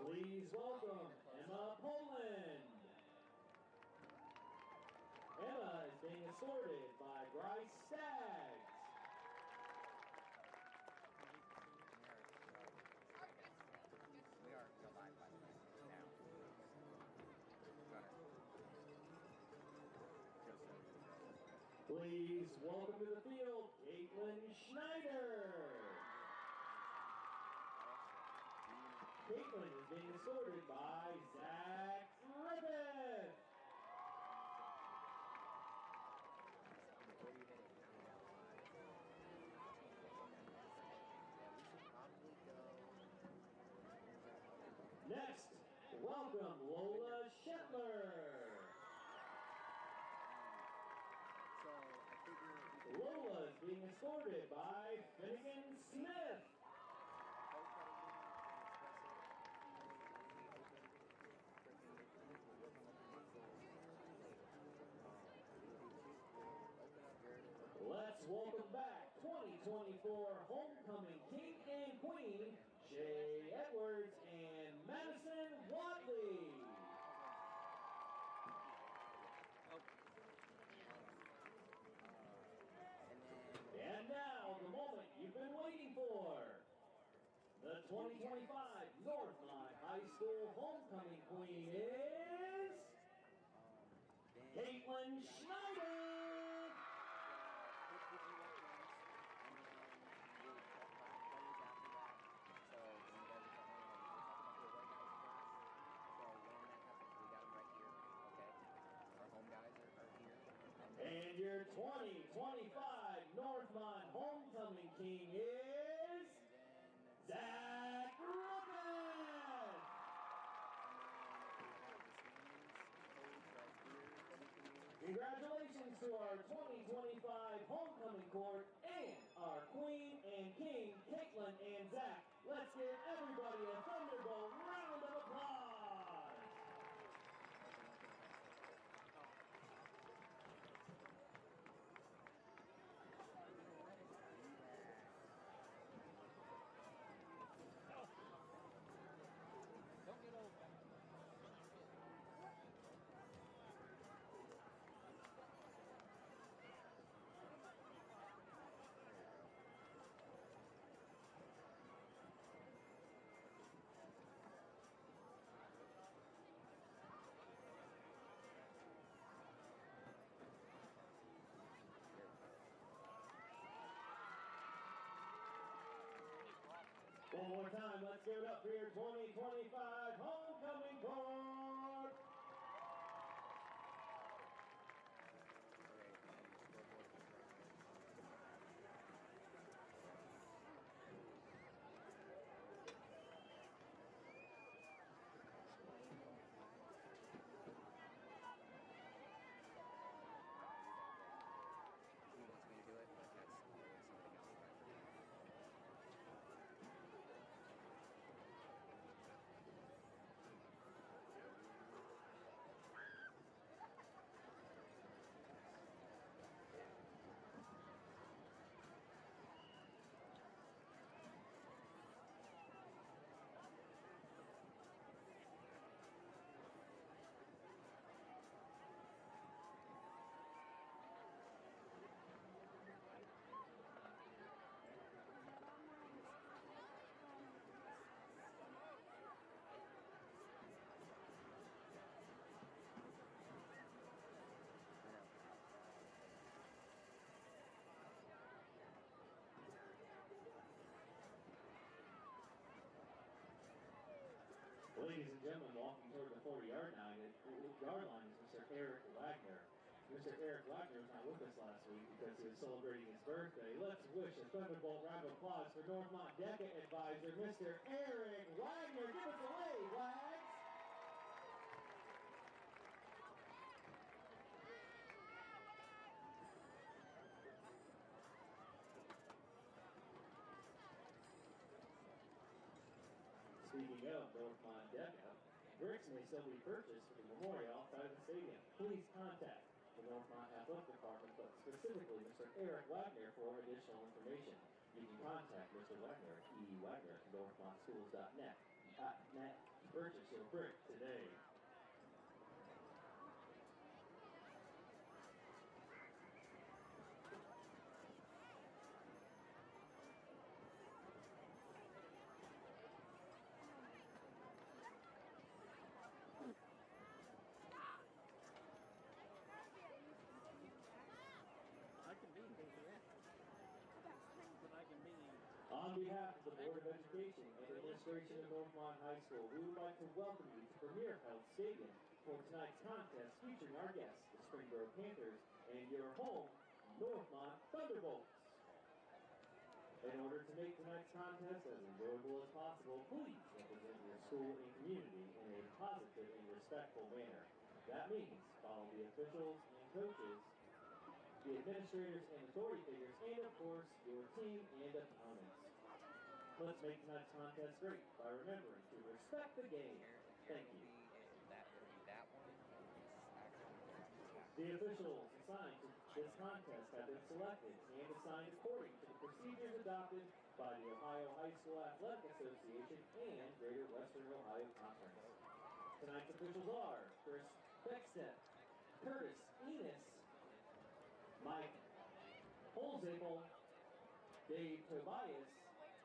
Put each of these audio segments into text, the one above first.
Please welcome Emma Poland. Emma is being escorted by Bryce Staggs. We are live, by the way, now. Please welcome to the field, Caitlin Schneider. Caitlin is being escorted by Zach Griffith. Next, welcome Lola Shetler. Lola is being escorted by Finnegan Smith. Let's welcome back 2024 Homecoming King and Queen, Shay Edwards and Madison Watley. And now, the moment you've been waiting for. The 2025 Northmont High School Homecoming Queen is Caitlin Schneider. And your 2025 Northmont Homecoming King is Zach Griffith. Congratulations to our 2025 Homecoming Court and our Queen and King, Caitlin and Zach. Let's give everybody a thunderbolt round of applause. Don't get old. One more time, let's give it up for your 2025 Homecoming Court. He wants me to do it, but that's something else. Ladies and gentlemen, walking toward the 40-yard line is Mr. Eric Wagner. Mr. Eric Wagner was not with us last week because he was celebrating his birthday. Let's wish a thunderbolt round of applause for Northmont DECA advisor, Mr. Eric Wagner. Give us a wave, Wags. Speaking of Northmont DECA, bricks may still be purchased for the memorial outside of the stadium. Please contact the Northmont Athletic Department, but specifically Mr. Eric Wagner for additional information. You can contact Mr. Wagner, E. Wagner, at northmontschools.net. purchase your brick today. On behalf of the Board of Education and Administration of Northmont High School, we would like to welcome you to Premier Health Stadium for tonight's contest featuring our guests, the Springboro Panthers, and your home, Northmont Thunderbolts. In order to make tonight's contest as enjoyable as possible, please represent your school and community in a positive and respectful manner. That means follow the officials and coaches, the administrators and authority figures, and of course, your team and opponents. Let's make tonight's contest great by remembering to respect the game. Thank you. The officials assigned to this contest have been selected and assigned according to the procedures adopted by the Ohio High School Athletic Association and Greater Western Ohio Conference. Tonight's officials are Chris Beckstedt, Curtis Enos, Mike Holzapel, Dave Tobias,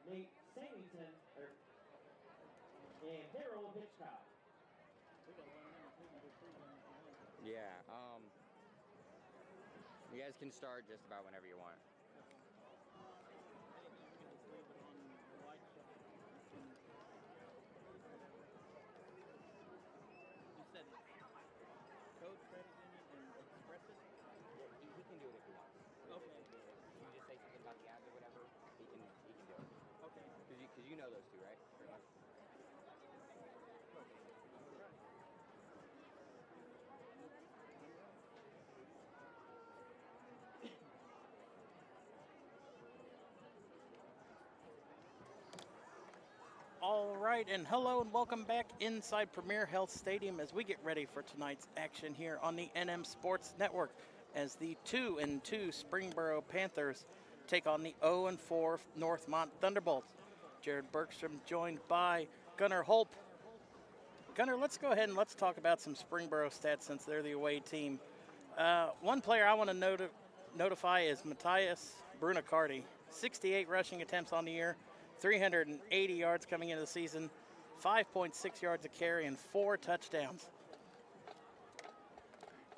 Nate Sannington, and Harold Hitchcock. Yeah, you guys can start just about whenever you want. You said code credit union and express it? Yeah, he can do it if he wants. Okay. You just say something about the ads or whatever, he can do it. Okay. Because you know those two, right? Pretty much. All right, and hello and welcome back inside Premier Health Stadium as we get ready for tonight's action here on the NM Sports Network as the 2-2 Springboro Panthers take on the 0-4 Northmont Thunderbolts. Jared Bergstrom joined by Gunnar Holp. Gunnar, let's go ahead and let's talk about some Springboro stats since they're the away team. One player I want to notify is Matthias Brunacardi. 68 rushing attempts on the year, 380 yards coming into the season, 5.6 yards a carry, and 4 touchdowns.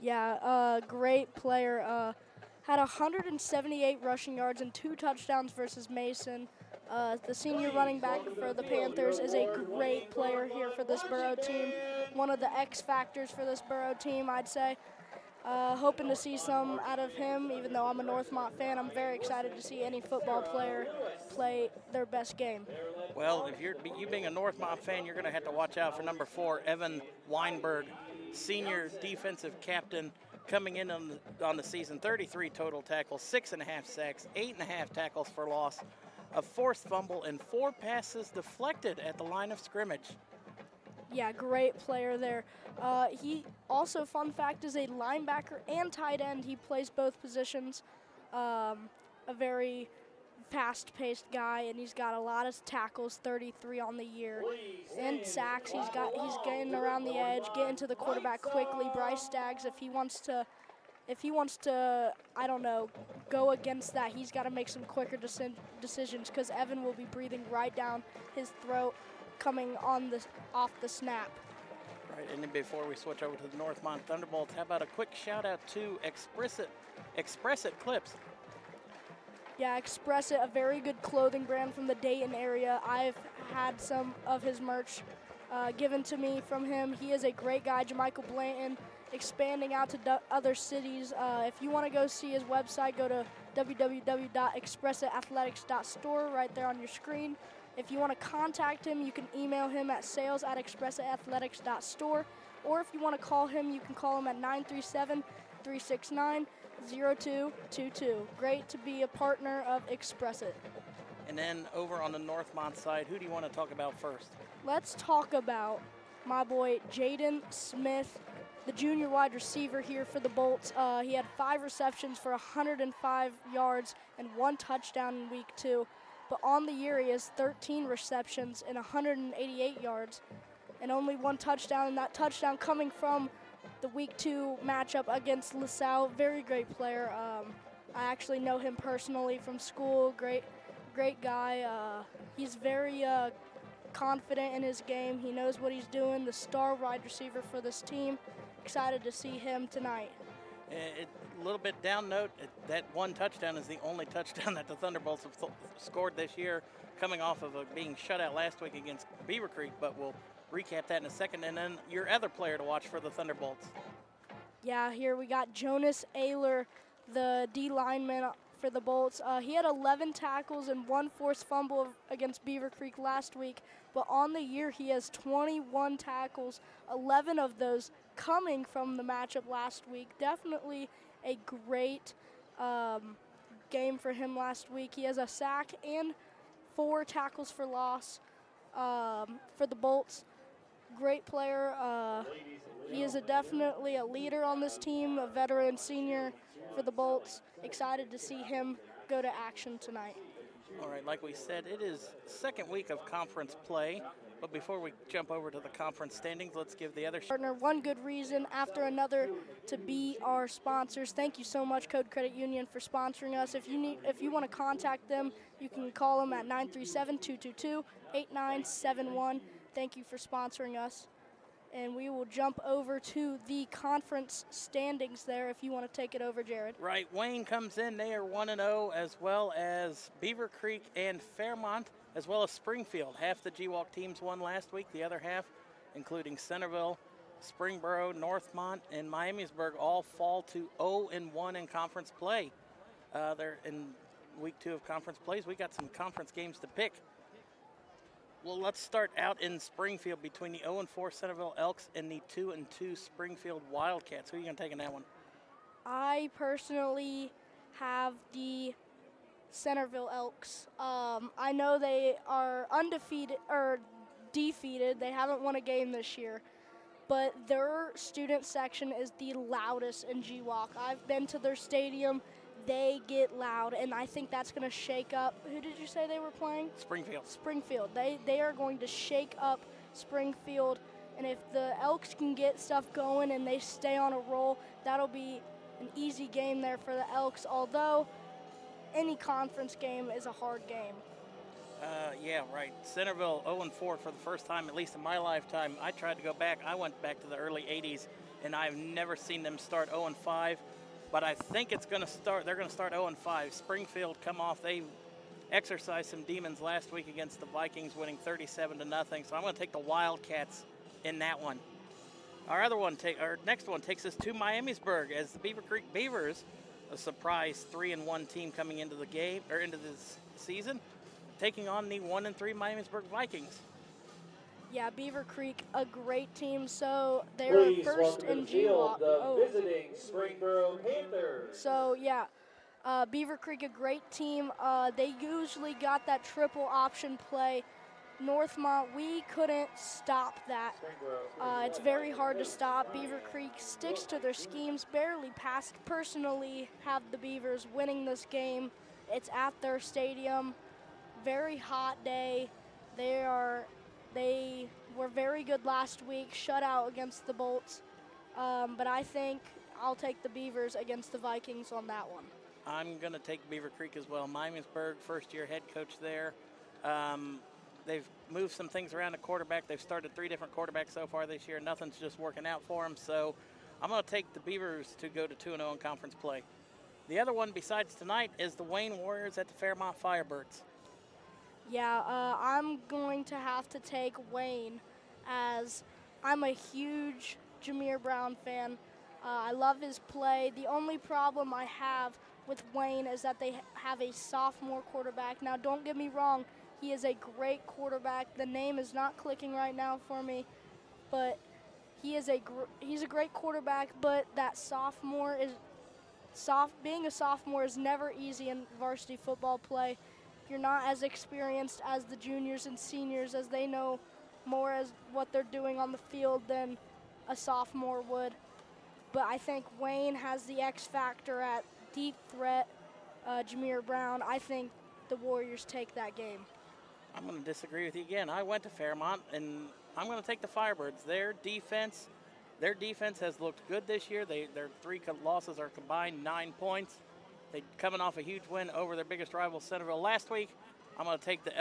Yeah, great player. Had 178 rushing yards and 2 touchdowns versus Mason. The senior running back for the Panthers is a great player here for this Borough team. One of the X factors for this Borough team, I'd say. Hoping to see some out of him. Even though I'm a Northmont fan, I'm very excited to see any football player play their best game. Well, if you being a Northmont fan, you're going to have to watch out for number 4, Evan Weinberg, senior defensive captain, coming in on the season. 33 total tackles, 6.5 sacks, 8.5 tackles for loss, a forced fumble, and 4 passes deflected at the line of scrimmage. Yeah, great player there. He also, fun fact, is a linebacker and tight end. He plays both positions. A very fast-paced guy, and he's got a lot of tackles, 33 on the year, and sacks. He's getting around the edge, getting to the quarterback quickly. Bryce Staggs, if he wants to, I don't know, go against that, he's got to make some quicker decisions because Evan will be breathing right down his throat coming off the snap. Right, and then before we switch over to the Northmont Thunderbolts, how about a quick shout-out to Express It Clips. Yeah, Express It, a very good clothing brand from the Dayton area. I've had some of his merch given to me from him. He is a great guy, Jamichael Blanton, expanding out to other cities. If you want to go see his website, go to www.expressitathletics.store right there on your screen. If you want to contact him, you can email him at sales@expressitathletics.store. Or if you want to call him, you can call him at 937-369-0222. Great to be a partner of Express It. And then over on the Northmont side, who do you want to talk about first? Let's talk about my boy Jaden Smith, the junior wide receiver here for the Bolts. He had 5 receptions for 105 yards and 1 touchdown in week 2. But on the year, he has 13 receptions and 188 yards. and only 1 touchdown, and that touchdown coming from the Week 2 matchup against LaSalle. Very great player. I actually know him personally from school. Great guy. He's very confident in his game. He knows what he's doing. The star wide receiver for this team. Excited to see him tonight. A little bit down note, that 1 touchdown is the only touchdown that the Thunderbolts have scored this year, coming off of being shut out last week against Beaver Creek, but we'll recap that in a second. And then your other player to watch for the Thunderbolts. Yeah, here we got Jonas Ayler, the D lineman for the Bolts. He had 11 tackles and 1 forced fumble against Beaver Creek last week, but on the year he has 21 tackles, 11 of those coming from the matchup last week. Definitely a great game for him last week. He has a sack and 4 tackles for loss for the Bolts. Great player. He is definitely a leader on this team, a veteran senior for the Bolts. Excited to see him go to action tonight. All right, like we said, it is second week of conference play. But before we jump over to the conference standings, let's give the other partner one good reason after another to be our sponsors. Thank you so much, Code Credit Union, for sponsoring us. If you want to contact them, you can call them at 937-222-8971. Thank you for sponsoring us. And we will jump over to the conference standings there if you want to take it over, Jared. Right, Wayne comes in. They are 1-0, as well as Beaver Creek and Fairmont, as well as Springfield. Half the GWalk teams won last week. The other half, including Centerville, Springboro, Northmont, and Miamisburg, all fall to 0-1 in conference play. They're in week 2 of conference plays. We got some conference games to pick. Well, let's start out in Springfield between the 0-4 Centerville Elks and the 2-2 Springfield Wildcats. Who are you going to take in that one? I personally have the Centerville Elks. I know they are undefeated or defeated. They haven't won a game this year, but their student section is the loudest in GWalk. I've been to their stadium. They get loud, and I think that's going to shake up. Who did you say they were playing? Springfield. Springfield. They are going to shake up Springfield, and if the Elks can get stuff going and they stay on a roll, that'll be an easy game there for the Elks, although any conference game is a hard game. Yeah, right. Centerville 0-4 for the first time, at least in my lifetime. I tried to go back. I went back to the early 80s, and I've never seen them start 0-5. But I think it's going to start. They're going to start 0-5. Springfield come off. They exercised some demons last week against the Vikings, winning 37-0. So I'm going to take the Wildcats in that one. Our next one takes us to Miamisburg as the Beaver Creek Beavers, a surprise 3-1 team coming into the game or into this season, taking on the 1-3 Miamisburg Vikings. Yeah, Beaver Creek, a great team. So they are first in GWalk. Visiting Springboro Panthers. So yeah, Beaver Creek, a great team. They usually got that triple option play. Northmont, we couldn't stop that. It's very hard to stop. Beaver Creek sticks to their schemes, barely passed. Personally, have the Beavers winning this game. It's at their stadium. Very hot day. They were very good last week, shut out against the Bolts. But I think I'll take the Beavers against the Vikings on that one. I'm going to take Beaver Creek as well. Miamisburg, first-year head coach there. They've moved some things around at quarterback. They've started 3 different quarterbacks so far this year. Nothing's just working out for them. So I'm going to take the Beavers to go to 2-0 in conference play. The other one besides tonight is the Wayne Warriors at the Fairmont Firebirds. Yeah, I'm going to have to take Wayne, as I'm a huge Jameer Brown fan. I love his play. The only problem I have with Wayne is that they have a sophomore quarterback. Now, don't get me wrong, he is a great quarterback. The name is not clicking right now for me, but he's a great quarterback. But that sophomore is being a sophomore is never easy in varsity football play. You're not as experienced as the juniors and seniors, as they know more as what they're doing on the field than a sophomore would. But I think Wayne has the X factor at deep threat. Jameer Brown, I think the Warriors take that game. I'm going to disagree with you again. I went to Fairmont, and I'm going to take the Firebirds. Their defense has looked good this year. Their 3 losses are combined 9 points. They're coming off a huge win over their biggest rival, Centerville, last week. I'm going to take the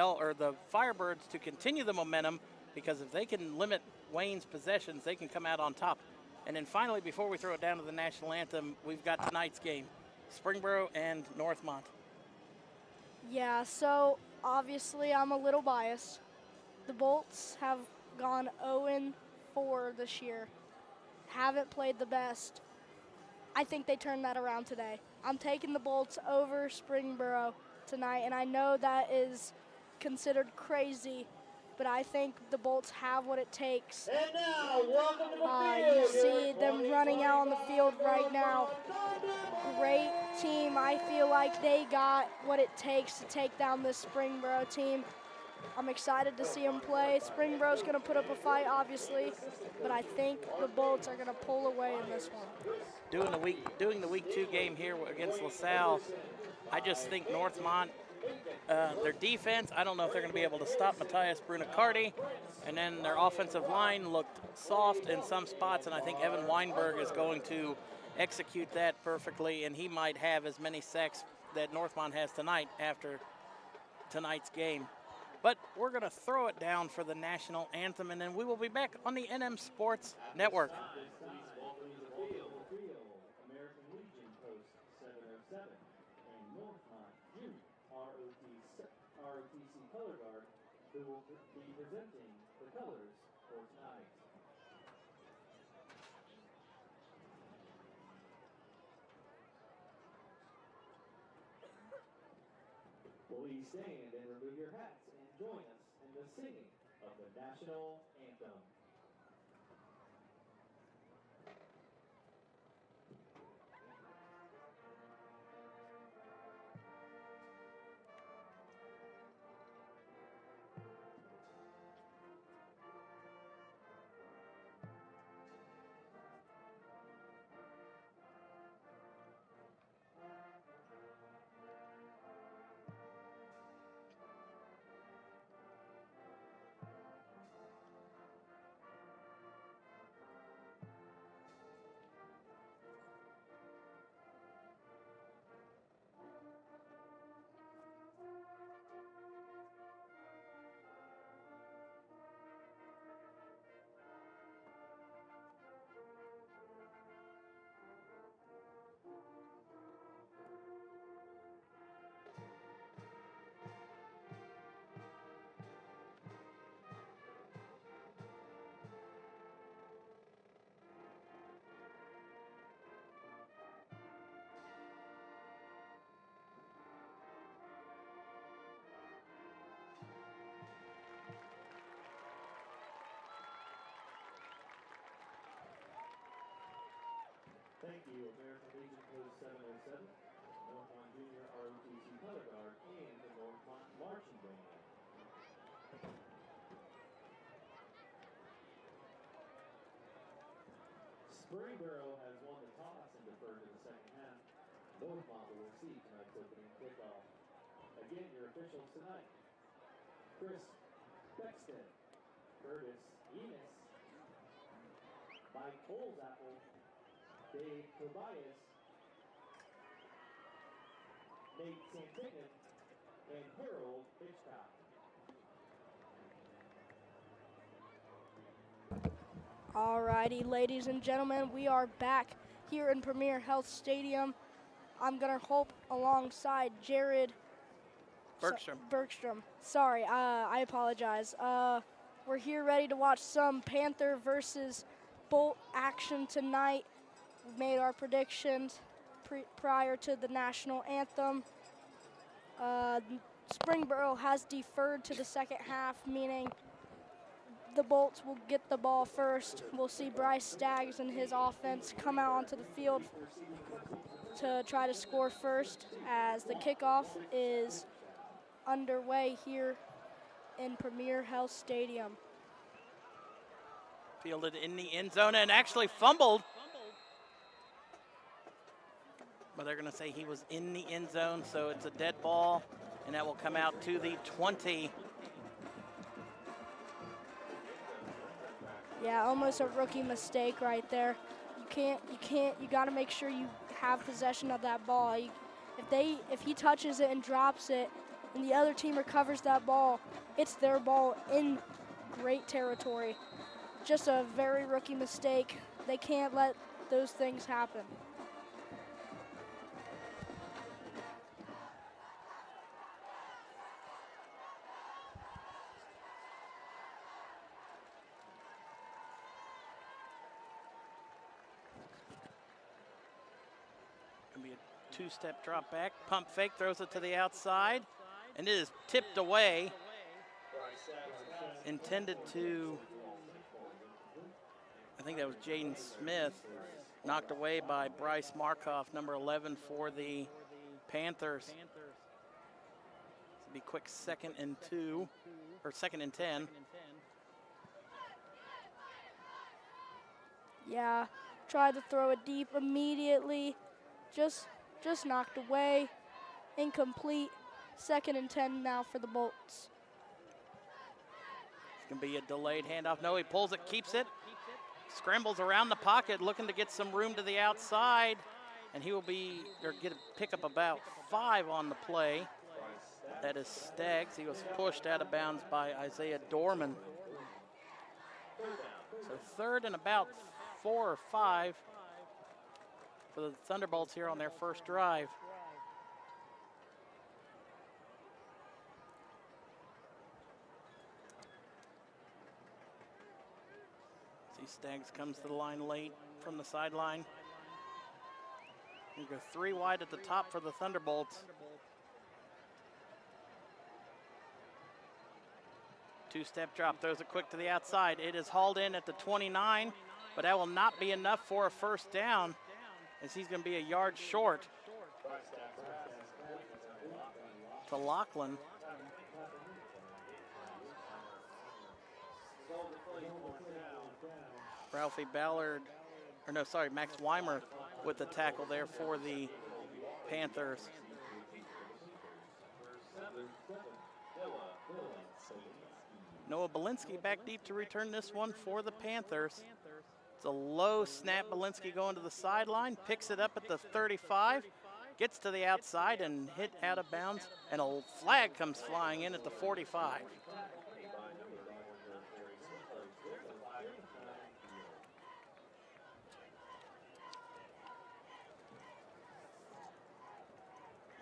Firebirds to continue the momentum, because if they can limit Wayne's possessions, they can come out on top. And then finally, before we throw it down to the national anthem, we've got tonight's game, Springboro and Northmont. Yeah, so obviously I'm a little biased. The Bolts have gone 0-4 this year. Haven't played the best. I think they turned that around today. I'm taking the Bolts over Springboro tonight, and I know that is considered crazy, but I think the Bolts have what it takes. And now, welcome to the field. You see them running out on the field right now. Great team. I feel like they got what it takes to take down this Springboro team. I'm excited to see them play. Springboro's going to put up a fight, obviously, but I think the Bolts are going to pull away in this one. Doing the week 2 game here against LaSalle, I just think Northmont, their defense, I don't know if they're going to be able to stop Matthias Brunacardi, and then their offensive line looked soft in some spots, and I think Evan Weinberg is going to execute that perfectly, and he might have as many sacks that Northmont has tonight after tonight's game. But we're going to throw it down for the national anthem, and then we will be back on the NM Sports Network. American Legion Post 707 and Northmont Youth ROTC Color Guard, who will be presenting the colors for tonight. Please stand and remove your hats and join us in the singing of the national anthem. Thank you, American Legion Post 707, Northmont Junior ROTC Color Guard, and the Northmont Marching Band. Springboro has won the toss and deferred to the second half. Northmont will receive tonight's opening kickoff. Again, your officials tonight: Chris Bexton, Curtis Enos, Mike Holzapple, Dave Tobias, Nate Santignan, and Harold Hitchcock. Alrighty, ladies and gentlemen, we are back here in Premier Health Stadium. I'm Gunnar Hope alongside Jared Bergstrom. Sorry, I apologize. We're here ready to watch some Panther versus Bolt action tonight. We made our predictions prior to the national anthem. Springboro has deferred to the second half, meaning the Bolts will get the ball first. We'll see Bryce Staggs and his offense come out onto the field to try to score first, as the kickoff is underway here in Premier Health Stadium. Fielded in the end zone and actually fumbled. But they're going to say he was in the end zone, so it's a dead ball, and that will come out to the 20. Yeah, almost a rookie mistake right there. You got to make sure you have possession of that ball. If he touches it and drops it, and the other team recovers that ball, it's their ball in great territory. Just a very rookie mistake. They can't let those things happen. Gonna be a two-step drop back. Pump fake, throws it to the outside, and it is tipped away. Intended to, I think that was Jaden Smith, knocked away by Bryce Markoff, number 11 for the Panthers. This will be quick 2nd and 2, or 2nd and 10. Yeah, tried to throw it deep immediately. Just knocked away. Incomplete. 2nd and 10 now for the Bolts. It's going to be a delayed handoff. No, he pulls it, keeps it. Scrambles around the pocket, looking to get some room to the outside. And he will pick up about 5 on the play. That is Staggs. He was pushed out of bounds by Isaiah Dorman. So 3rd and about 4 or 5 for the Thunderbolts here on their first drive. See, Staggs comes to the line late from the sideline. You go 3 wide at the top for the Thunderbolts. Two-step drop, throws it quick to the outside. It is hauled in at the 29, but that will not be enough for a first down, as he's going to be a yard short to Lachlan. Ralphie Ballard, Max Weimer with the tackle there for the Panthers. Noah Belinsky back deep to return this one for the Panthers. It's a low snap. Belinsky going to the sideline, picks it up at the 35, gets to the outside and hit out of bounds, and a flag comes flying in at the 45.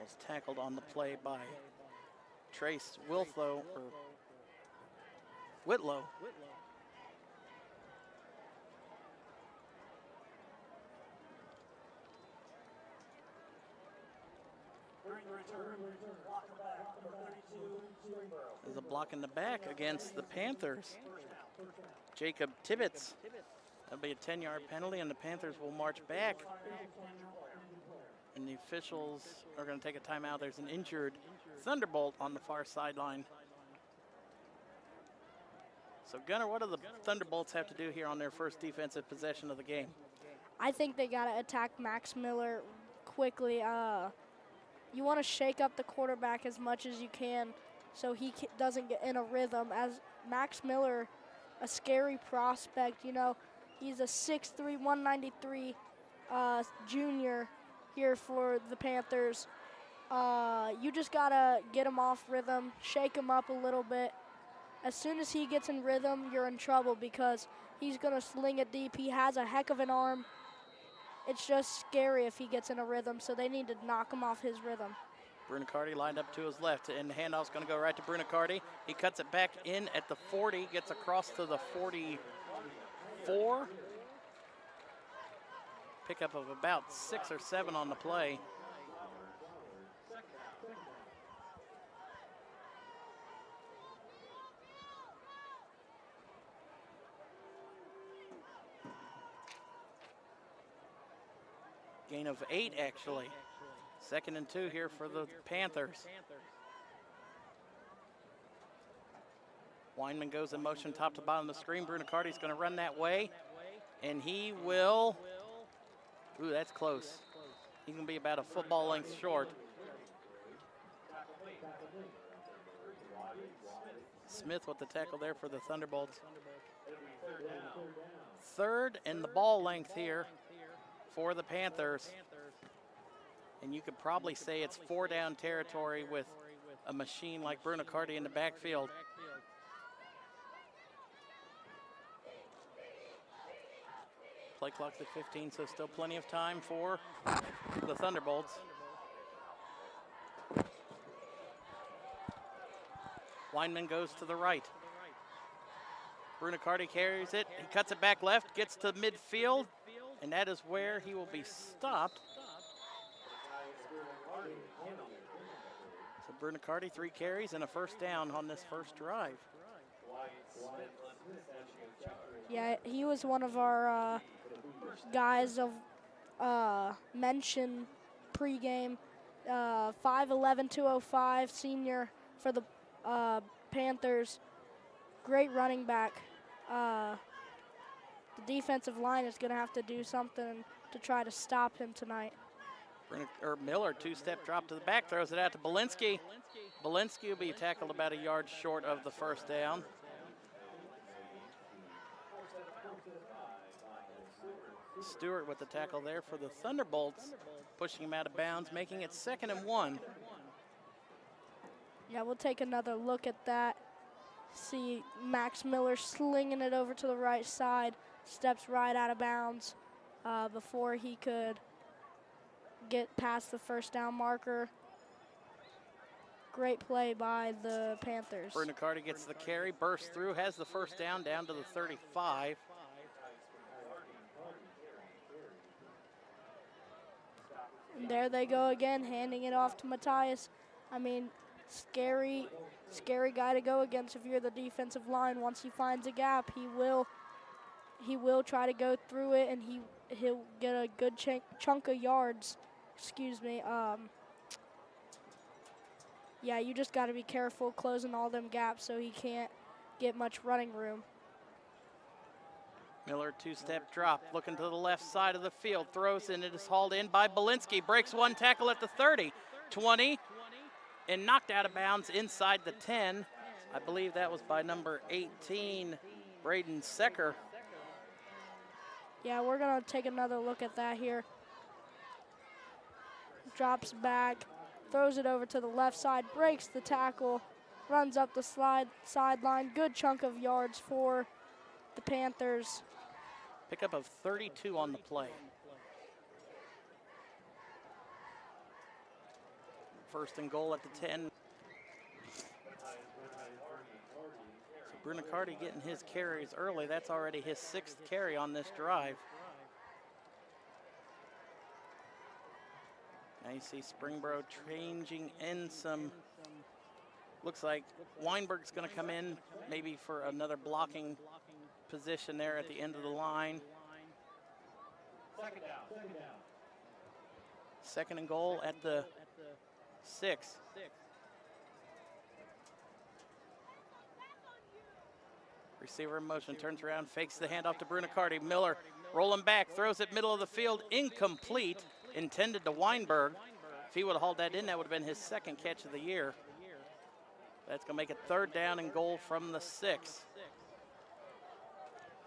Was tackled on the play by Trace Whitlow. There's a block in the back against the Panthers. Jacob Tibbetts. That'll be a 10-yard penalty, and the Panthers will march back. And the officials are going to take a timeout. There's an injured Thunderbolt on the far sideline. So, Gunnar, what do the Thunderbolts have to do here on their first defensive possession of the game? I think they got to attack Max Miller quickly. You want to shake up the quarterback as much as you can so he doesn't get in a rhythm. As Max Miller, a scary prospect, he's a 6'3", 193 junior here for the Panthers. You just got to get him off rhythm, shake him up a little bit. As soon as he gets in rhythm, you're in trouble because he's going to sling it deep. He has a heck of an arm. It's just scary if he gets in a rhythm, so they need to knock him off his rhythm. Brunicardi lined up to his left, and the handoff's going to go right to Brunicardi. He cuts it back in at the 40, gets across to the 44. Pickup of about 6 or 7 on the play. Gain of 8, actually. 2nd and 2 here for the Panthers. Weinman goes in motion top to bottom of the screen. Brunicardi's going to run that way, and he will. Ooh, that's close. He's going to be about a football length short. Smith with the tackle there for the Thunderbolts. Third and the ball length here for the Panthers. And you could probably say it's 4-down territory with a machine like Bruno Cardi in the backfield. Play clock's at 15, so still plenty of time for the Thunderbolts. Weinman goes to the right. Bruno Cardi carries it. He cuts it back left, gets to midfield, and that is where he will be stopped. So Bruno Cardi, 3 carries and a first down on this first drive. Yeah, he was one of our guys of mention pregame. 5'11", 205, senior for the Panthers. Great running back. The defensive line is going to have to do something to try to stop him tonight. Miller, 2-step drop to the back, throws it out to Belinsky. Belinsky will be tackled about a yard short of the first down. Stewart with the tackle there for the Thunderbolts, pushing him out of bounds, making it 2nd and 1. Yeah, we'll take another look at that. See Max Miller slinging it over to the right side, steps right out of bounds before he could get past the first down marker. Great play by the Panthers. Bruno Cardi gets the carry, bursts through, has the first down to the 35. And there they go again, handing it off to Matthias. I mean, scary guy to go against if you're the defensive line. Once he finds a gap, he will try to go through it, and he'll get a good chunk of yards. Excuse me. Yeah, you just got to be careful closing all them gaps so he can't get much running room. Miller, 2-step drop, looking to the left side of the field, throws and it is hauled in by Belinsky, breaks one tackle at the 30, 20, and knocked out of bounds inside the 10. I believe that was by number 18, Braden Secker. Yeah, we're going to take another look at that here. Drops back, throws it over to the left side, breaks the tackle, runs up the sideline. Good chunk of yards for the Panthers. Pickup of 32 on the play. First and goal at the 10. So Bruno Cardi getting his carries early. That's already his 6th carry on this drive. Now you see Springboro changing in some. Looks like Weinberg's going to come in maybe for another blocking position there at the end of the line. Second and goal at the 6. Receiver in motion, turns around, fakes the handoff to Bruno Cardi. Miller rolling back, throws it middle of the field, incomplete, intended to Weinberg. If he would have hauled that in, that would have been his 2nd catch of the year. That's going to make it 3rd down and goal from the 6.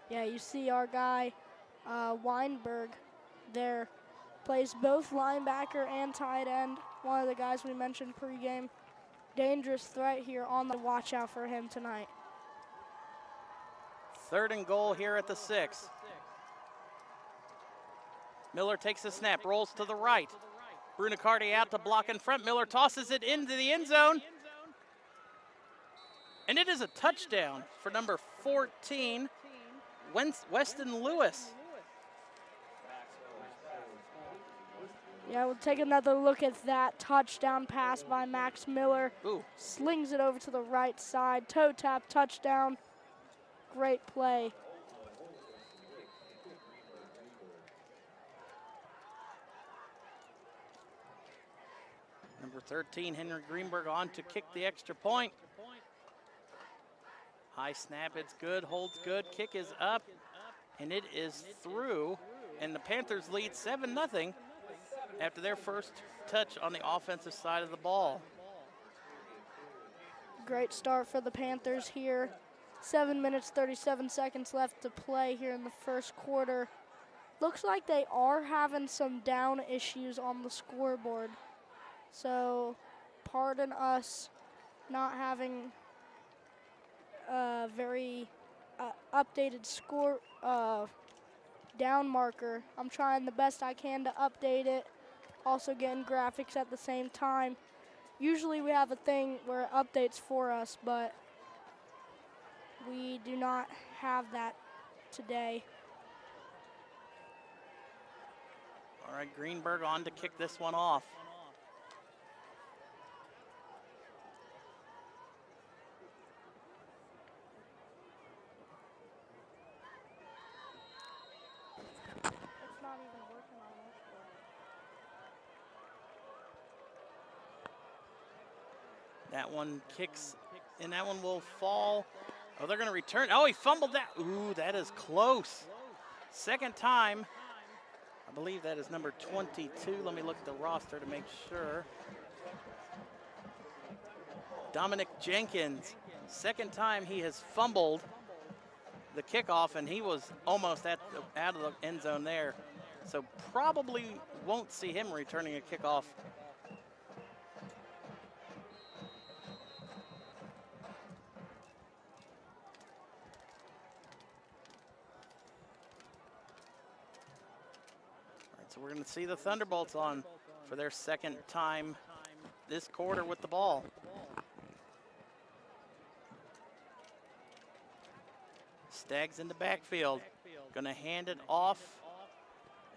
Yeah, you see our guy, Weinberg, there, plays both linebacker and tight end. One of the guys we mentioned pregame. Dangerous threat here on the watch out for him tonight. 3rd and goal here at the 6. Miller takes a snap, rolls to the right. Bruno Cardi out to block in front. Miller tosses it into the end zone. And it is a touchdown for number 14, Weston Lewis. Yeah, we'll take another look at that touchdown pass by Max Miller. Ooh. Slings it over to the right side. Toe tap touchdown. Great play. Number 13, Henry Greenberg, on to kick the extra point. High snap, it's good, holds good, kick is up, and it is through. And the Panthers lead 7-0 after their first touch on the offensive side of the ball. Great start for the Panthers here. 7 minutes, 37 seconds left to play here in the first quarter. Looks like they are having some down issues on the scoreboard. So pardon us not having a very updated score down marker. I'm trying the best I can to update it. Also getting graphics at the same time. Usually we have a thing where it updates for us, but we do not have that today. All right, Greenberg on to kick this one off. It's not even working on this board. That one kicks, and that one will fall. Oh, they're going to return. Oh, he fumbled that. Ooh, that is close. Second time. I believe that is number 22. Let me look at the roster to make sure. Dominic Jenkins. Second time he has fumbled the kickoff, and he was almost out of the end zone there. So probably won't see him returning a kickoff. So we're going to see the Thunderbolts on for their second time this quarter with the ball. Staggs in the backfield. Going to hand it off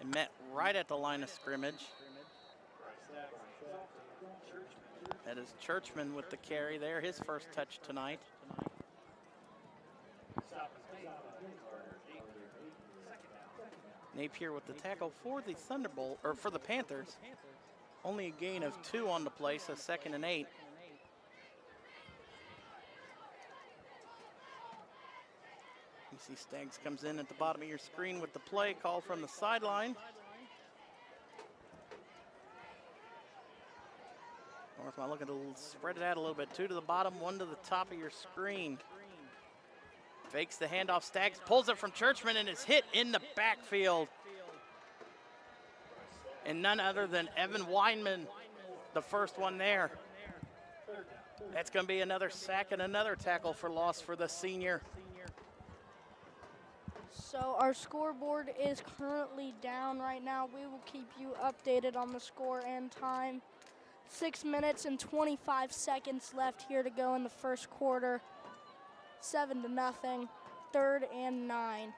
and met right at the line of scrimmage. That is Churchman with the carry there, his first touch tonight. Napier with the tackle for the Thunderbolt, or for the Panthers. Only a gain of 2 on the play, so 2nd and 8. You see Staggs comes in at the bottom of your screen with the play call from the sideline. Northmont looking to spread it out a little bit. 2 to the bottom, 1 to the top of your screen. Fakes the handoff. Staggs pulls it from Churchman and is hit in the backfield. And none other than Evan Weinman, the first one there. That's going to be another sack and another tackle for loss for the senior. So our scoreboard is currently down right now. We will keep you updated on the score and time. 6 minutes and 25 seconds left here to go in the first quarter. 7-0, 3rd and 9.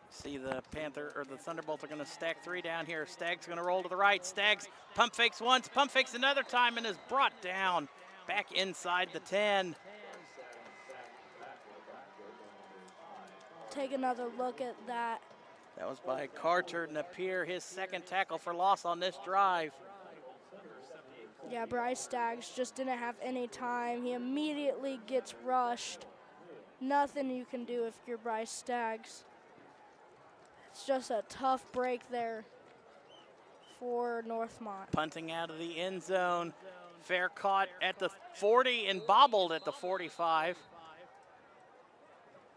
See the the Thunderbolts are going to stack 3 down here. Staggs going to roll to the right. Staggs pump fakes once, pump fakes another time, and is brought down back inside the 10. Take another look at that. That was by Carter Napier, his second tackle for loss on this drive. Yeah, Bryce Staggs just didn't have any time. He immediately gets rushed. Nothing you can do if you're Bryce Staggs. It's just a tough break there for Northmont. Punting out of the end zone. Fair caught at the 40 and bobbled at the 45.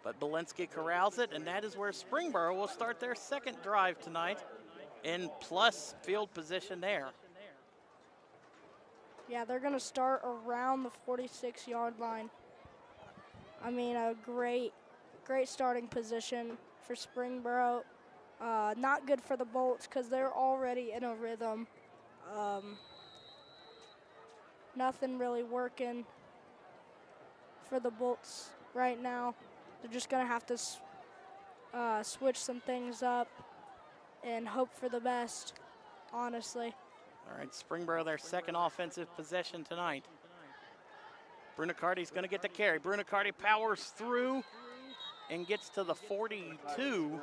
But Belinsky corrals it, and that is where Springboro will start their second drive tonight in plus field position there. Yeah, they're going to start around the 46-yard line. I mean, a great starting position for Springboro. Not good for the Bolts because they're already in a rhythm. Nothing really working for the Bolts right now. They're just going to have to switch some things up and hope for the best, honestly. All right, Springboro, their second offensive possession tonight. Brunicardi's going to get the carry. Brunicardi powers through and gets to the 42.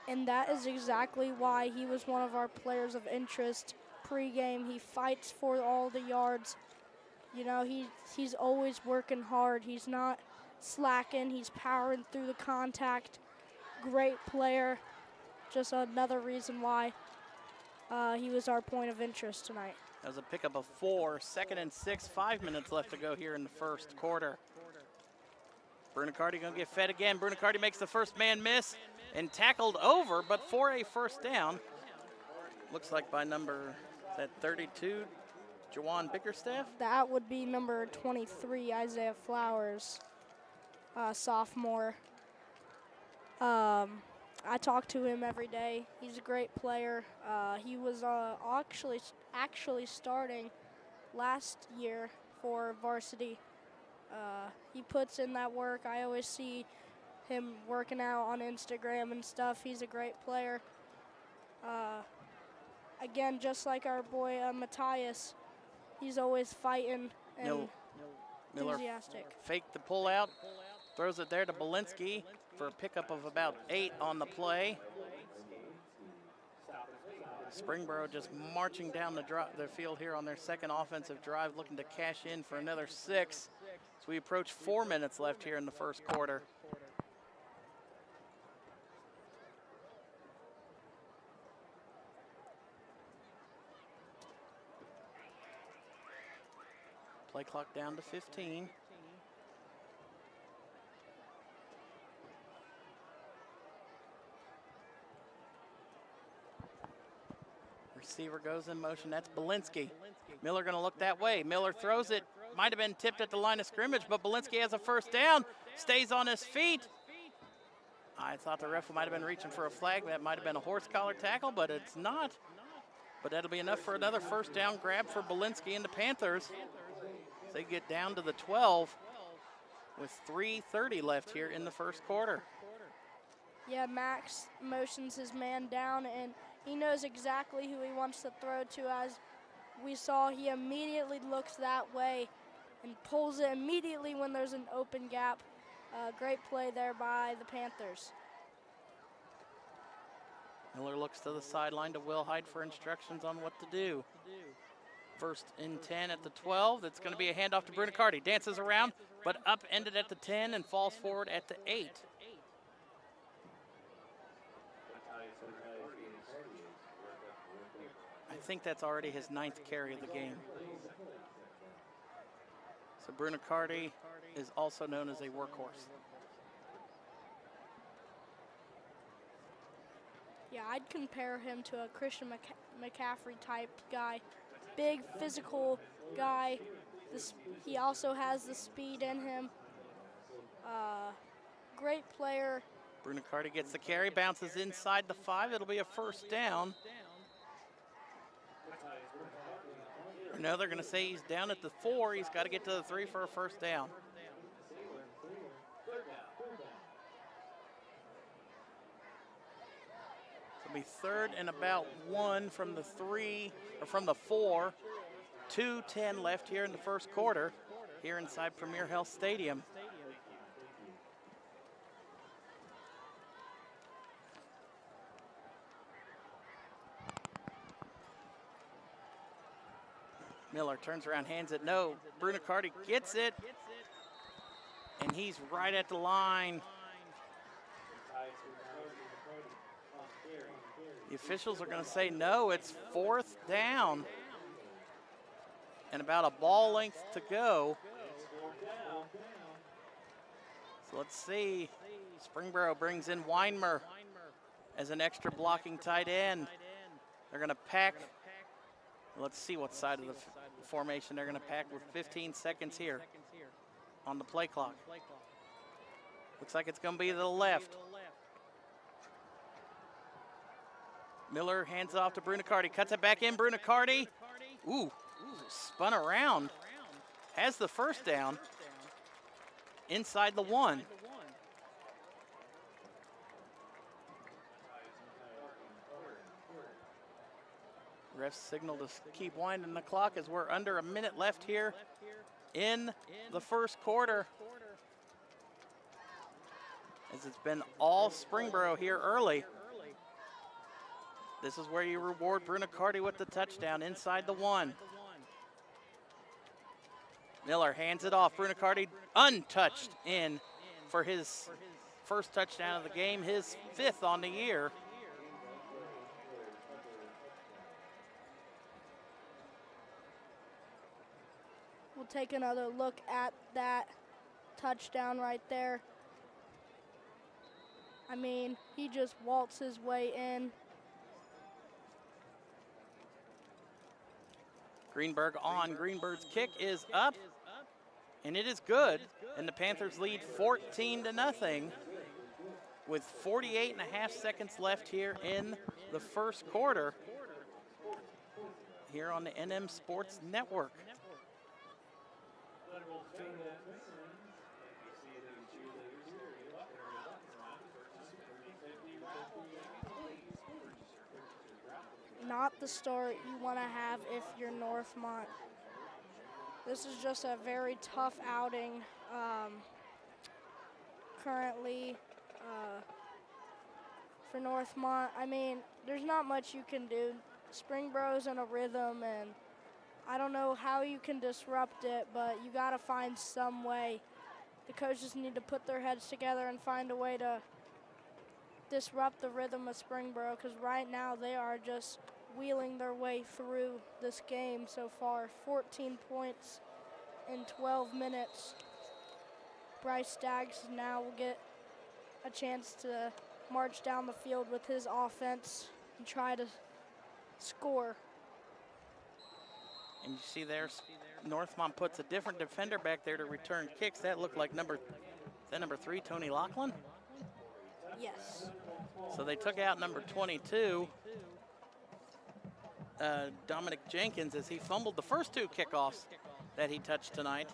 And that is exactly why he was one of our players of interest pregame. He fights for all the yards. You know, he's always working hard. He's not slacking. He's powering through the contact. Great player. Just another reason why he was our point of interest tonight. That was a pickup of 4, 2nd and 6, 5 minutes left to go here in the first quarter. Brunacardi gonna get fed again. Brunacardi makes the first man miss and tackled over, but for a first down. Looks like by number, is that 32, Jawan Bickerstaff? That would be number 23, Isaiah Flowers, sophomore. I talk to him every day. He's a great player. He was actually starting last year for varsity. He puts in that work. I always see him working out on Instagram and stuff. He's a great player. Again, just like our boy Matthias, he's always fighting and enthusiastic. Faked the pullout, throws it there to Belinsky for a pickup of about 8 on the play. Springboro just marching down the field here on their second offensive drive, looking to cash in for another 6. So we approach 4 minutes left here in the first quarter. Play clock down to 15. Receiver goes in motion. That's Belinsky. Miller going to look that way. Miller throws it. Might have been tipped at the line of scrimmage, but Belinsky has a first down. Stays on his feet. I thought the ref might have been reaching for a flag. That might have been a horse collar tackle, but it's not. But that'll be enough for another first down grab for Belinsky and the Panthers. They get down to the 12 with 3:30 left here in the first quarter. Yeah, Max motions his man down, and he knows exactly who he wants to throw to. As we saw, he immediately looks that way and pulls it immediately when there's an open gap. Great play there by the Panthers. Miller looks to the sideline to Will Hyde for instructions on what to do. First and 10 at the 12. That's going to be a handoff to Brunacardi. Dances around, but upended at the 10 and falls forward at the 8. I think that's already his 9th carry of the game. So Brunacardi is also known as a workhorse. Yeah, I'd compare him to a Christian McCaffrey type guy. Big physical guy. He also has the speed in him. Great player. Brunacardi gets the carry, bounces inside the 5. It'll be a first down. No, they're going to say he's down at the 4. He's got to get to the 3 for a first down. It'll be 3rd and about 1 from the 3, or from the 4. 2:10 left here in the first quarter here inside Premier Health Stadium. Miller turns around, hands it. No, Brunacardi gets it, and he's right at the line. The officials are going to say no, it's 4th down. And about a ball length to go. So let's see. Springboro brings in Weinmer as an extra blocking tight end. They're going to pack. Let's see what side of the formation they're going to pack with 15 seconds here on the play clock. Looks like it's going to be to the left. Miller hands it off to Brunacardi, cuts it back in. Brunacardi, spun around, has the first down inside the 1. Refs signal to keep winding the clock as we're under a minute left here in the first quarter. As it's been all Springboro here early. This is where you reward Brunacardi with the touchdown inside the 1. Miller hands it off. Brunacardi untouched in for his first touchdown of the game, his 5th on the year. take another look at that touchdown right there. I mean, he just waltzed his way in. Greenberg on. Greenberg's kick is up, and it is good. And the Panthers lead 14-0 with 48.5 seconds left here in the first quarter here on the NM Sports Network. Not the start you want to have if you're Northmont. This is just a very tough outing currently for Northmont. I mean, there's not much you can do. Springboro's in a rhythm, and I don't know how you can disrupt it, but you got to find some way. The coaches need to put their heads together and find a way to disrupt the rhythm of Springboro, because right now they are just wheeling their way through this game so far. 14 points in 12 minutes. Bryce Staggs now will get a chance to march down the field with his offense and try to score. And you see there, Northmont puts a different defender back there to return kicks. That looked like number 3, Tony Lachlan? Yes. So they took out number 22, Dominic Jenkins, as he fumbled the first 2 kickoffs that he touched tonight.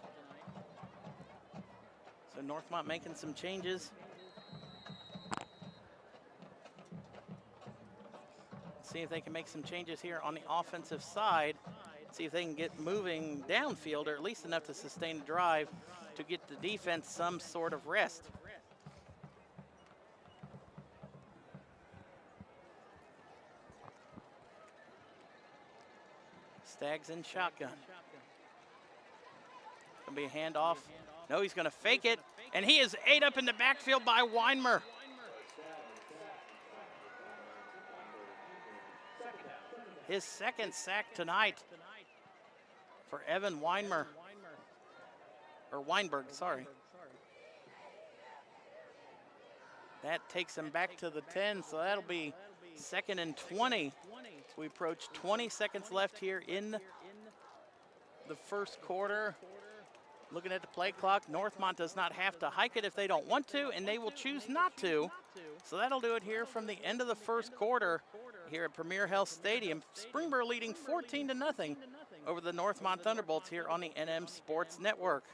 So Northmont making some changes. See if they can make some changes here on the offensive side. See if they can get moving downfield, or at least enough to sustain the drive to get the defense some sort of rest. Staggs in shotgun. Gonna be a handoff. No, he's gonna fake it, and he is ate up in the backfield by Weinmer. His second sack tonight for Evan Weinmer, or Weinberg, sorry. That takes him back to the 10, so that'll be 2nd and 20. We approach 20 seconds left here in the first quarter. Looking at the play clock, Northmont does not have to hike it if they don't want to, and they will choose not to. So that'll do it here from the end of the first quarter here at Premier Health Stadium. Springboro leading 14-0 over the Northmont Thunderbolts here on the NM Sports Network.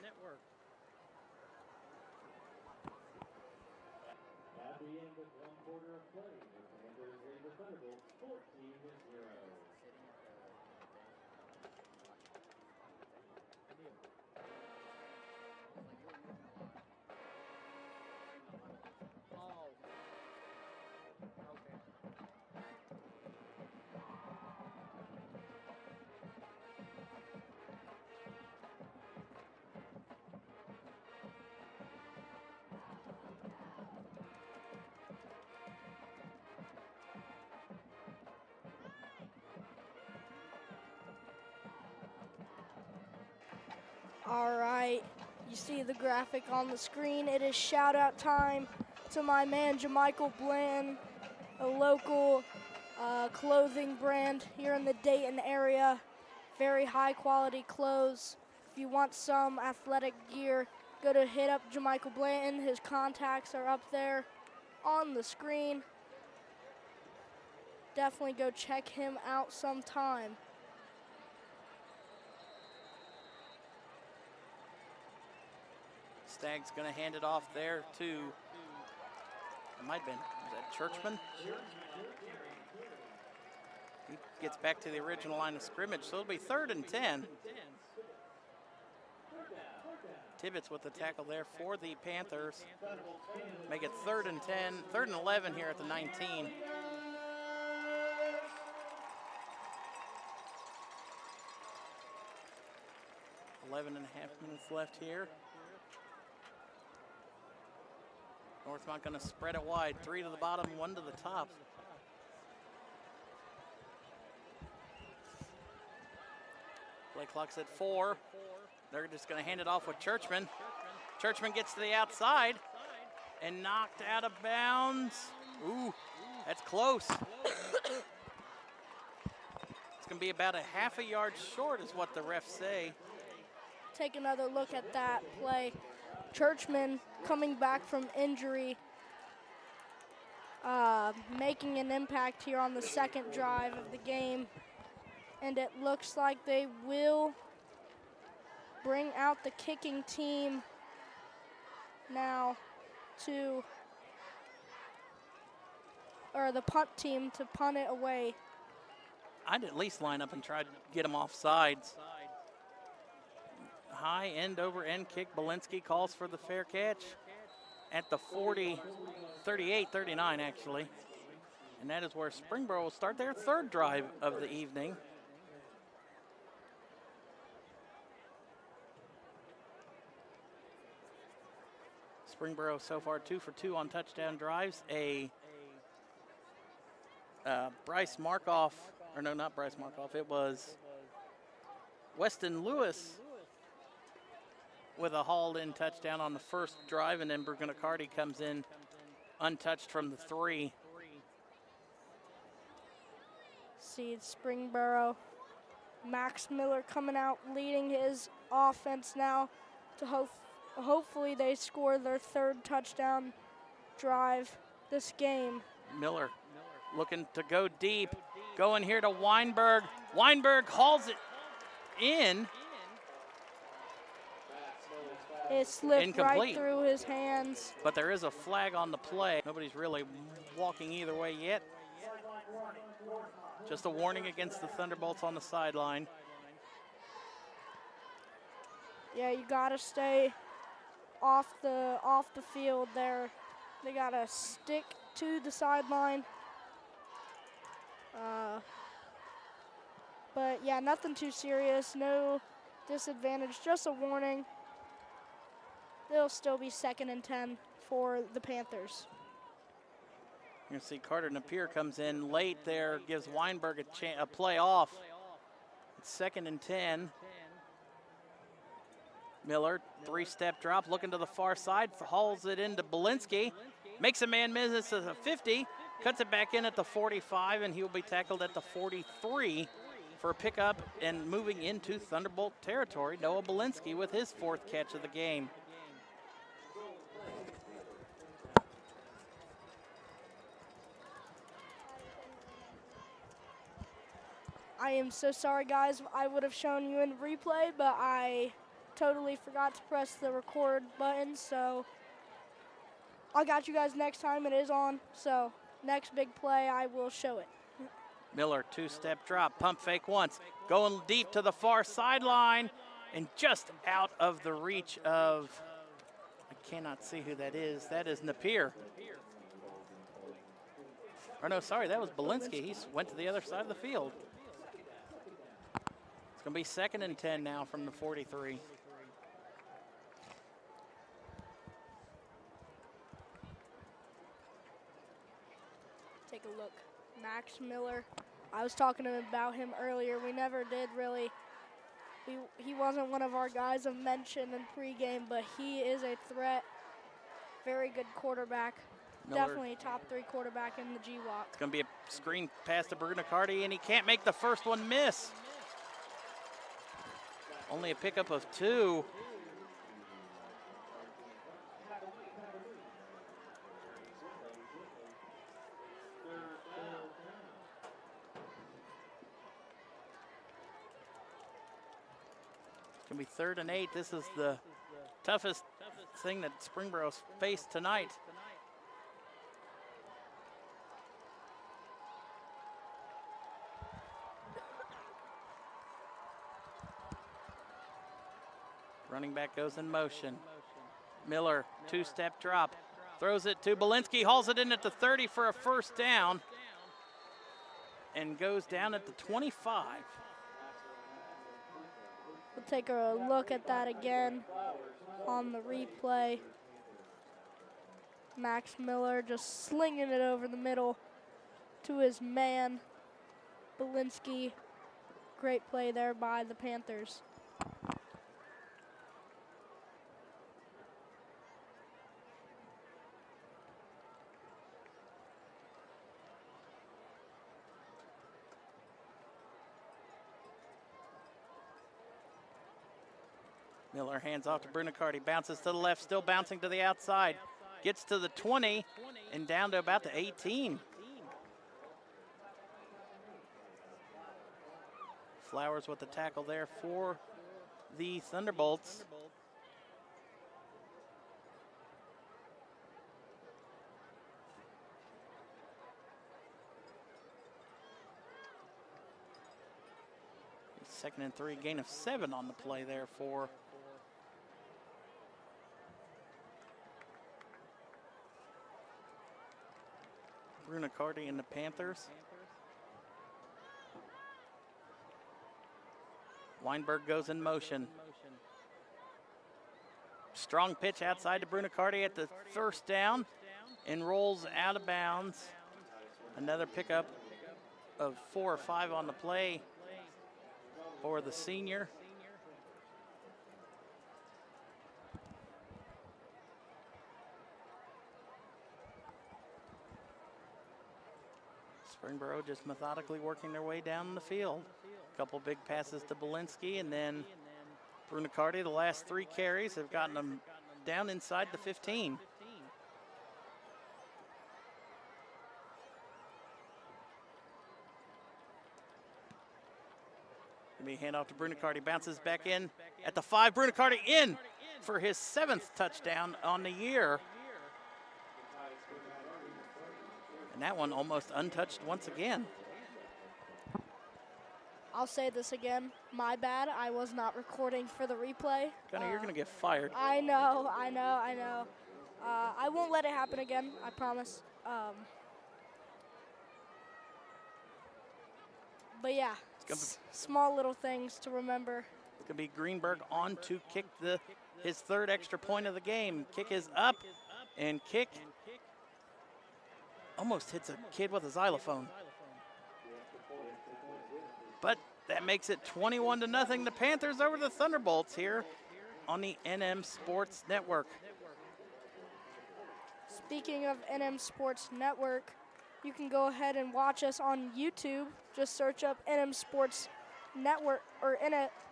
At the end of one quarter of play, the Panthers lead the Thunderbolts 14-0. All right, you see the graphic on the screen. It is shout out time to my man Jamichael Bland, a local clothing brand here in the Dayton area. Very high quality clothes. If you want some athletic gear, go to hit up Jamichael Bland. His contacts are up there on the screen. Definitely go check him out sometime. Staggs going to hand it off there to, it might have been, was that Churchman? He gets back to the original line of scrimmage, so it'll be 3rd and 10. Tibbetts with the tackle there for the Panthers. Make it 3rd and 10, 3rd and 11 here at the 19. 11 and a half minutes left here. Northmont going to spread it wide. 3 to the bottom, 1 to the top. Play clock's at 4. They're just going to hand it off with Churchman. Churchman gets to the outside and knocked out of bounds. Ooh, that's close. It's going to be about a half a yard short is what the refs say. Take another look at that play. Churchman coming back from injury, making an impact here on the second drive of the game. And it looks like they will bring out the kicking team now or the punt team to punt it away. I'd at least line up and try to get them off sides. High end over end kick. Belinsky calls for the fair catch at the 40, 38, 39 actually. And that is where Springboro will start their third drive of the evening. Springboro so far 2 for 2 on touchdown drives. Bryce Markoff, or no, not Bryce Markoff, it was Weston Lewis with a hauled-in touchdown on the first drive, and then Burgundicardi comes in untouched from the 3. See Springboro. Max Miller coming out, leading his offense now to hopefully they score their third touchdown drive this game. Miller looking to go deep, going here to Weinberg. Weinberg hauls it in. It slipped Incomplete. right through his hands. But there is a flag on the play. Nobody's really walking either way yet. Just a warning against the Thunderbolts on the sideline. Yeah, you gotta stay off the field there. They gotta stick to the sideline. But yeah, nothing too serious, no disadvantage, just a warning. It'll still be 2nd and 10 for the Panthers. You see Carter Napier comes in late there, gives Weinberg a play off. It's 2nd and 10. Miller, 3-step drop, looking to the far side, hauls it into Belinsky, makes a man miss at the 50, cuts it back in at the 45, and he will be tackled at the 43 for a pickup and moving into Thunderbolt territory. Noah Belinsky with his 4th catch of the game. I am so sorry, guys. I would have shown you in the replay, but I totally forgot to press the record button, so I got you guys next time. It is on, so next big play, I will show it. Miller, 2-step drop, pump fake once, going deep to the far sideline, and just out of the reach of, I cannot see who that is. That is Napier. Or no, sorry, that was Belinsky. He went to the other side of the field. It's going to be 2nd and 10 now from the 43. Take a look. Max Miller. I was talking about him earlier. We never did really. He wasn't one of our guys of mention in pregame, but he is a threat. Very good quarterback. Miller. Definitely top 3 quarterback in the GWAC. It's going to be a screen pass to Burgundicardi, and he can't make the first one miss. Only a pickup of 2. It's going to be 3rd and 8. This is the toughest thing that Springboro's faced tonight. Running back goes in motion. Miller, 2-step drop, throws it to Belinsky, hauls it in at the 30 for a first down, and goes down at the 25. We'll take a look at that again on the replay. Max Miller just slinging it over the middle to his man, Belinsky. Great play there by the Panthers. Miller hands off to Brunicardi, bounces to the left, still bouncing to the outside. Gets to the 20 and down to about the 18. Flowers with the tackle there for the Thunderbolts. Second and 3, gain of 7 on the play there for Brunicardi and the Panthers. Weinberg goes in motion. Strong pitch outside to Brunicardi at the first down and rolls out of bounds. Another pickup of 4 or 5 on the play for the senior. Springboro just methodically working their way down the field. A couple big passes to Belinsky, and then Brunicardi, the last 3 carries have gotten them down inside the 15. Gonna be hand off to Brunicardi, bounces back in at the 5. Brunicardi in for his 7th touchdown on the year. And that one almost untouched once again. I'll say this again. My bad. I was not recording for the replay. Gunnar, you're going to get fired. I know. I won't let it happen again. I promise. But yeah, small little things to remember. It's going to be Greenberg on to kick his 3rd extra point of the game. Kick is up, and kick almost hits a kid with a xylophone. But that makes it 21-0. The Panthers over the Thunderbolts here on the NM Sports Network. Speaking of NM Sports Network, you can go ahead and watch us on YouTube. Just search up NM Sports Network or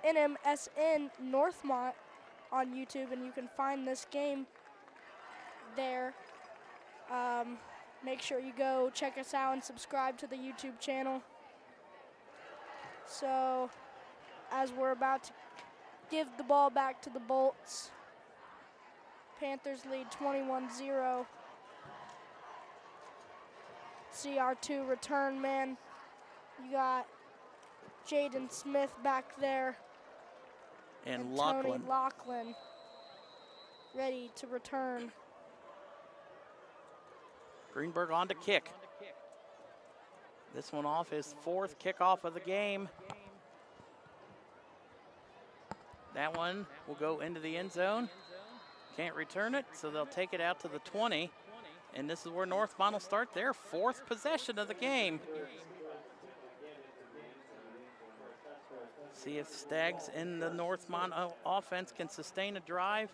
NMSN Northmont on YouTube, and you can find this game there. Make sure you go check us out and subscribe to the YouTube channel. So, as we're about to give the ball back to the Bolts, Panthers lead 21-0. CR2 return man. You got Jaden Smith back there. And Tony Lachlan ready to return. Greenberg on to kick. This one off his 4th kickoff of the game. That one will go into the end zone. Can't return it, so they'll take it out to the 20. And this is where Northmont will start their 4th possession of the game. See if Staggs in the Northmont offense can sustain a drive.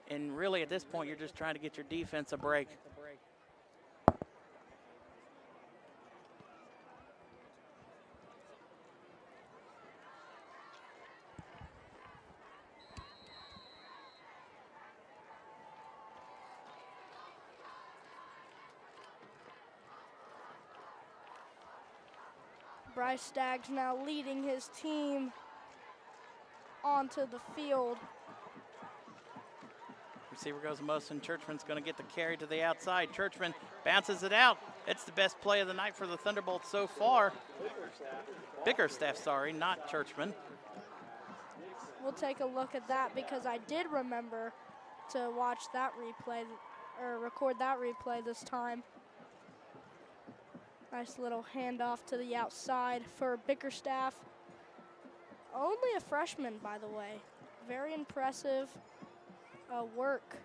And really at this point, you're just trying to get your defense a break. Bryce Staggs now leading his team onto the field. Receiver goes Mosin. Churchman's going to get the carry to the outside. Churchman bounces it out. It's the best play of the night for the Thunderbolts so far. Bickerstaff, sorry, not Churchman. We'll take a look at that because I did remember to watch that replay, or record that replay this time. Nice little handoff to the outside for Bickerstaff. Only a freshman, by the way. Very impressive work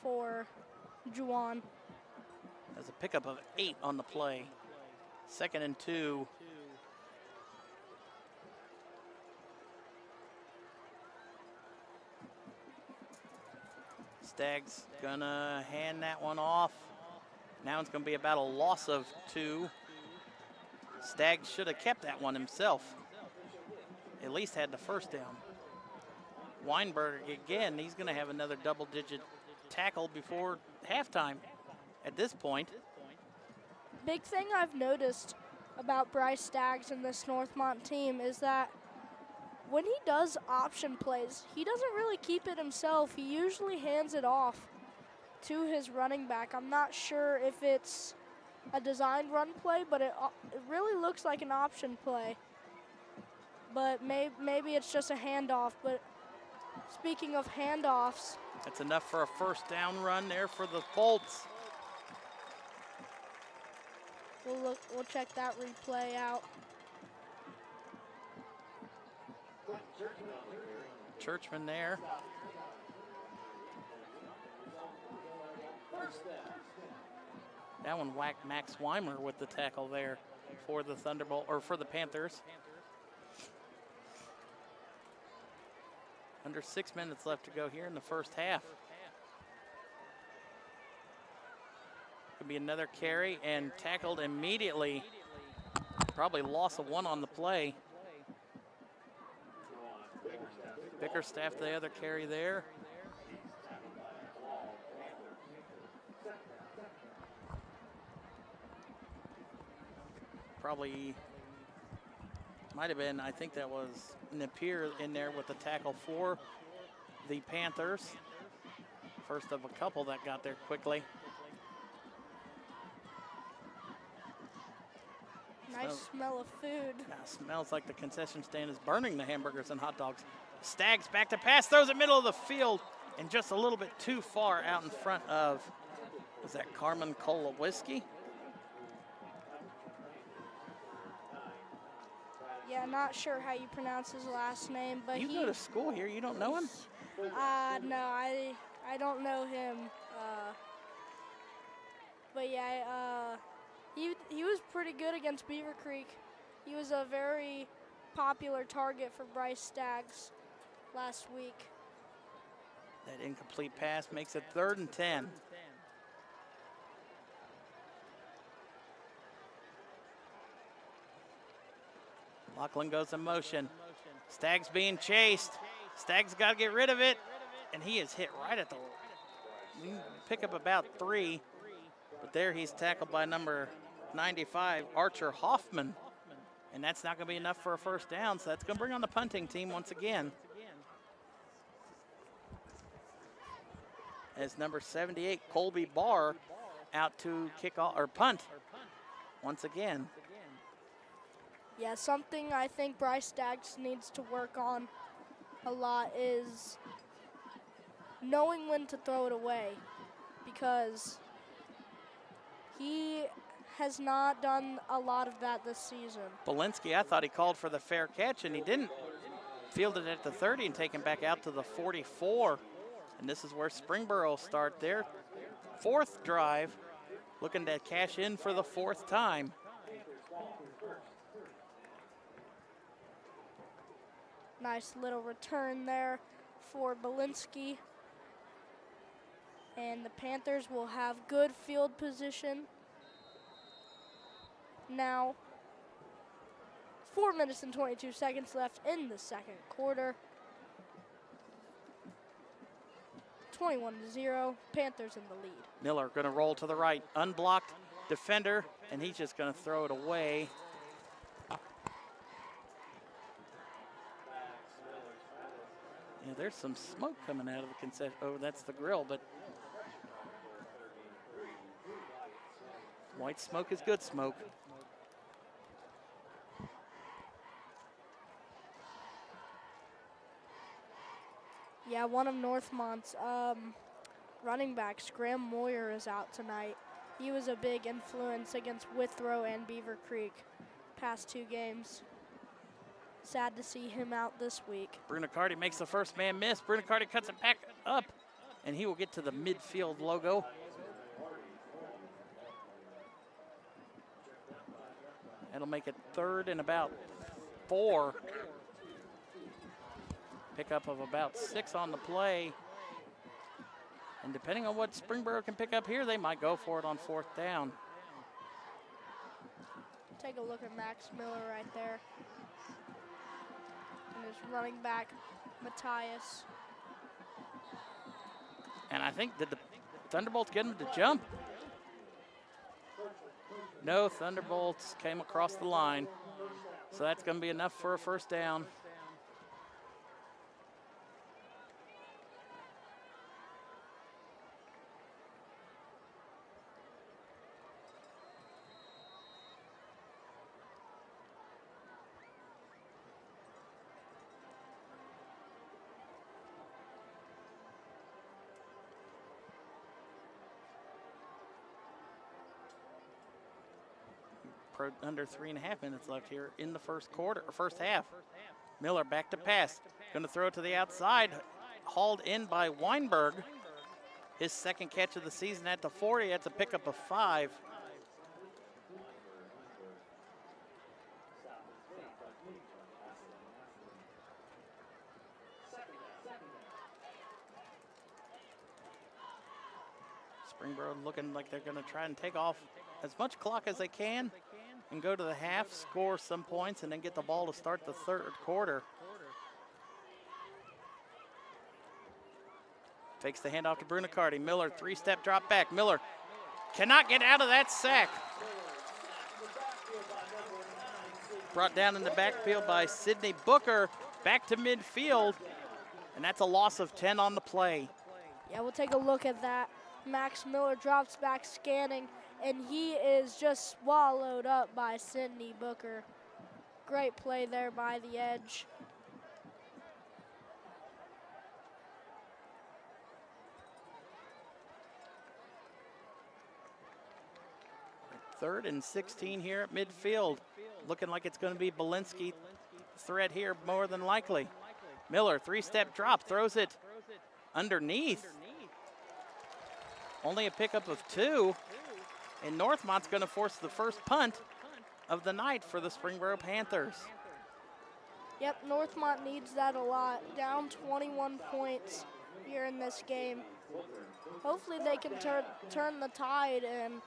for Juwan. There's a pickup of 8 on the play. 2nd and 2. Staggs gonna hand that one off. Now it's going to be about a loss of 2. Staggs should have kept that one himself. At least had the first down. Weinberg again. He's going to have another double-digit tackle before halftime at this point. Big thing I've noticed about Bryce Staggs and this Northmont team is that when he does option plays, he doesn't really keep it himself. He usually hands it off to his running back. I'm not sure if it's a designed run play, but it really looks like an option play. But maybe it's just a handoff. But speaking of handoffs, that's enough for a first down run there for the Bolts. We'll check that replay out. Churchman there. That one whacked Max Weimer with the tackle there for the Thunderbolt, or for the Panthers. Under 6 minutes left to go here in the first half. Could be another carry and tackled immediately. Probably loss of 1 on the play. Bickerstaff the other carry there. Probably might have been, I think that was Napier in there with the tackle for the Panthers. First of a couple that got there quickly. Nice smell of food. Yeah, smells like the concession stand is burning the hamburgers and hot dogs. Staggs back to pass, throws it middle of the field, and just a little bit too far out in front of, was that Carmen Kolowiski? Yeah, not sure how you pronounce his last name, but you go to school here, you don't know him? No, I don't know him. But yeah, he was pretty good against Beaver Creek. He was a very popular target for Bryce Staggs last week. That incomplete pass makes it 3rd and 10. Lachlan goes in motion. Staggs being chased. Staggs got to get rid of it, and he is hit right at the, pick up about 3, but there he's tackled by number 95, Archer Hoffman, and that's not going to be enough for a first down, so that's going to bring on the punting team once again. As number 78, Colby Barr, out to kick off or punt once again. Yeah, something I think Bryce Staggs needs to work on a lot is knowing when to throw it away, because he has not done a lot of that this season. Belinsky, I thought he called for the fair catch, and he didn't. Fielded at the 30 and taken back out to the 44. And this is where Springboro start their 4th drive, looking to cash in for the 4th time. Nice little return there for Belinsky. And the Panthers will have good field position. Now, 4 minutes and 22 seconds left in the second quarter. 21-0, Panthers in the lead. Miller going to roll to the right, unblocked defender, and he's just going to throw it away. Yeah, there's some smoke coming out of the concession. Oh, that's the grill, but white smoke is good smoke. Yeah, one of Northmont's running backs, Graham Moyer, is out tonight. He was a big influence against Withrow and Beaver Creek past 2 games. Sad to see him out this week. Bruno Carty makes the first man miss. Bruno Carty cuts it back up, and he will get to the midfield logo. That'll make it 3rd and about 4. Pickup of about 6 on the play. And depending on what Springboro can pick up here, they might go for it on 4th down. Take a look at Max Miller right there. And his running back, Matthias. And I think, did the Thunderbolts get him to jump? No, Thunderbolts came across the line. So that's going to be enough for a first down. Under 3.5 minutes left here in the first half. Miller back to pass. Going to throw it to the outside. Hauled in by Weinberg. His second catch of the season at the 40. That's a pickup of 5. Springboro looking like they're going to try and take off as much clock as they can and go to the half, score some points, and then get the ball to start the third quarter. Takes the handoff to Brunicardi. Miller, 3-step drop back. Miller cannot get out of that sack. Brought down in the backfield by Sidney Booker. Back to midfield, and that's a loss of 10 on the play. Yeah, we'll take a look at that. Max Miller drops back scanning, and he is just swallowed up by Sidney Booker. Great play there by the edge. Third and 16 here at midfield. Looking like it's going to be Belinsky threat here more than likely. Miller, 3-step drop, throws it underneath. Only a pickup of 2. And Northmont's going to force the first punt of the night for the Springboro Panthers. Yep, Northmont needs that a lot. Down 21 points here in this game. Hopefully they can turn the tide and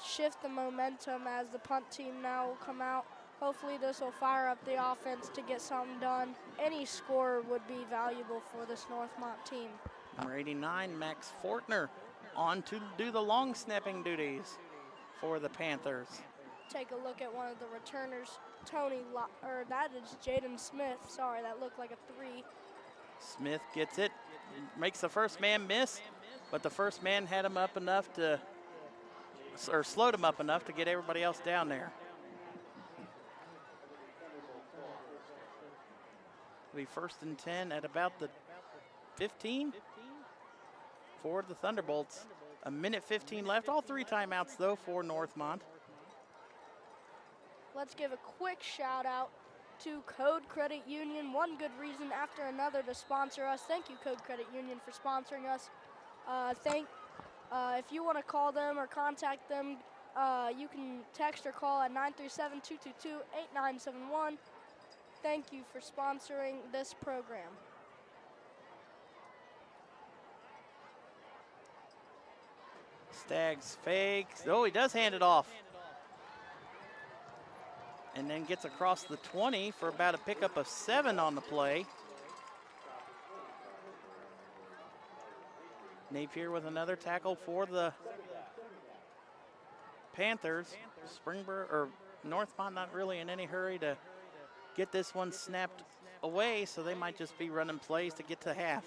shift the momentum as the punt team now will come out. Hopefully this will fire up the offense to get something done. Any score would be valuable for this Northmont team. Number 89, Max Fortner, on to do the long snapping duties for the Panthers. Take a look at one of the returners, that is Jaden Smith. Sorry, that looked like a 3. Smith gets it, makes the first man miss, but the first man had him up enough to, or slowed him up enough to get everybody else down there. It'll be first and 10 at about the 15 for the Thunderbolts. A minute 15 left. All 3 timeouts, though, for Northmont. Let's give a quick shout out to Code Credit Union. One good reason after another to sponsor us. Thank you, Code Credit Union, for sponsoring us. If you want to call them or contact them, you can text or call at 937-222-8971. Thank you for sponsoring this program. Staggs fakes. Oh, he does hand it off. And then gets across the 20 for about a pickup of 7 on the play. Napier with another tackle for the Panthers. Springboro or Northmont not really in any hurry to get this one snapped away, so they might just be running plays to get to half.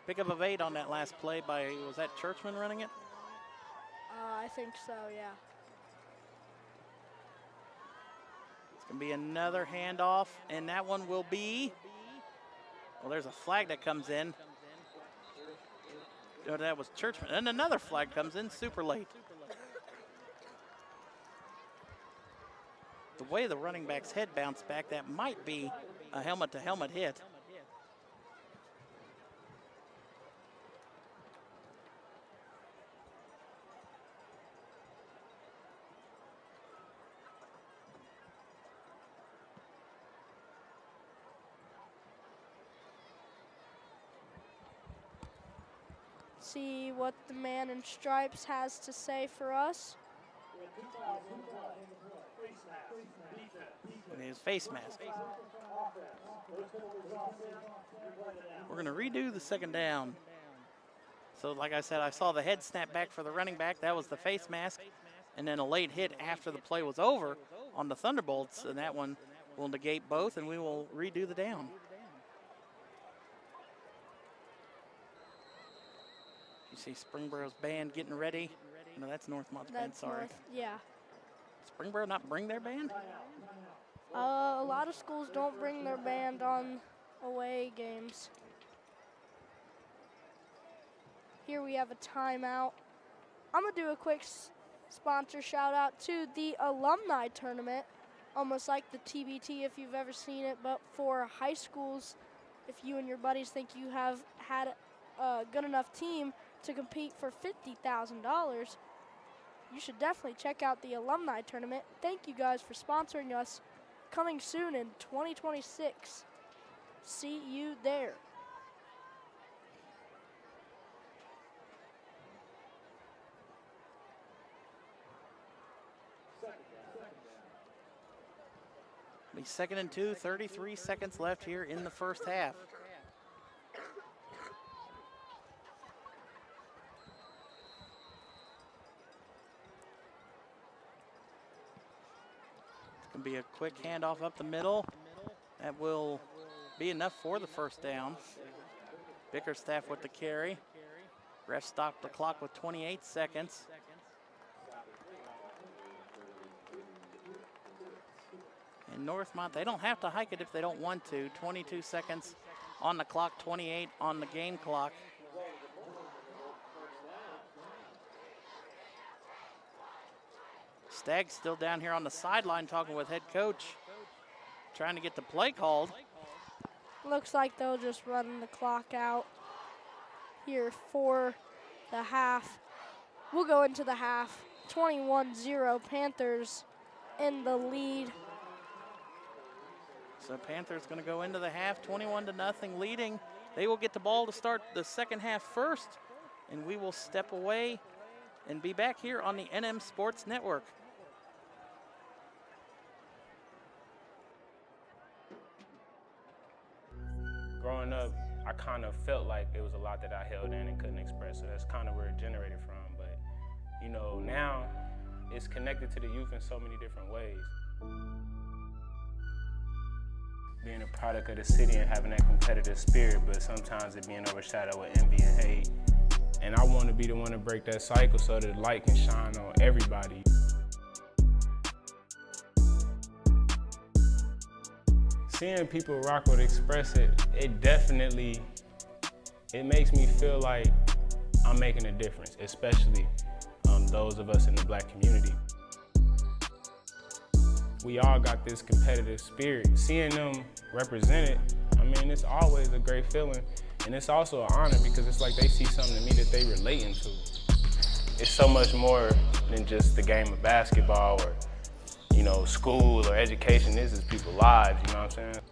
Pickup of 8 on that last play by, was that Churchman running it? I think so, yeah. It's going to be another handoff, and that one will be, well, there's a flag that comes in. Oh, that was Churchman. And another flag comes in super late. The way the running back's head bounced back, that might be a helmet-to-helmet hit. See what the man in stripes has to say for us. And his face mask. We're going to redo the second down. So like I said, I saw the head snap back for the running back. That was the face mask. And then a late hit after the play was over on the Thunderbolts, and that one will negate both, and we will redo the down. You see Springboro's band getting ready. No, that's Northmont's band, sorry. Yeah. Springboro not bring their band? A lot of schools don't bring their band on away games. Here we have a timeout. I'm going to do a quick sponsor shout out to the alumni tournament, almost like the TBT if you've ever seen it, but for high schools, if you and your buddies think you have had a good enough team to compete for $50,000, you should definitely check out the alumni tournament. Thank you guys for sponsoring us. Coming soon in 2026. See you there. Be 2nd and 2, 33 seconds left here in the first half. It's going to be a quick handoff up the middle. That will be enough for the first down. Bickerstaff with the carry. Ref stopped the clock with 28 seconds. And Northmont, they don't have to hike it if they don't want to. 22 seconds on the clock, 28 on the game clock. Staggs still down here on the sideline talking with head coach, trying to get the play called. Looks like they'll just run the clock out here for the half. We'll go into the half. 21-0, Panthers in the lead. So Panthers going to go into the half, 21-0 leading. They will get the ball to start the second half first, and we will step away and be back here on the NM Sports Network. Growing up, I kind of felt like it was a lot that I held in and couldn't express, so that's kind of where it generated from. But, you know, now it's connected to the youth in so many different ways. Being a product of the city and having that competitive spirit, but sometimes it being overshadowed with envy and hate. And I want to be the one to break that cycle so that the light can shine on everybody. Seeing people rock with Express it definitely, it makes me feel like I'm making a difference, especially those of us in the Black community. We all got this competitive spirit. Seeing them represented, I mean, it's always a great feeling. And it's also an honor because it's like they see something in me that they relating to. It's so much more than just the game of basketball or, you know, school or education. This is people's lives, you know what I'm saying?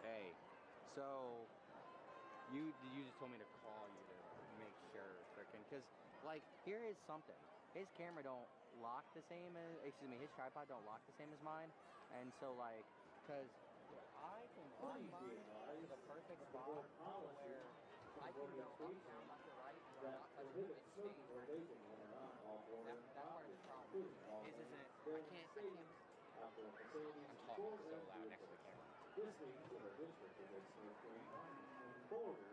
Hey, so you just told me to call you to make sure, frickin', because like here is something. His camera don't lock the same as, excuse me, his tripod don't lock the same as mine, and so like, cause I can lock mine to the perfect spot where I can go up, down, left, or right, and I'm not touching it. It stays where it needs to be. That's part of the problem. I can't. I'm talking so loud next to the camera. This means that our district is border to border.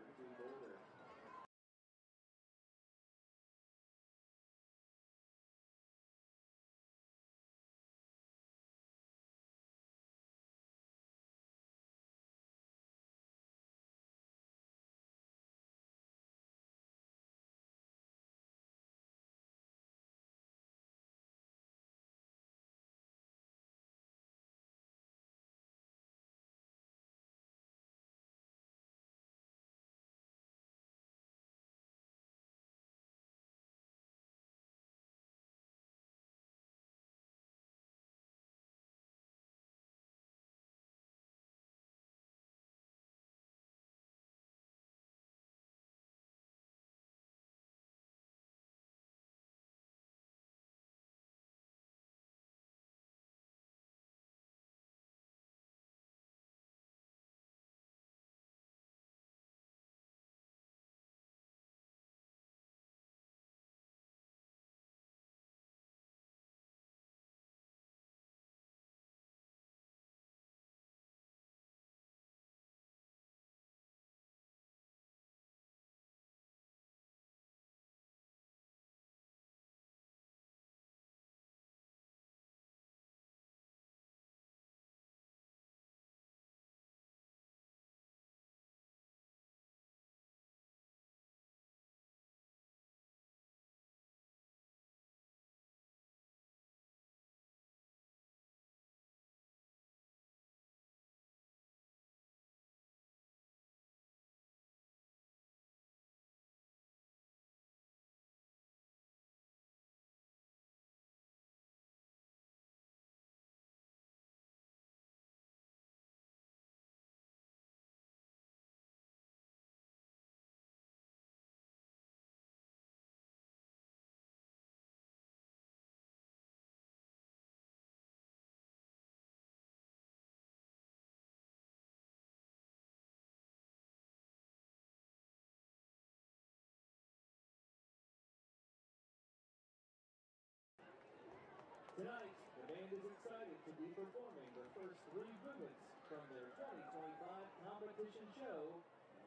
The band is excited to be performing the first 3 movements from their 2025 competition show,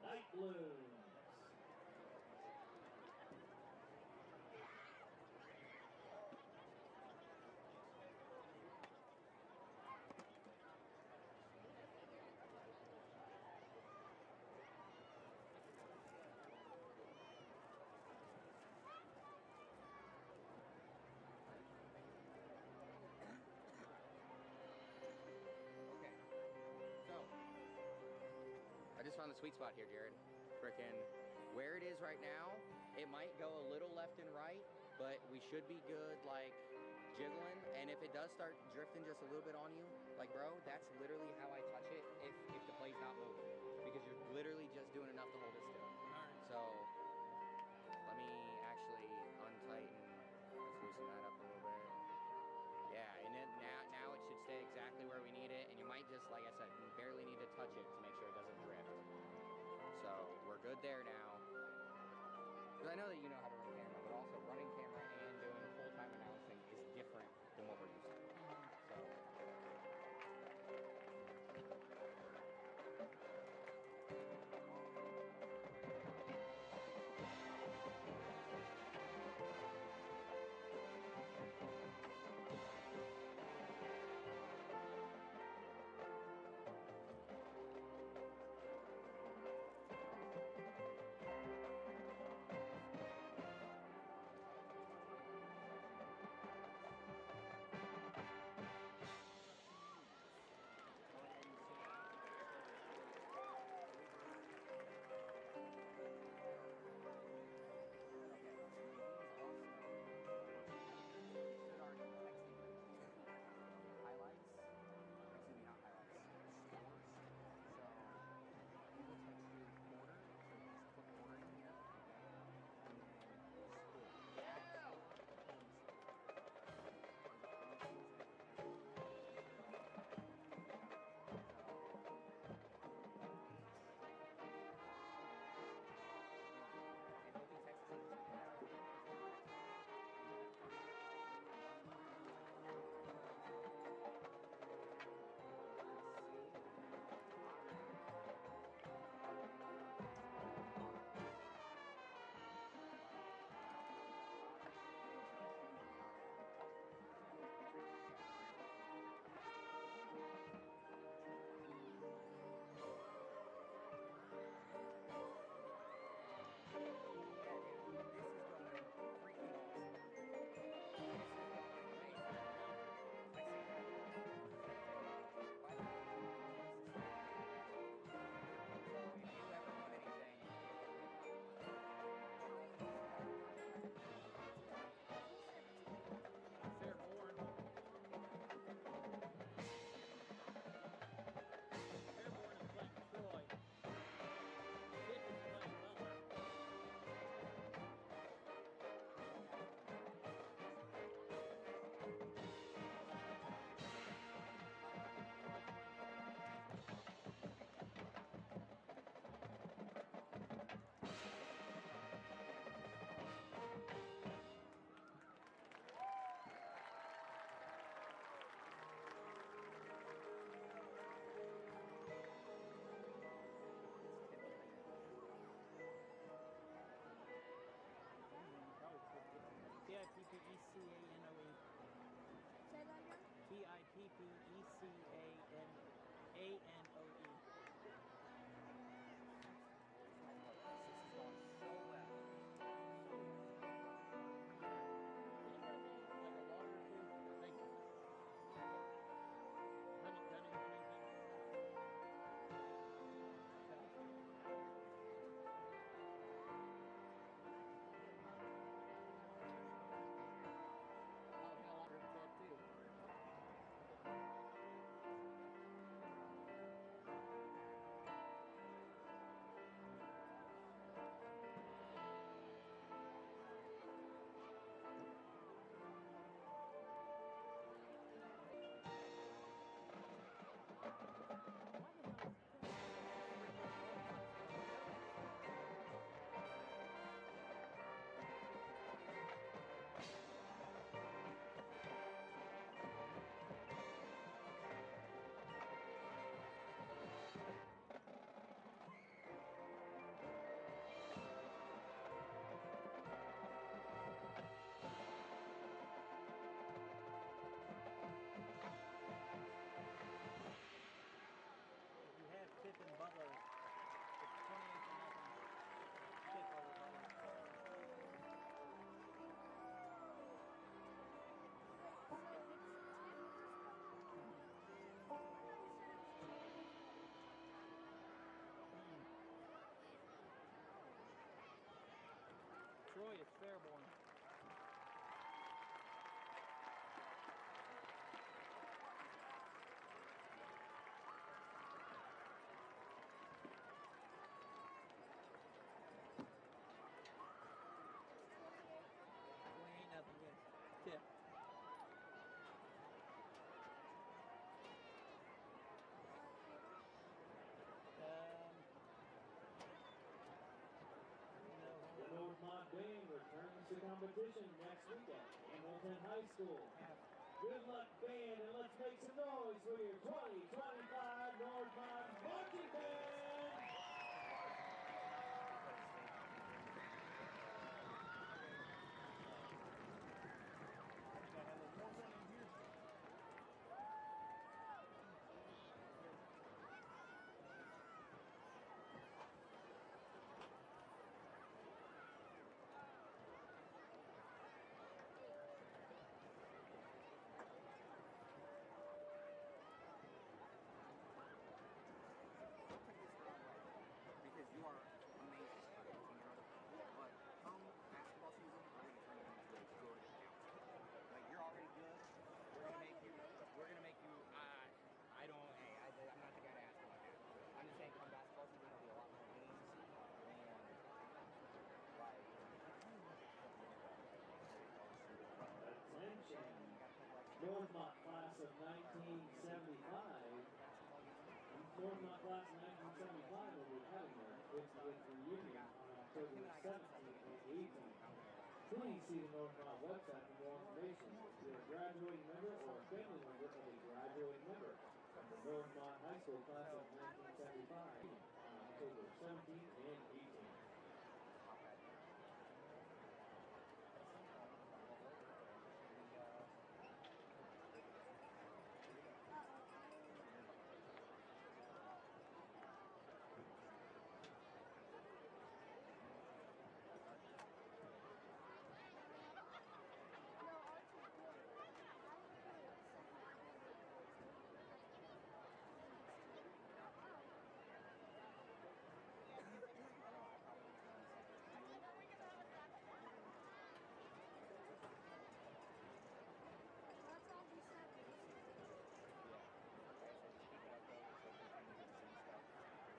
Night Blooms. I just found the sweet spot here, Jared. Frickin' where it is right now, it might go a little left and right, but we should be good, like, jiggling. And if it does start drifting just a little bit on you, like, bro, that's literally how I touch it if the play's not moving. Because you're literally just doing enough to hold it still. So, let me actually untighten, let's loosen that up a little bit. Yeah, and then now it should stay exactly where we need it, and you might just, like I said, you barely need to touch it to make sure it doesn't drift. So we're good there now. Because I know that you know how to run camera, but also running camera and doing full-time announcing is different than what we're used to. So. P-I-P-P-E-C-A-N-O-E. Say that again? P-I-P-P-E-C-A-N-A-N-O-E. the competition next weekend. Hamilton High School. Good luck, band, and let's make some noise for your 2025 Northmont Marching Band! Because you are amazing. But come basketball season, we're going to turn you into a good bouncer. Like, you're already good. We're gonna make you, I don't, hey, I'm not the guy to ask about that. I'm just saying come basketball season, there'll be a lot more games. And, like, Attention! Northmont class of 1975. Northmont class of 1975 will be having their 50th reunion on October 17th and 18th. Please see the Northmont website for more information. If you're a graduating member or a family member of a graduating member from the Northmont High School class of 1975 on October 17th and 18th.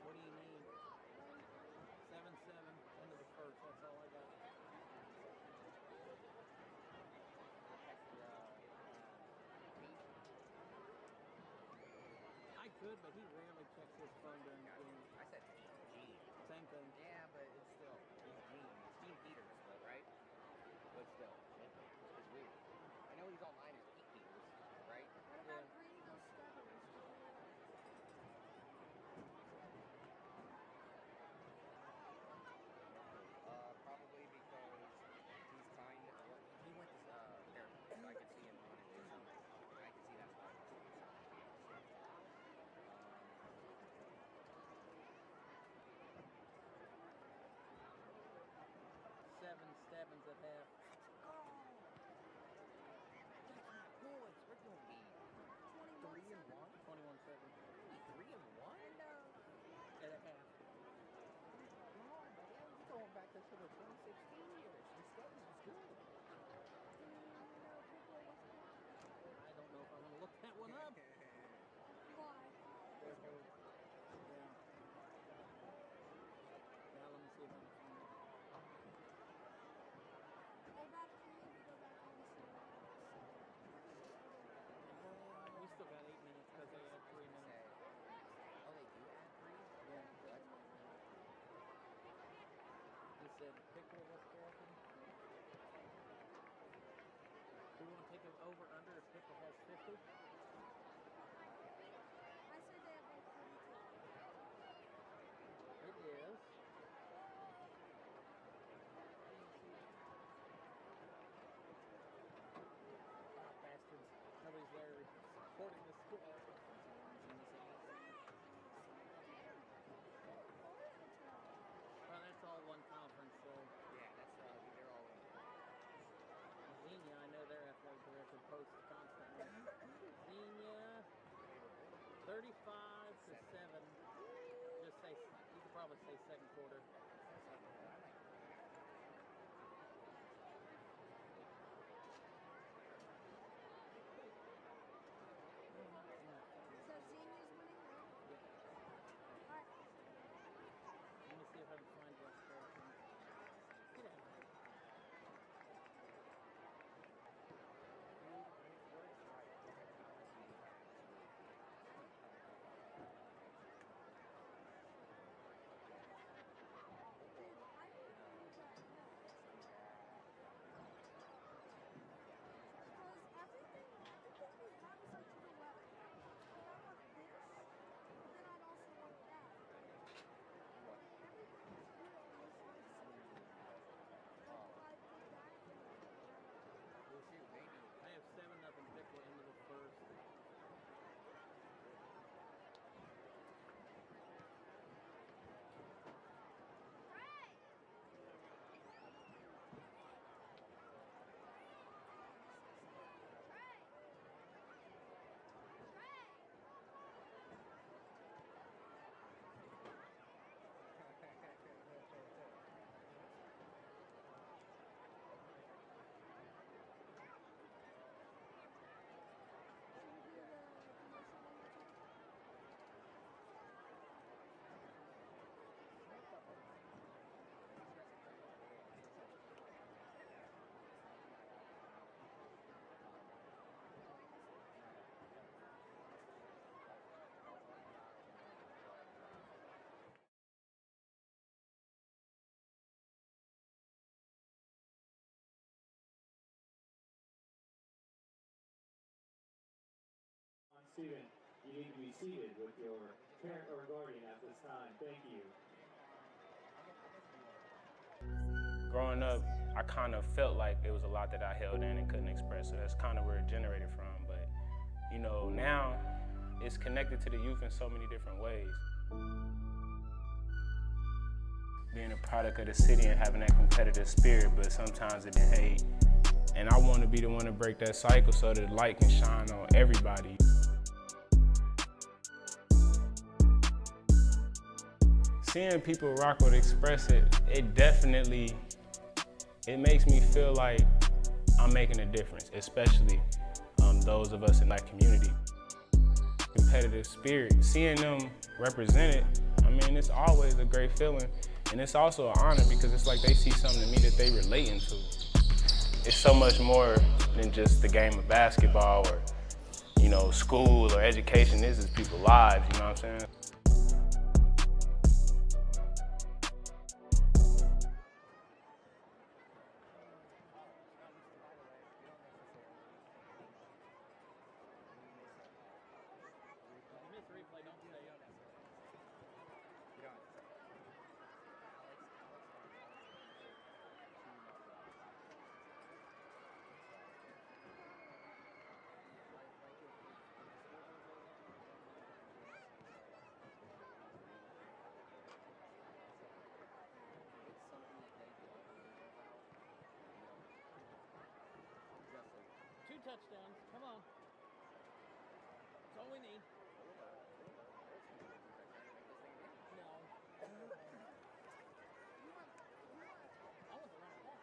What do you need? 7-7 into the first. That's all I got. I could, but he rarely checks his phone during the game. I said Gene. Same thing. Yeah, but it's still, he's Gene. It's Gene Peters, though, right? But still, it's weird. I know he's online as Pete Peters, right? What about Greenville Stebbins? Probably because he's kind of, he went to therapy, so I could see him wanting to do something. I could see that's why he wants to do something. Seven Stebbins at half. Points, we're going to be 3-1. 21-7 3-1? at a half. You're going back to the 2016 years. The Stebbins was good. I don't know if I'm going to look that one up. Why? Let's go. Yeah. Now let me see if I can find it. They about to need to go back on the We still got 8 minutes because they had 3 minutes. Oh, they do add 3? Yeah. What? He said pickle was broken. Do we want to take it over under if pickle has 50? I said they have like 42. It is. Ah, bastards. Nobody's there supporting the score. Well, that's all one conference, so. Yeah, that's, they're all in. Xenia, I know their athletic director posts constantly. Xenia, 35-7. Just say, you could probably say second quarter. So Xenia's winning, right? Yeah. Alright. Let me see if I can find West Carrollton. Get out of here. student, you need to be seated with your parent or guardian at this time. Thank you. Growing up, I kind of felt like it was a lot that I held in and couldn't express, so that's kind of where it generated from. But, you know, now it's connected to the youth in so many different ways. Being a product of the city and having that competitive spirit, but sometimes it been hate. And I want to be the one to break that cycle so that the light can shine on everybody. Seeing people rock with Express it definitely, it makes me feel like I'm making a difference, especially those of us in that community. Competitive spirit, seeing them represented, I mean, it's always a great feeling. And it's also an honor because it's like they see something in me that they relating to. It's so much more than just the game of basketball or, you know, school or education. This is people's lives, you know what I'm saying? Two touchdowns. Come on. That's all we need. No. I want to run it back.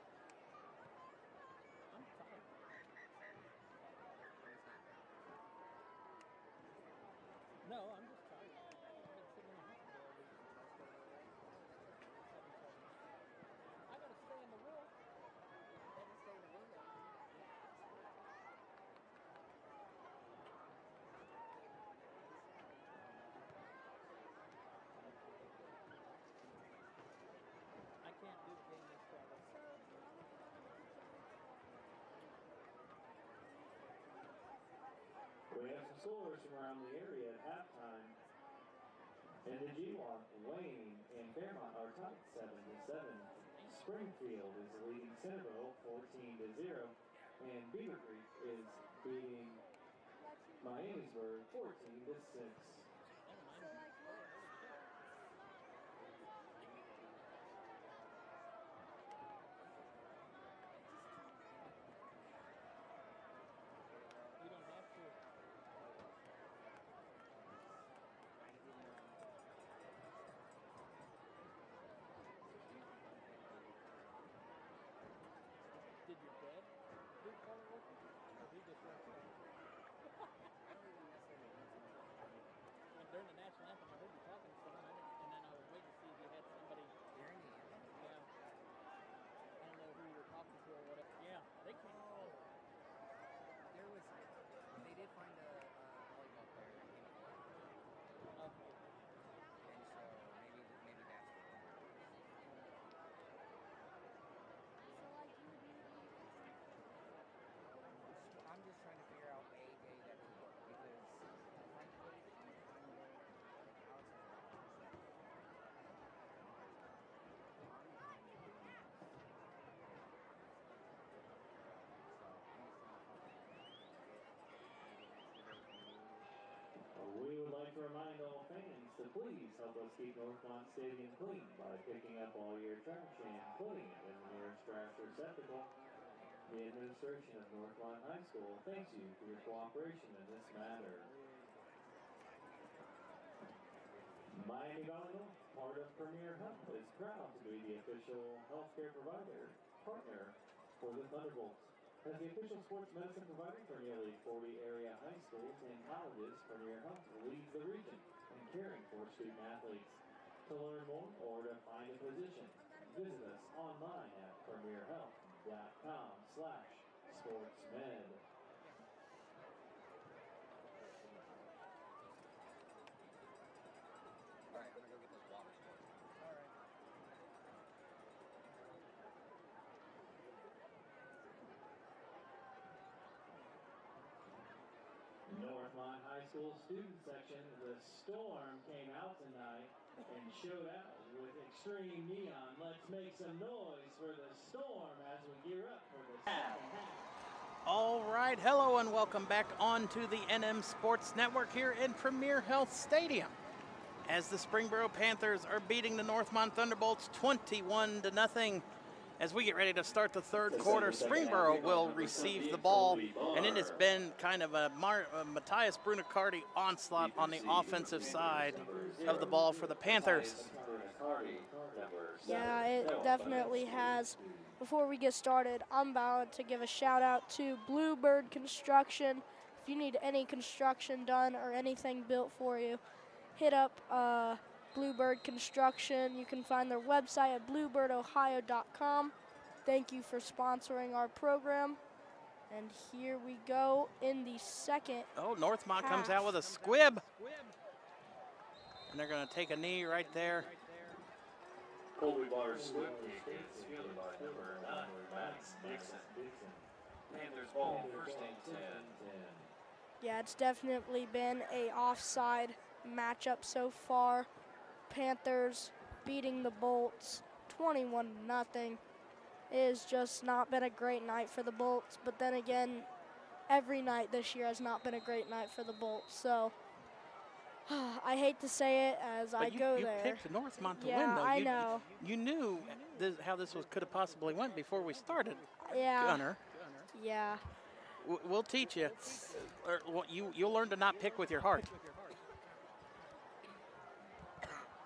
I'm tired. No, I'm just tired. I've been sitting in the hospital all week. I gotta stay in the room. I can't do the game this Friday. We have some scores from around the area at halftime. In the G1, Wayne and Fairmont are tied 7-7. Springfield is leading Centerville 14-0, and Beaver Creek is beating Miamisburg 14-6. You don't have to. Did your dad do part of it? Or he just went to And during the national anthem, I heard you talking to someone, and then I was waiting to see if you had somebody. During the anthem? Yeah. I don't know who you were talking to or whatever. Yeah, they came. There was, they did find a volleyball player that came up alive. Okay. And so maybe that's what it was. I'm just trying to figure out a day that would work because frankly, I'm kind of Alex is right. I'm kind of doing this. We would like to remind all fans to please help us keep Northmont Stadium clean by picking up all your trash and putting it in the nearest trash receptacle. The administration of Northmont High School thanks you for your cooperation in this matter. Miami Volleyball, part of Premier Health, is proud to be the official healthcare partner for the Thunderbolts. As the official sports medicine provider for nearly 40 area high schools and colleges, Premier Health leads the region in caring for student athletes. To learn more or to find a position, visit us online at premierhealth.com/sportsmed. All right, I'm gonna go get those waters for you. All right. Northmont High School school student section, the Storm came out tonight and showed out with extreme neon. Let's make some noise for the Storm as we gear up for the second half. All right, hello and welcome back on to the NM Sports Network here in Premier Health Stadium, as the Springboro Panthers are beating the Northmont Thunderbolts 21-0. As we get ready to start the third quarter, Springboro will receive the ball, and it has been kind of a Matthias Brunacardi onslaught on the offensive side of the ball for the Panthers. Yeah, it definitely has. Before we get started, I'm about to give a shout out to Bluebird Construction. If you need any construction done or anything built for you, hit up Bluebird Construction. You can find their website at bluebirdohio.com. Thank you for sponsoring our program. And here we go in the second Oh, Northmont half. comes out with a squib. And they're going to take a knee right there. Colby Bar's squib kick is fielded by number 9, Max Dixon. Panthers ball, first and 10. Yeah, it's definitely been a offside matchup so far. Panthers beating the Bolts 21-0. It has just not been a great night for the Bolts, but then again, every night this year has not been a great night for the Bolts. So I hate to say it as I go you there. picked Northmont to Yeah, win, though. I know. You knew how this could have possibly went before we started, Yeah. Gunner. Yeah. We'll teach you. You'll learn to not pick with your heart.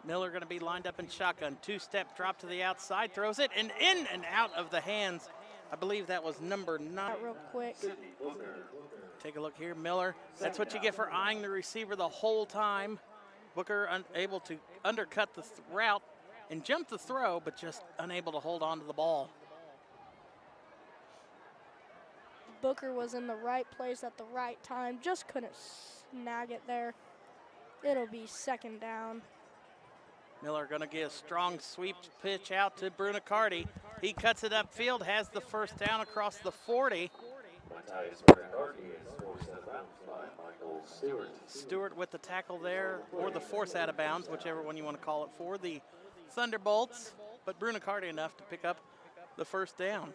Miller going to be lined up in shotgun. Two-step drop to the outside, throws it, and in and out of the hands. I believe that was number 9. Real quick. Take a look here, Miller. That's what you get for eyeing the receiver the whole time. Booker unable to undercut the route and jump the throw, but just unable to hold on to the ball. Booker was in the right place at the right time, just couldn't snag it there. It'll be second down. Miller going to get a strong sweep pitch out to Brunacardi. He cuts it upfield, has the first down across the 40. Matthias Brunacardi is forced out of bounds by Michael Stewart. Stewart with the tackle there, or the force out of bounds, whichever one you want to call it, for the Thunderbolts. But Brunacardi enough to pick up the first down.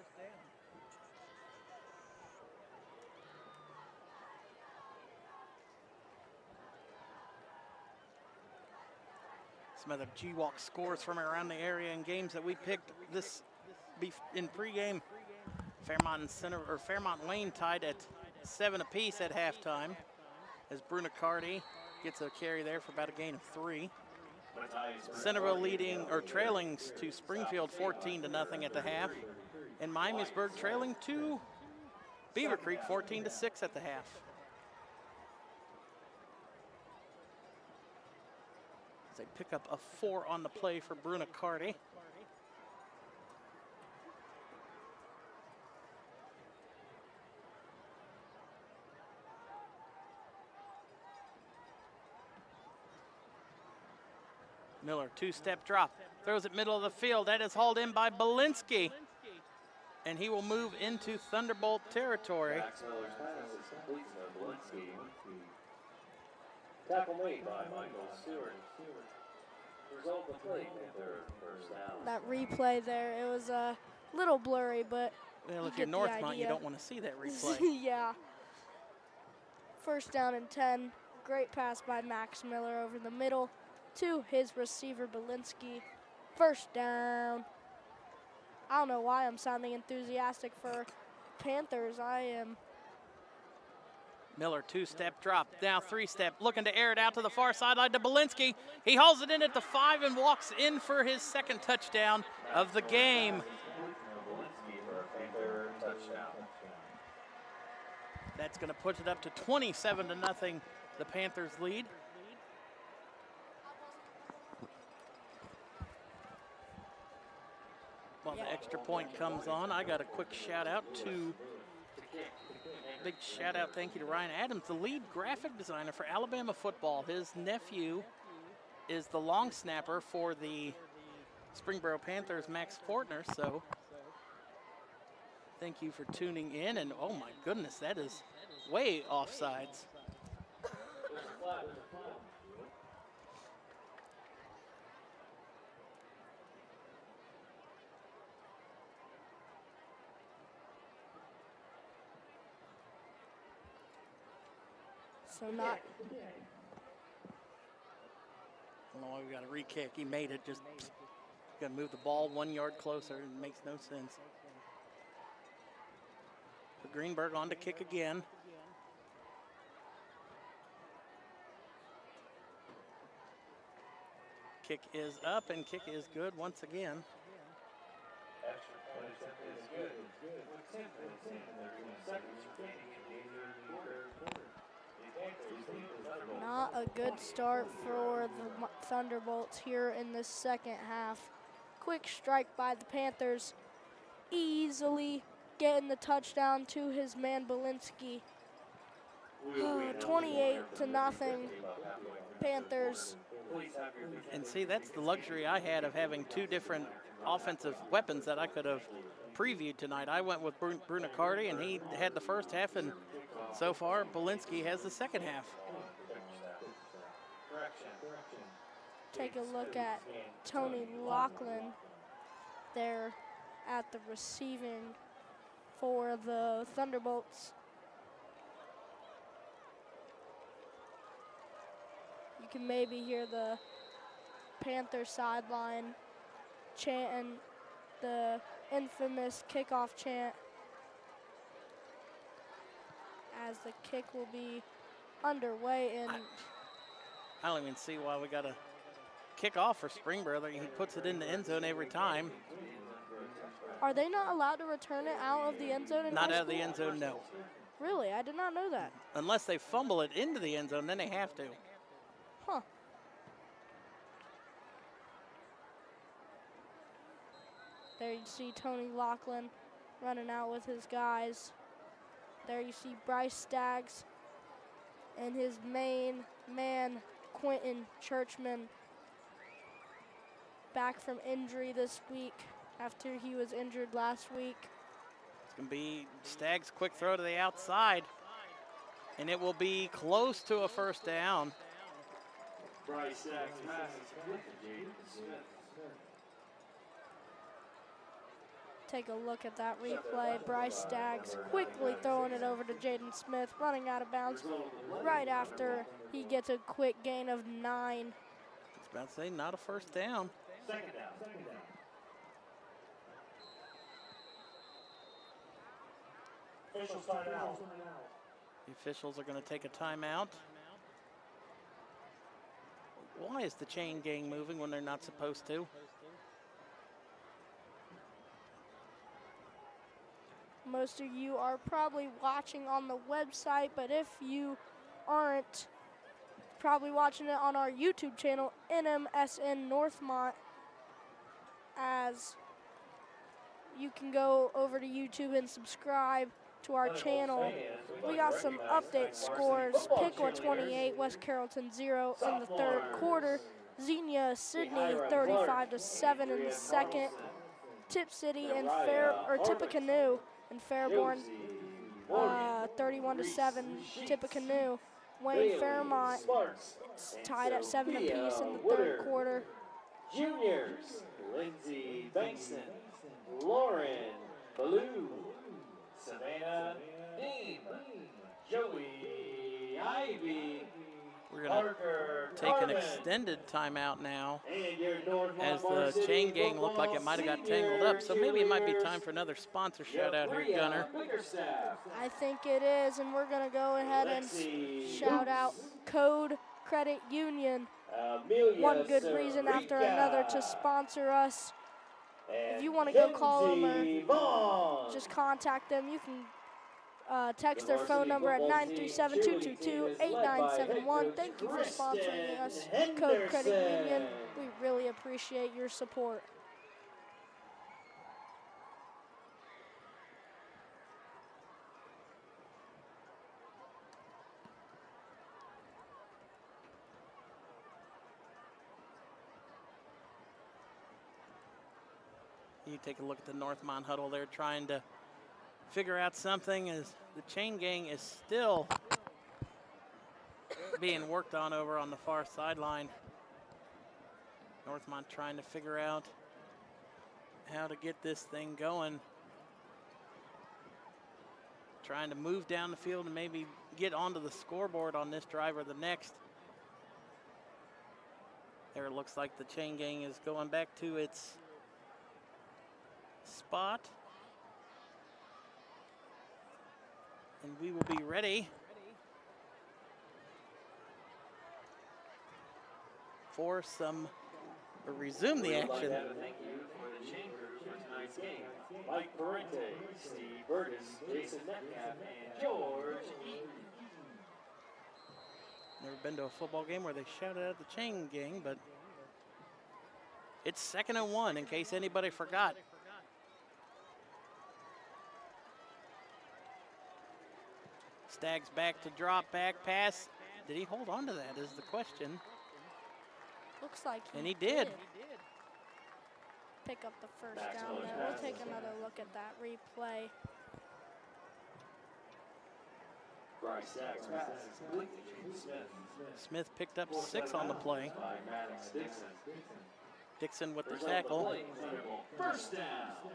Some other G-Walk scores from around the area in games that we picked this in pregame. Fairmont Wayne tied at 7 apiece at halftime, as Brunacardi gets a carry there for about a gain of 3. Centerville trailing to Springfield 14-0 at the half, and Miamisburg trailing to Beaver Creek 14-6 at the half. They pick up a 4 on the play for Brunacardi. Miller, two-step drop, throws it middle of the field. That is hauled in by Belinsky, and he will move into Thunderbolt territory. Max Miller's pass is complete to Belinsky. Tackle made by Michael Stewart. Result of the play, Panther first down. That replay there, it was a little blurry, but Well, if you you're get the Northmont, you idea. don't want to see that replay. Yeah. First down and 10. Great pass by Max Miller over the middle to his receiver, Belinsky. First down. I don't know why I'm sounding enthusiastic for Panthers. I am. Miller, two-step drop, now three-step, looking to air it out to the far sideline to Belinsky. He hauls it in at the 5 and walks in for his second touchdown of the game. Belinsky for a Panther touchdown. That's going to put it up to 27-0, the Panthers lead. While the extra point comes on, I got a quick shout out to big shout out, thank you to Ryan Adams, the lead graphic designer for Alabama football. His nephew is the long snapper for the Springboro Panthers, Max Fortner. So thank you for tuning in. And oh my goodness, that is way offsides. So not. I don't know why we got a re-kick. He made it. Just got to move the ball 1 yard closer. It makes no sense. So Greenberg on to kick again. Kick is up and kick is good once again. Extra point attempt is good. With 10 minutes in and 3 seconds remaining in the quarter. The Panthers lead the Thunderbolts. Not a good start for the Thunderbolts here in the second half. Quick strike by the Panthers. Easily getting the touchdown to his man Belinsky. 28-0. Panthers. And see, that's the luxury I had of having two different offensive weapons that I could have previewed tonight. I went with Bruno Cardi, and he had the first half, and so far, Belinsky has the second half. Take a look at Tony Laughlin there at the receiving for the Thunderbolts. You can maybe hear the Panther sideline chanting the infamous kickoff chant as the kick will be underway. And I don't even see why we got to kick off for Springboro. He puts it in the end zone every time. Are they not allowed to return it out of the end zone? Not out of the end zone, no. Really? I did not know that. Unless they fumble it into the end zone, then they have to. Huh. There you see Tony Laughlin running out with his guys. There you see Bryce Staggs and his main man, Quentin Churchman, back from injury this week after he was injured last week. It's going to be Staggs' quick throw to the outside, and it will be close to a first down. Bryce Staggs passes complete to Jaden Smith. Take a look at that replay. Bryce Staggs quickly throwing it over to Jaden Smith, running out of bounds right after he gets a quick gain of 9. I was about to say, not a first down. Second down. Officials timeout. The officials are going to take a timeout. Why is the chain gang moving when they're not supposed to? Most of you are probably watching on the website, but if you aren't, probably watching it on our YouTube channel, NMSN Northmont, as you can go over to YouTube and subscribe to our channel. We got some update scores. Piqua 28, West Carrollton 0 in the third quarter. Xenia Sydney 35-7 in the second. Tip City and Tippecanoe and Fairborn 31-7. Tippecanoe. Wayne Fairmont tied at 7 apiece in the third quarter. Juniors, Lindsay Bankston, Lauren Ballou, Savannah Dean, Joey Ivy, We're going to take an extended timeout now, as the chain gang looked like it might have got tangled up. So maybe it might be time for another sponsor shout out here, Gunner. I think it is, and we're going to go ahead and shout out Code Credit Union. One good reason after another to sponsor us. If you want to go call them or just contact them, you can text their phone number at 937-222-8971. Thank you for sponsoring us, Code Credit Union. We really appreciate your support. You take a look at the Northmont huddle. They're trying to figure out something as the chain gang is still being worked on over on the far sideline. Northmont trying to figure out how to get this thing going. trying to move down the field and maybe get onto the scoreboard on this drive or the next. There it looks like the chain gang is going back to its spot. And we will be ready for some, or resume the action. Thank you for the chain crew for tonight's game. Mike Parente, Steve Burgess, Jason Metcalf, and George Eaton. Never been to a football game where they shouted out the chain gang, but it's 2nd and 1 in case anybody forgot. Stags back to drop back pass. Did he hold on to that is the question. Looks like And he did. Pick up the first down there. We'll take another look at that replay. Bryce Staggs passes completely to Smith. Smith picked up 6 on the play. By Maddox Dixon. Dixon with the Result of tackle. play, Thunderbolt. First down.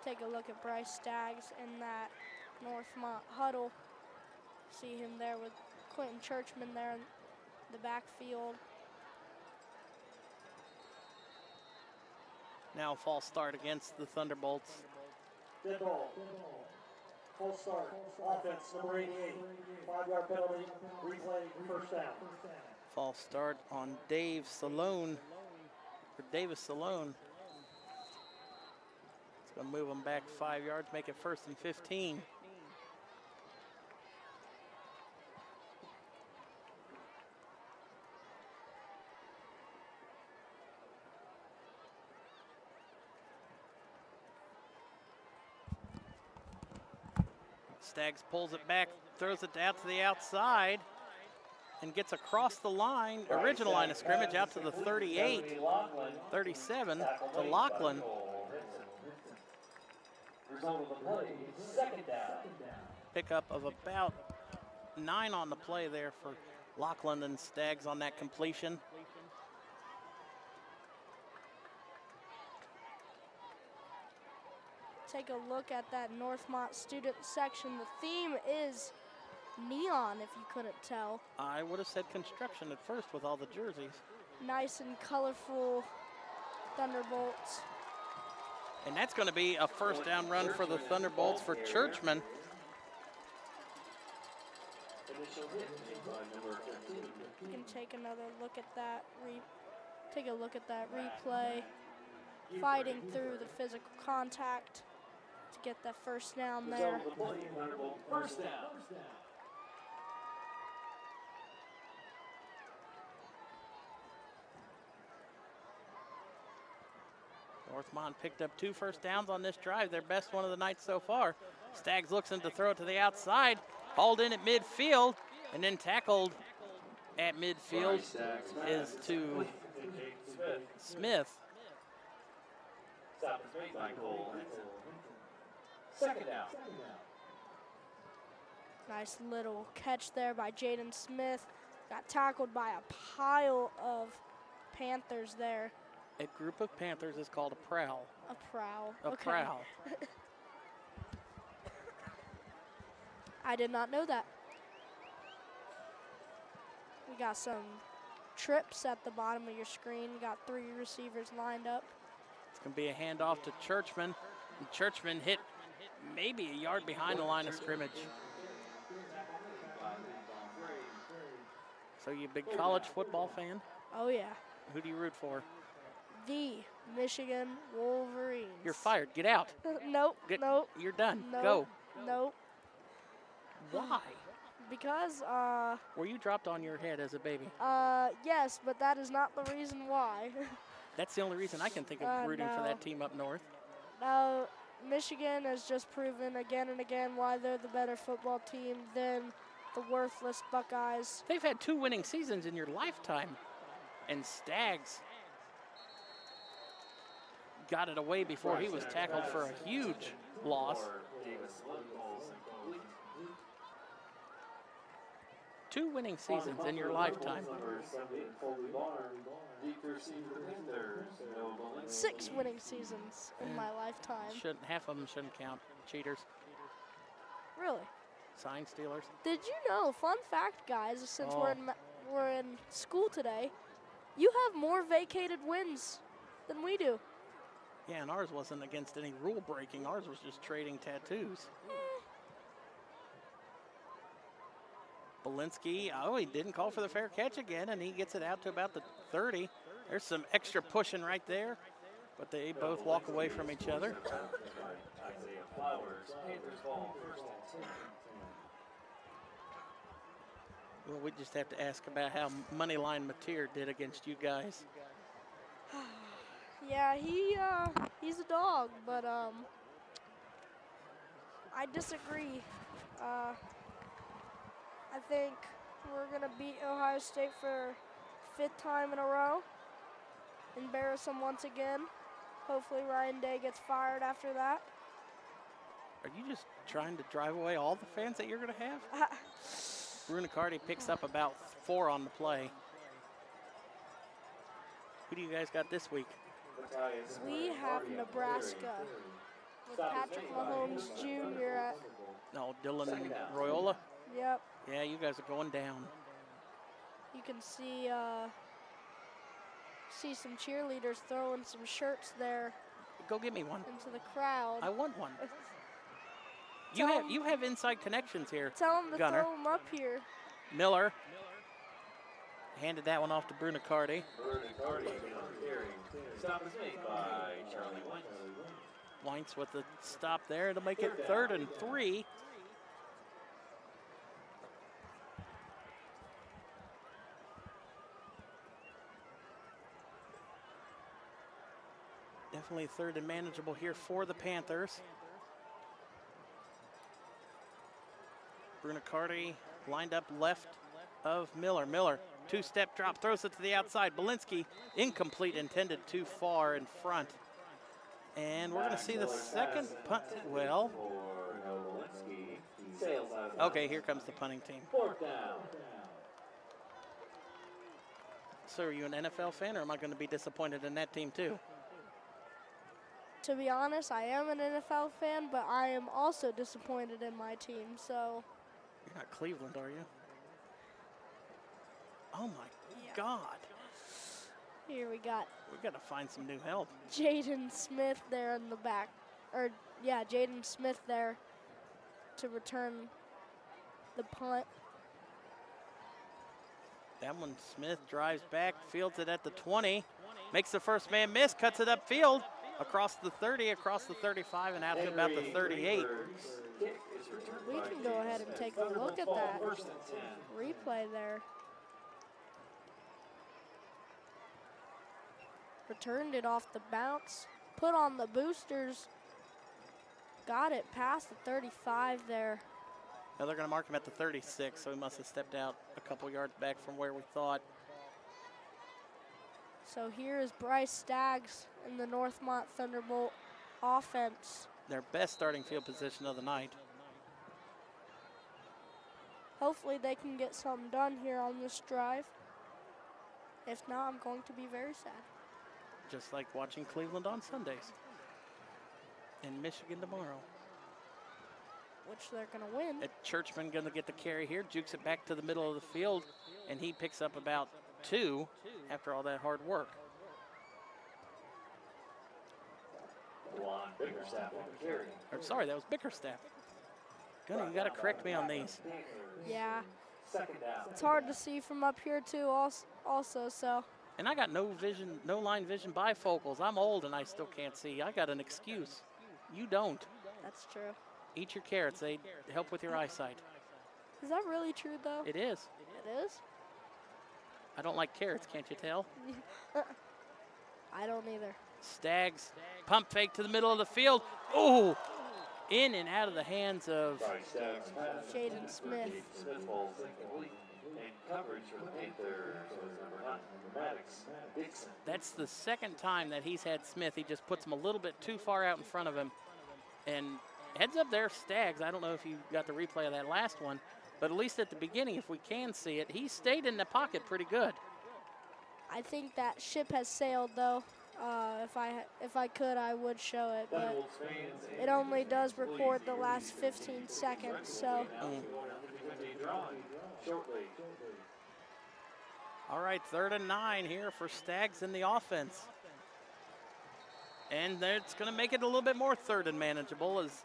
Take a look at Bryce Staggs in that Northmont huddle. See him there with Quentin Churchman there in the backfield. Now a false start against the Thunderbolts. Dead ball. Full start. Offense, number 88. 5-yard penalty. Replay, first down. False start on Dave Salone, or Davis Salone. It's going to move them back 5 yards, make it 1st and 15. Staggs pulls it back, throws it out to the outside, and gets across the line, original line of scrimmage, out to the 38, 37 to Lachlan. Result of the play, 2nd down. Pickup of about 9 on the play there for Lachlan and Staggs on that completion. Take a look at that Northmont student section. The theme is neon, if you couldn't tell. I would have said construction at first with all the jerseys. Nice and colorful Thunderbolts. And that's going to be a 1st down run for the Thunderbolts for Churchman. Initial hit made by number 13. You can take another look at that. Take a look at that replay. Fighting through the physical contact to get that 1st down there. Result of the play, Thunderbolt, 1st down. Northmont picked up 2 1st downs on this drive, their best one of the night so far. Staggs looks in to throw it to the outside, hauled in at midfield, and then tackled at midfield is to Smith. Stop is made by Cole. 2nd down. Nice little catch there by Jaden Smith. Got tackled by a pile of Panthers there. A group of Panthers is called a prowl. A prowl. A Okay. prowl. I did not know that. We got some trips at the bottom of your screen. We got 3 receivers lined up. It's going to be a handoff to Churchman. And Churchman hit maybe a yard behind the line of scrimmage. So you a big college football fan? Oh, yeah. Who do you root for? The Michigan Wolverines. You're fired. Get out. Nope. Nope. You're done. Nope. Go. Nope. Why? Because, Were you dropped on your head as a baby? yes, but that is not the reason why. That's the only reason I can think of rooting for no. that team up north. Now, Michigan has just proven again and again why they're the better football team than the worthless Buckeyes. They've had 2 winning seasons in your lifetime. And Staggs got it away before he was tackled for a huge loss. 2 winning seasons in your lifetime. 6 winning seasons in my lifetime. Half of them shouldn't count. Cheaters. Really? Sign stealers. Did you know, fun fact, guys, since Oh. we're in school today, you have more vacated wins than we do. Yeah, and ours wasn't against any rule breaking. Ours was just trading tattoos. Belinsky, oh, he didn't call for the fair catch again, and he gets it out to about the 30. There's some extra pushing right there, but they both walk away from each other. Isaiah Flowers, Panthers ball, first and 10. Well, we just have to ask about how Moneyline Mateer did against you guys. Yeah, he's a dog, but I disagree. I think we're gonna beat Ohio State for 5th time in a row. Embarrass them once again. Hopefully Ryan Day gets fired after that. Are you just trying to drive away all the fans that you're going to have? Brunicardi picks up about 4 on the play. Who do you guys got this week? We have Nebraska with Patrick Mahomes Jr. at, No, Dylan Royola. yep. Yeah, you guys are going down. You can see some cheerleaders throwing some shirts there Go get me one. into the crowd. I want one. Tell You have inside connections here. Tell them to Gunner. throw them up here. Miller handed that one off to Brunicardi. Cardi carry. Stop is made by Charlie Wentz. Wentz with the stop there. It'll make it 3rd and 3. Definitely 3rd and manageable here for the Panthers. Brunicardi lined up left of Miller. Miller, 2-step drop, throws it to the outside. Belinsky, incomplete, intended too far in front. And we're going to see the second punt. Well, okay, here comes the punting team. 4th down. So are you an NFL fan, or am I going to be disappointed in that team too? To be honest, I am an NFL fan, but I am also disappointed in my team. So You're not Cleveland, are you? Oh my God. here we got We got to find some new help. Jaden Smith there in the back. Jaden Smith there to return the punt. That one, Smith drives back, fields it at the 20, makes the first man miss, cuts it upfield, across the 30, across the 35, and out to about the 38. We can go ahead and take a look at that replay there. Returned it off the bounce, put on the boosters, got it past the 35 there. Now they're going to mark him at the 36, so he must have stepped out a couple yards back from where we thought. So here is Bryce Staggs in the Northmont Thunderbolt offense. Their best starting field position of the night. Hopefully they can get something done here on this drive. If not, I'm going to be very sad. Just like watching Cleveland on Sundays. And Michigan tomorrow. Which they're going to win. Churchman going to get the carry here, jukes it back to the middle of the field, and he picks up about 2 after all that hard work. Or, sorry, that was Bickerstaff. Gunner, you got to correct me on these. Yeah. It's hard to see from up here too also, so. And I got no line vision bifocals. I'm old and I still can't see. I got an excuse. You don't. That's true. Eat your carrots. They help with your eyesight. Is that really true though? It is. It is? I don't like carrots, can't you tell? I don't either. Staggs, pump fake to the middle of the field. Oh, in and out of the hands of Jaden Smith. That's the second time that he's had Smith. He just puts him a little bit too far out in front of him. And heads up there, Staggs. I don't know if you got the replay of that last one, but at least at the beginning, if we can see it, he stayed in the pocket pretty good. I think that ship has sailed, though. If I could, I would show it, but it only does record the last 15 seconds. So. All right, 3rd and 9 here for Stags in the offense. And it's going to make it a little bit more 3rd and manageable as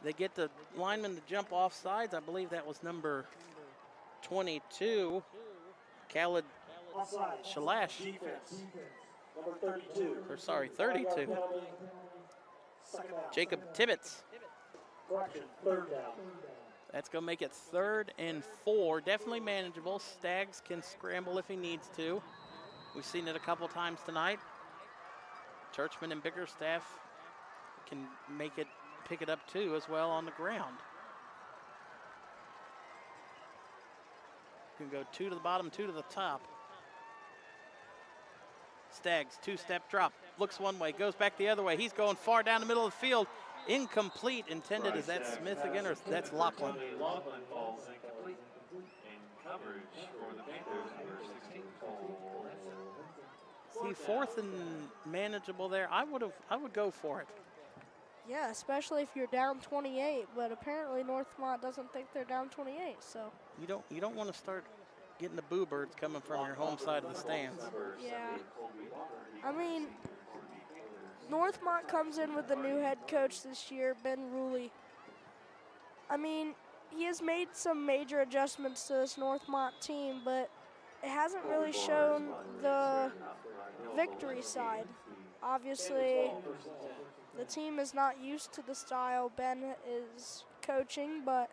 they get the lineman to jump off sides. I believe that was number 22, Khaled Shalash. Number 32. Or sorry, 32. Jacob Tibbetts. Correction, 3rd down. That's going to make it 3rd and 4. Definitely manageable. Stags can scramble if he needs to. We've seen it a couple times tonight. Churchman and Bickerstaff can pick it up too as well on the ground. You can go 2 to the bottom, 2 to the top. Stags, 2-step drop. Looks one way, goes back the other way. He's going far down the middle of the field. Incomplete. Intended. Is that Smith again, or that's Lachlan? Lachlan falls incomplete in coverage for the Panthers, number 16. See, 4th and manageable there. I would go for it. Yeah, especially if you're down 28. But apparently Northmont doesn't think they're down 28. So. You don't want to start getting the boo birds coming from your home side of the stands. Yeah. I mean, Northmont comes in with the new head coach this year, Ben Ruley. I mean, he has made some major adjustments to this Northmont team, but it hasn't really shown the victory side. Obviously, the team is not used to the style Ben is coaching, but,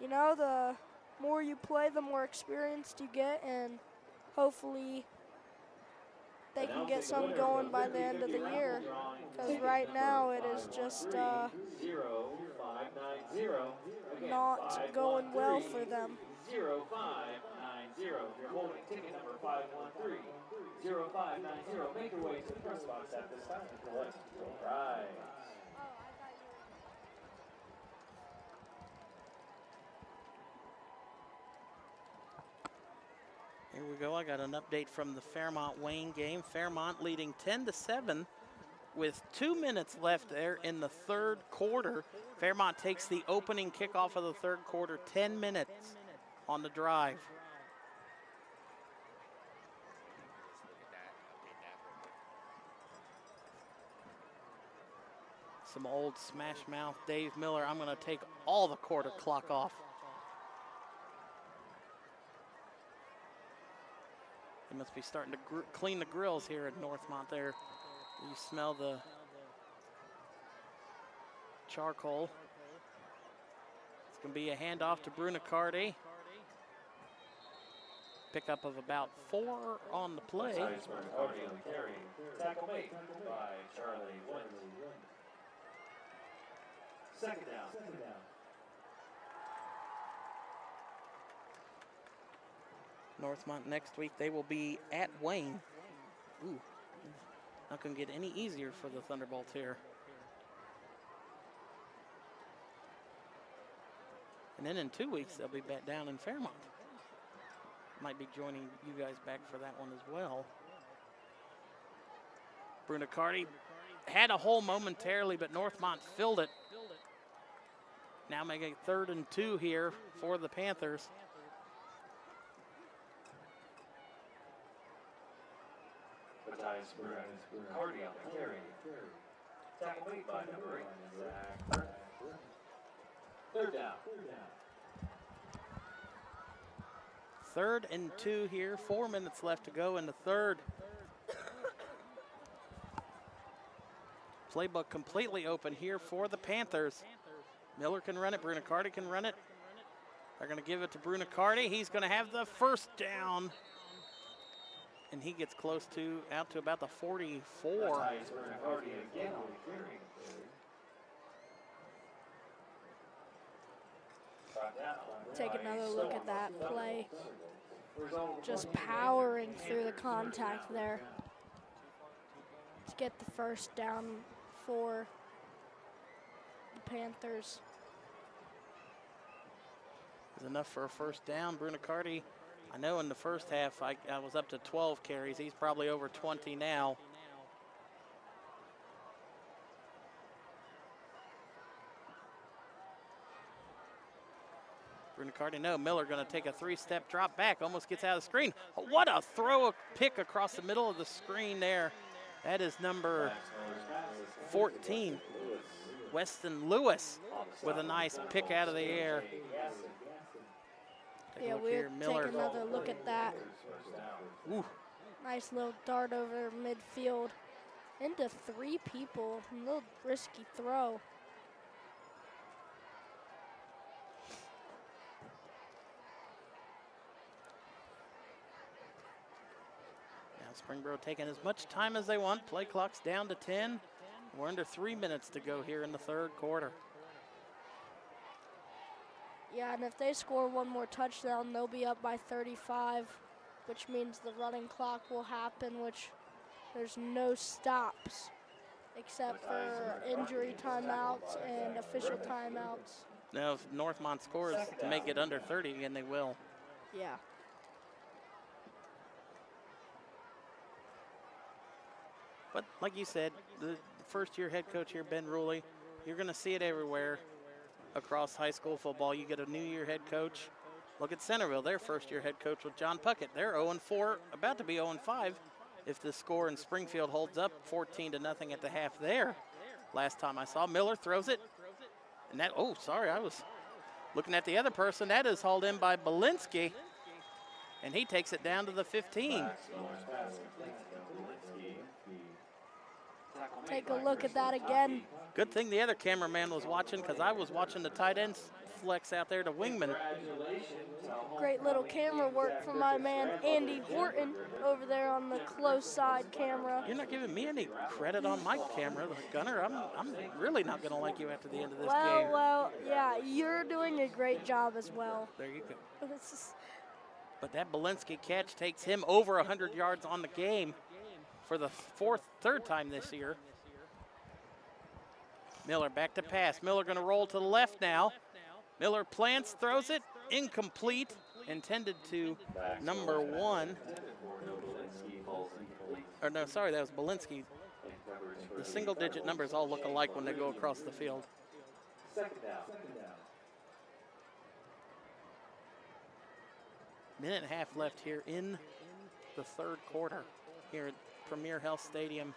you know, the more you play, the more experienced you get, and hopefully they can get some going by the end of the year, because right now it is just not going well for them. 0590. You're holding ticket number 513. 0590. Make your way to the press box at this time to collect your prize. Here we go. I got an update from the Fairmont-Wayne game. Fairmont leading 10-7 with 2 minutes left there in the 3rd quarter. Fairmont takes the opening kickoff of the 3rd quarter, 10 minutes on the drive. Some old smash mouth Dave Miller. I'm going to take all the quarter clock off. They must be starting to clean the grills here at Northmont there. You smell the charcoal. It's going to be a handoff to Brunicardi. Pickup of about 4 on the play. Brunicardi on the carry. Tackle made by Charlie White. 2nd down. Northmont next week, they will be at Wayne. Ooh, not going to get any easier for the Thunderbolts here. And then in 2 weeks, they'll be back down in Fairmont. Might be joining you guys back for that one as well. Brunicardi had a hole momentarily, but Northmont filled it. Now making 3rd and 2 here for the Panthers. Matthias Brunicardi on the carry. Tackle made by number 8, Zach. 3rd down. 3rd and 2 here, 4 minutes left to go in the 3rd. Playbook completely open here for the Panthers. Miller can run it, Brunicardi can run it. They're going to give it to Brunicardi. He's going to have the 1st down. And he gets close to, out to about the 44. Take another look at that play. Just powering through the contact there to get the 1st down for the Panthers. Is enough for a 1st down. Brunicardi, I know in the 1st half I was up to 12 carries. He's probably over 20 now. Brunicardi, no. Miller going to take a 3-step drop back, almost gets out of the screen. What a throw, pick across the middle of the screen there. That is number 14, Weston Lewis, with a nice pick out of the air. Yeah, we'll take another look at that. Ooh. Nice little dart over midfield into 3 people. A little risky throw. Springboro taking as much time as they want. Play clock's down to 10. We're under 3 minutes to go here in the third quarter. Yeah, and if they score one more touchdown, they'll be up by 35, which means the running clock will happen, which there's no stops except for injury timeouts and official timeouts. Now, if Northmont scores to make it under 30 again, they will. Yeah. But like you said, the first-year head coach here, Ben Ruley, you're going to see it everywhere across high school football. You get a new-year head coach. Look at Centerville, their first-year head coach with John Puckett. They're 0-4, about to be 0-5 if the score in Springfield holds up 14-0 at the half there. Last time I saw, Miller throws it. And that, oh, sorry, I was looking at the other person. That is hauled in by Belinsky, and he takes it down to the 15. Take a look at that again. Good thing the other cameraman was watching, because I was watching the tight end flex out there to Wingman. Great little camera work from my man Andy Horton over there on the close side camera. You're not giving me any credit on my camera, Gunner. I'm really not going to like you after the end of this game. Well, yeah, you're doing a great job as well. There you go. But that Belinsky catch takes him over 100 yards on the game for the third time this year. Miller back to pass. Miller going to roll to the left now. Miller plants, throws it, incomplete, intended to number 1. Or no, sorry, that was Belinsky. The single-digit numbers all look alike when they go across the field. Minute and a half left here in the third quarter here at Premier Health Stadium.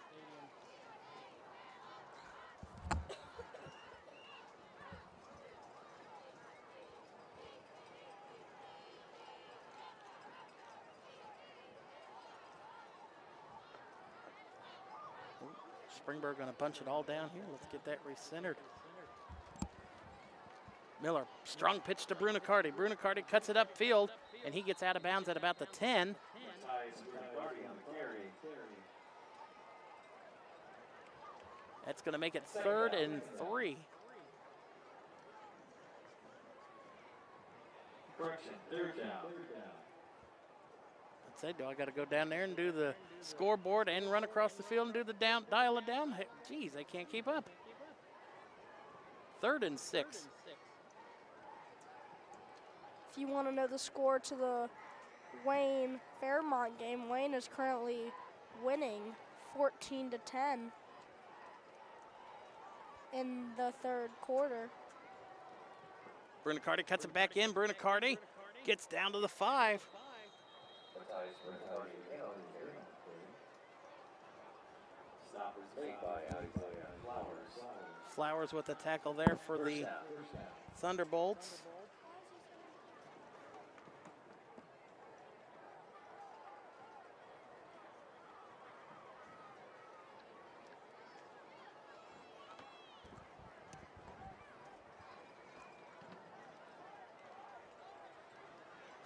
Springboro going to bunch it all down here. Let's get that recentered. Miller, strong pitch to Brunicardi. Brunicardi cuts it upfield, and he gets out of bounds at about the 10. That's going to make it 3rd and 3. Correction, 3rd down. I'd say, do I got to go down there and do the scoreboard and run across the field and do the dial it down? Hey, geez, I can't keep up. 3rd and 6. If you want to know the score to the Wayne Fairmont game, Wayne is currently winning 14-10 in the third quarter. Brunicardi cuts it back in. Brunicardi gets down to the 5. Flowers with the tackle there for the Thunderbolts.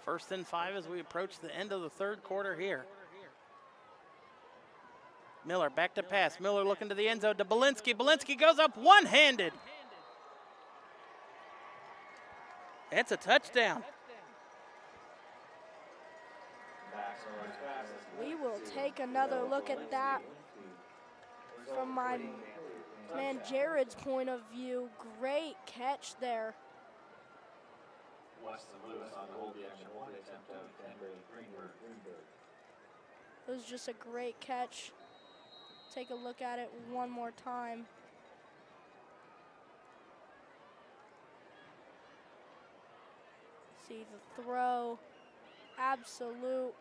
First and 5 as we approach the end of the third quarter here. Miller back to pass. Miller looking to the end zone to Belinsky. Belinsky goes up one-handed. That's a touchdown. We will take another look at that from my man Jared's point of view. Great catch there. Weston Lewis on the hold the extra point attempt of Greenberg. It was just a great catch. Take a look at it one more time. See the throw. Absolute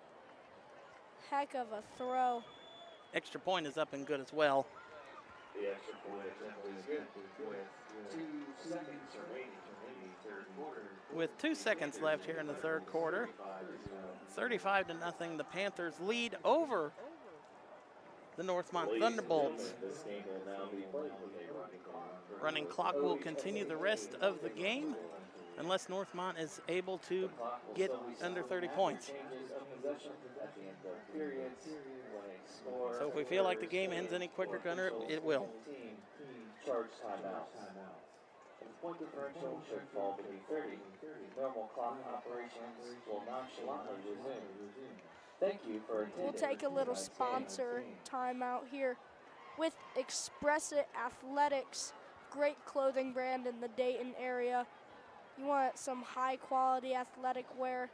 heck of a throw. Extra point is up and good as well. The extra point attempt is good with 2 seconds remaining in the third quarter. With 2 seconds left here in the third quarter, 35-0, the Panthers lead over the Northmont Thunderbolts. This game will now be played with a running clock. Running clock will continue the rest of the game unless Northmont is able to get under 30 points. Changes of possession at the end of periods when a score. So if we feel like the game ends any quicker, Gunner, it will. Team charge timeouts. The point differential should fall to 30. Normal clock operations will nonchalantly resume. Thank you for attending. We'll take a little sponsor timeout here with Express It Athletics, great clothing brand in the Dayton area. You want some high quality athletic wear,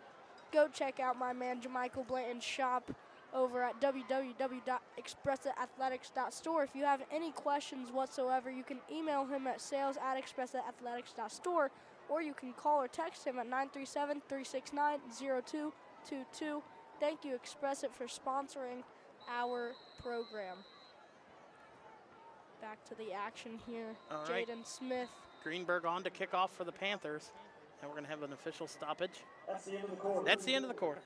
go check out my man Jamichael Blanton's shop over at www.expressitathletics.store. If you have any questions whatsoever, you can email him at sales@expressitathletics.store, or you can call or text him at 937-369-0222. Thank you, Express It, for sponsoring our program. Back to the action here. All right. Jaden Smith. Greenberg on to kick off for the Panthers. And we're going to have an official stoppage. That's the end of the quarter. That's the end of the quarter.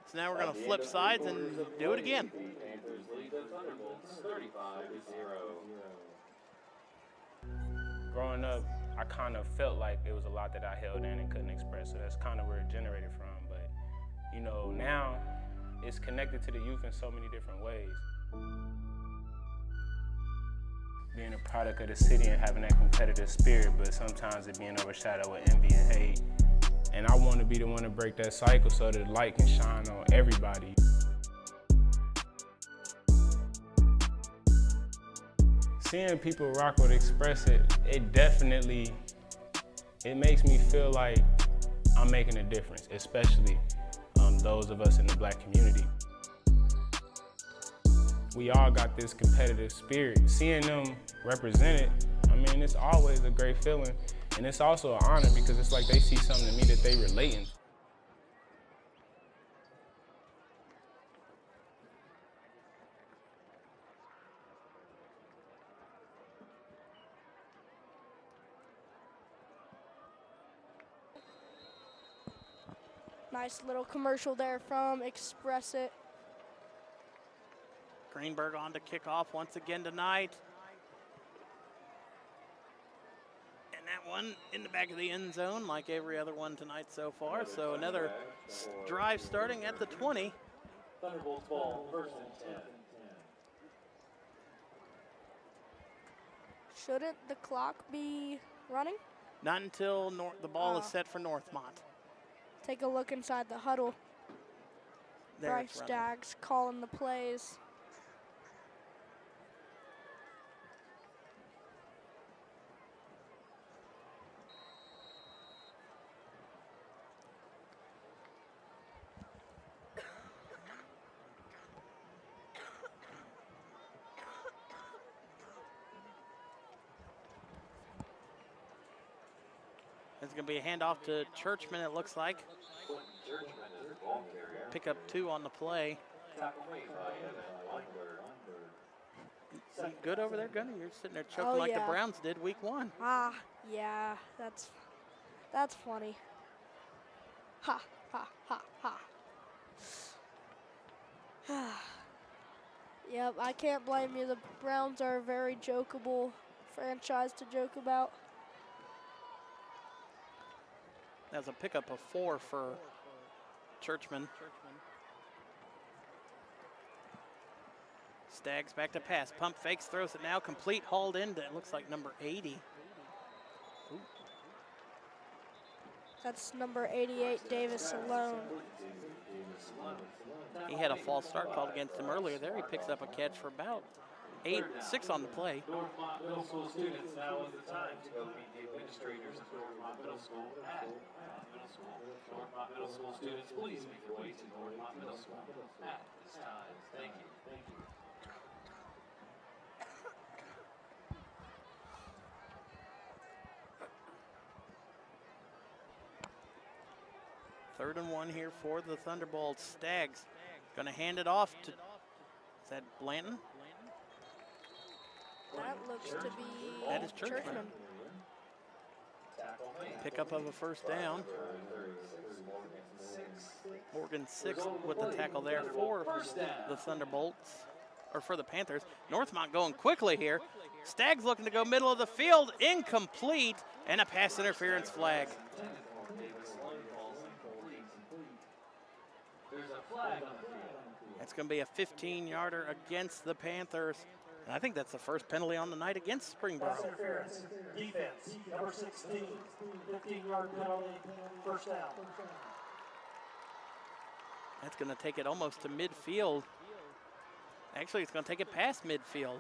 So now we're going to flip sides and do it again. The Panthers lead the Thunderbolts 35-0. Growing up, I kind of felt like it was a lot that I held in and couldn't express, so that's kind of where it generated from. But, you know, now it's connected to the youth in so many different ways. Being a product of the city and having that competitive spirit, but sometimes it being overshadowed with envy and hate. And I want to be the one to break that cycle so that the light can shine on everybody. Seeing people rock with Express It, it makes me feel like I'm making a difference, especially those of us in the Black community. We all got this competitive spirit. Seeing them represented, I mean, it's always a great feeling. And it's also an honor because it's like they see something in me that they relating. Nice little commercial there from Express It. Greenberg on to kick off once again tonight. And that one in the back of the end zone like every other one tonight so far. So another drive starting at the 20. Thunderbolts ball, first and 10. Shouldn't the clock be running? Not until the ball is set for Northmont. Take a look inside the huddle. There Bryce it's running. Staggs calling the plays. It's going to be a handoff to Churchman, it looks like. Pick up 2 on the play. You good over there, Gunner? You're sitting there choking like the Browns did week 1. Ah, yeah, that's funny. Ha, ha, ha, ha. Yep, I can't blame you. The Browns are a very jokeable franchise to joke about. That's a pickup of 4 for Churchman. Staggs back to pass. Pump fakes, throws it now. Complete, hauled in. It looks like number 80. Ooh. That's number 88, Davis Alone. He had a false start called against him earlier there. He picks up a catch for about 6 on the play. Northmont Middle School students, now is the time to go meet the administrators of Northmont Middle School at Northmont Middle School. Northmont Middle School students, please make your way to Northmont Middle School at this time. Thank you. Thank you. 3rd and 1 here for the Thunderbolts. Stags going to hand it off to, is that Blanton? That looks to be That is Churchman. Pickup of a first down. Morgan 6 with the tackle there for the Thunderbolts, or for the Panthers. Northmont going quickly here. Stags looking to go middle of the field, incomplete, and a pass interference flag. That's going to be a 15-yarder against the Panthers. And I think that's the first penalty on the night against Springboro. Pass interference. Defense, number 16, 15-yard penalty, first down. That's going to take it almost to midfield. Actually, it's going to take it past midfield.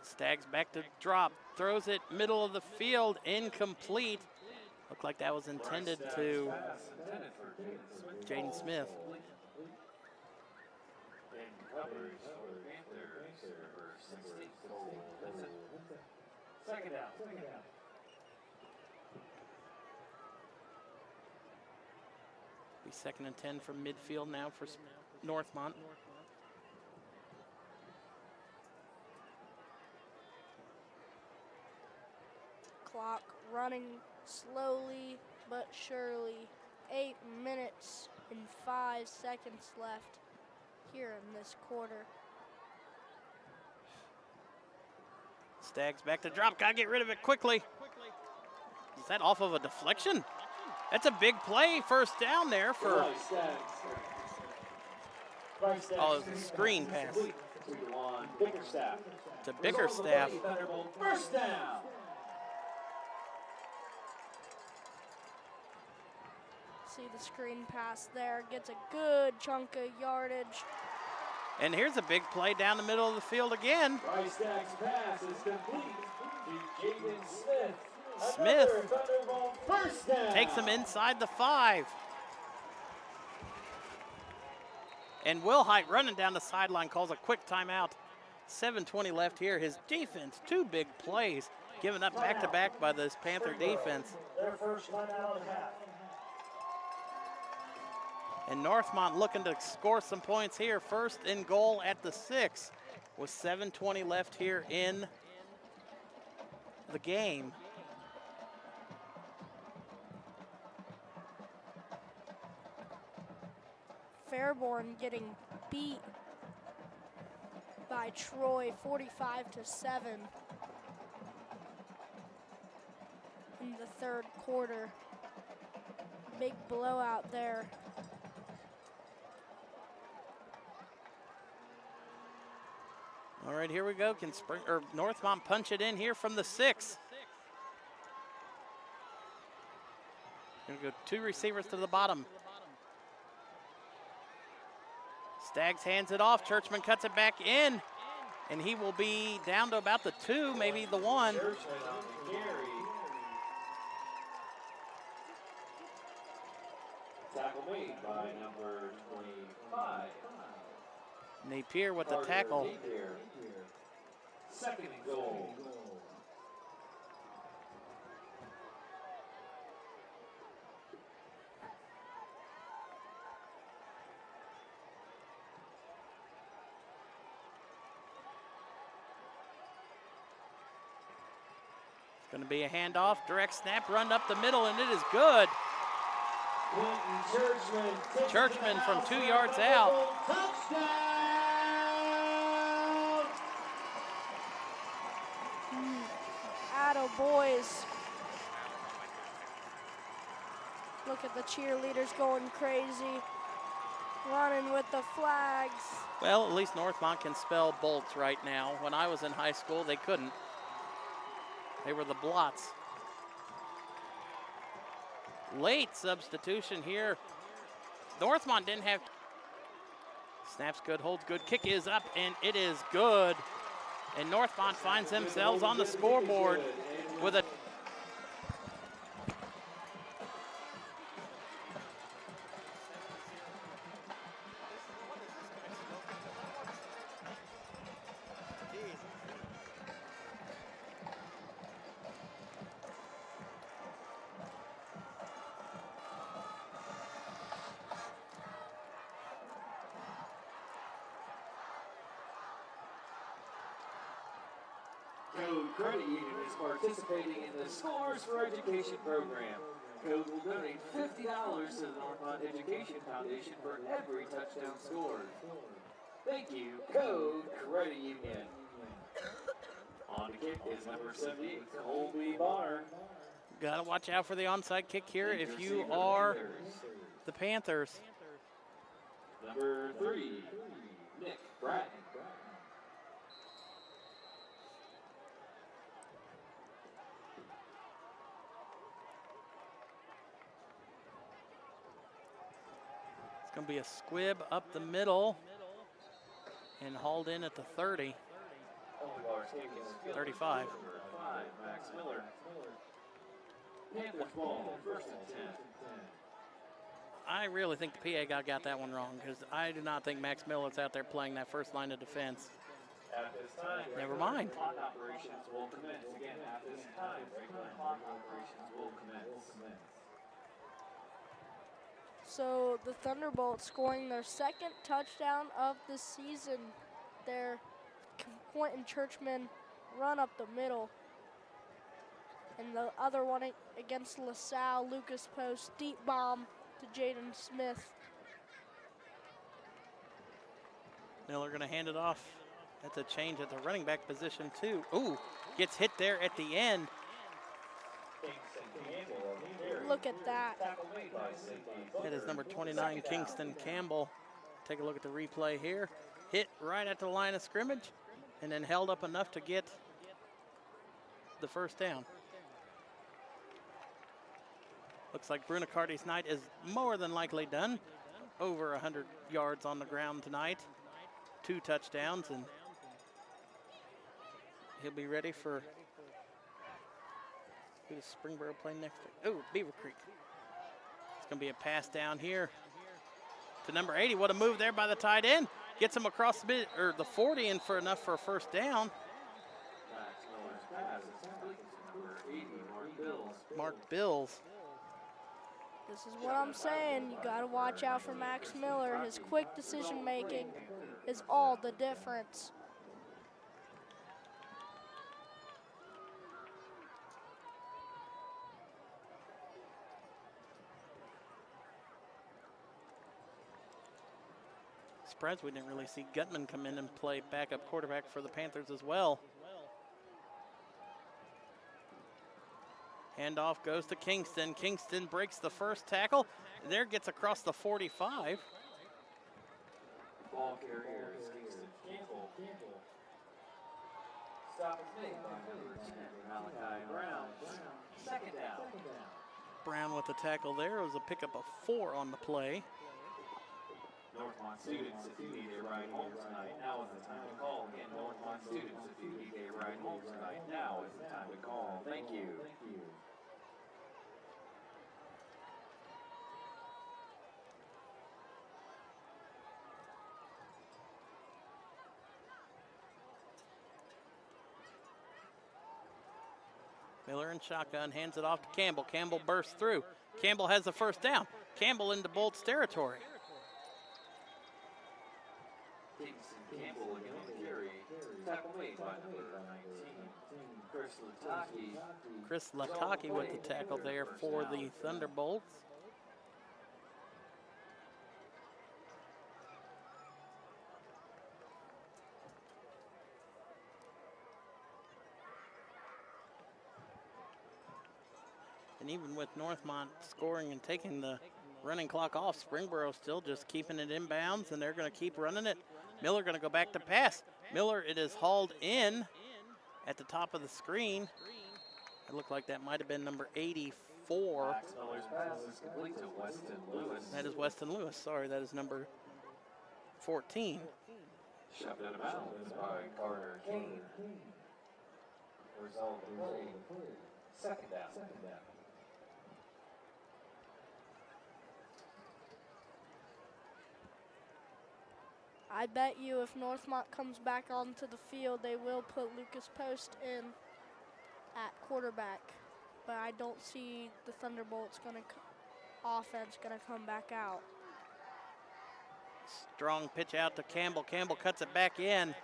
Stags back to drop, throws it middle of the field, incomplete. Looked like that was intended to Jaden Smith. Second down. Be 2nd and 10 from midfield now for Northmont. Clock running slowly but surely. 8 minutes and 5 seconds left here in this quarter. Stags back to drop. Gotta get rid of it quickly. Is that off of a deflection? That's a big play. First down there for. Oh, it's a screen pass. To Bickerstaff. First down. See the screen pass there. Gets a good chunk of yardage. And here's a big play down the middle of the field again. Rice Stag's pass is complete to Jaden Smith. Smith Another Thunderbolt first down. takes him inside the 5. And Wilhite running down the sideline calls a quick timeout. 7:20 left here. His defense, 2 big plays, given up back-to-back by this Panther defense. Their first timeout of the half. And Northmont looking to score some points here. 1st and goal at the 6 with 7:20 left here in the game. Fairborn getting beat by Troy 45-7 in the 3rd quarter. Big blowout there. All right, here we go. Can Northmont punch it in here from the 6? Gonna go 2 receivers to the bottom. Stags hands it off. Churchman cuts it back in, and he will be down to about the 2, maybe the 1. Churchman on the carry. Tackle made by number 25. Napier with the tackle. Napier. 2nd and goal. It's going to be a handoff, direct snap, run up the middle, and it is good. Churchman from 2 yards out. Touchdown! Addo boys. Look at the cheerleaders going crazy, running with the flags. Well, at least Northmont can spell bolts right now. When I was in high school, they couldn't. They were the blots. Late substitution here. Northmont didn't have. Snaps good, holds good, kick is up, and it is good. And Northmont finds themselves on the scoreboard with a Code Credit Union is participating in the Scores for Education program. Code will donate $50 to the Northmont Education Foundation for every touchdown scored. Thank you, Code Credit Union. On the kick is number 78, Colby Bonner. Gotta watch out for the onside kick here if you are the Panthers. Number 3, Nick Bratton. It's gonna be a squib up the middle and hauled in at the 30. 35. Number 5, Max Miller. Panthers ball, first and 10. I really think the PA guy got that one wrong because I do not think Max Miller's out there playing that first line of defense. At this time, Never mind. clock operations will commence. Again, at this time, regular clock operations will commence. So the Thunderbolts scoring their second touchdown of the season. Their Quentin Churchman run up the middle. And the other one against LaSalle, Lucas Post, deep bomb to Jaden Smith. Miller gonna hand it off. That's a change at the running back position too. Ooh, gets hit there at the end. Look at that. That is number 29, Kingston Campbell. Take a look at the replay here. Hit right at the line of scrimmage and then held up enough to get the first down. Looks like Brunicardi's night is more than likely done. Over 100 yards on the ground tonight. 2 touchdowns, and he'll be ready for who does Springboro play next? Oh, Beaver Creek. It's going to be a pass down here to number 80. What a move there by the tight end. Gets him across the 40 and for enough for a first down. Mark Bills. This is what I'm saying. You got to watch out for Max Miller. His quick decision making is all the difference. Surprised we didn't really see Gutman come in and play backup quarterback for the Panthers as well. Handoff goes to Kingston. Kingston breaks the first tackle. There gets across the 45. Ball carrier is Kingston Campbell. Stop is made by number 10, Malachi Brown. Second down. Brown with the tackle there. It was a pickup of 4 on the play. Northmont students, if you need a ride home tonight, now is the time to call. Again, Northmont students, if you need a ride home tonight, now is the time to call. Thank you. Miller in shotgun, hands it off to Campbell. Campbell bursts through. Campbell has the first down. Campbell into Bolt's territory. Kingston Campbell again on the carry. Tackle made by number 19, Chris Lataki. Chris Lataki with the tackle there for the Thunderbolts. And even with Northmont scoring and taking the running clock off, Springboro still just keeping it inbounds, and they're going to keep running it. Miller going to go back to pass. Miller, it is hauled in at the top of the screen. It looked like that might have been number 84. Max Miller's pass is complete to Weston Lewis. That is Weston Lewis. Sorry, that is number 14. Shoved out of bounds by Carter Kane. Result of the play. Second down. I bet you if Northmont comes back onto the field, they will put Lucas Post in at quarterback. But I don't see the Thunderbolts offense gonna come back out. Strong pitch out to Campbell. Campbell cuts it back in.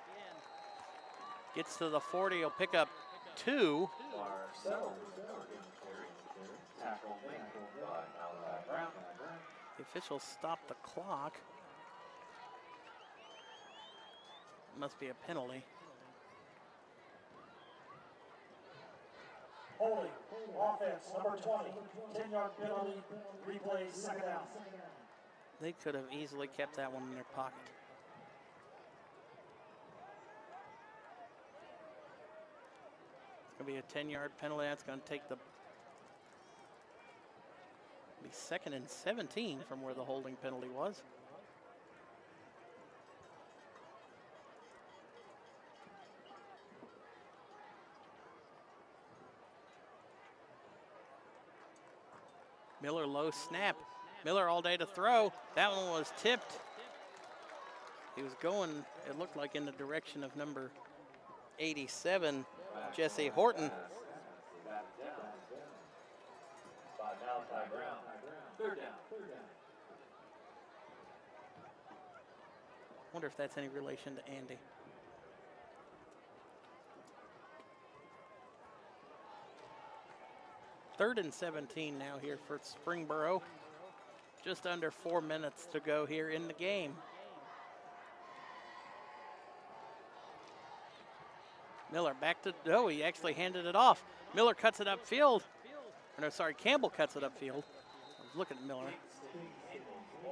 Gets to the 40. He'll pick up 2. Tackle made by Malachi Brown. The officials stopped the clock. Must be a penalty. Holding, offense, number 20, 10-yard penalty, replay, second down. They could have easily kept that one in their pocket. It's going to be a 10-yard penalty. That's going to take the be 2nd and 17 from where the holding penalty was. Miller low snap. Miller all day to throw. That one was tipped. He was going, it looked like, in the direction of number 87, Jesse Horton. By Malachi Brown. Third down. Wonder if that's any relation to Andy. Third and 17 now here for Springboro. Just under 4 minutes to go here in the game. Miller back to, oh, he actually handed it off. Miller cuts it upfield. Or no, sorry, Campbell cuts it upfield. I was looking at Miller.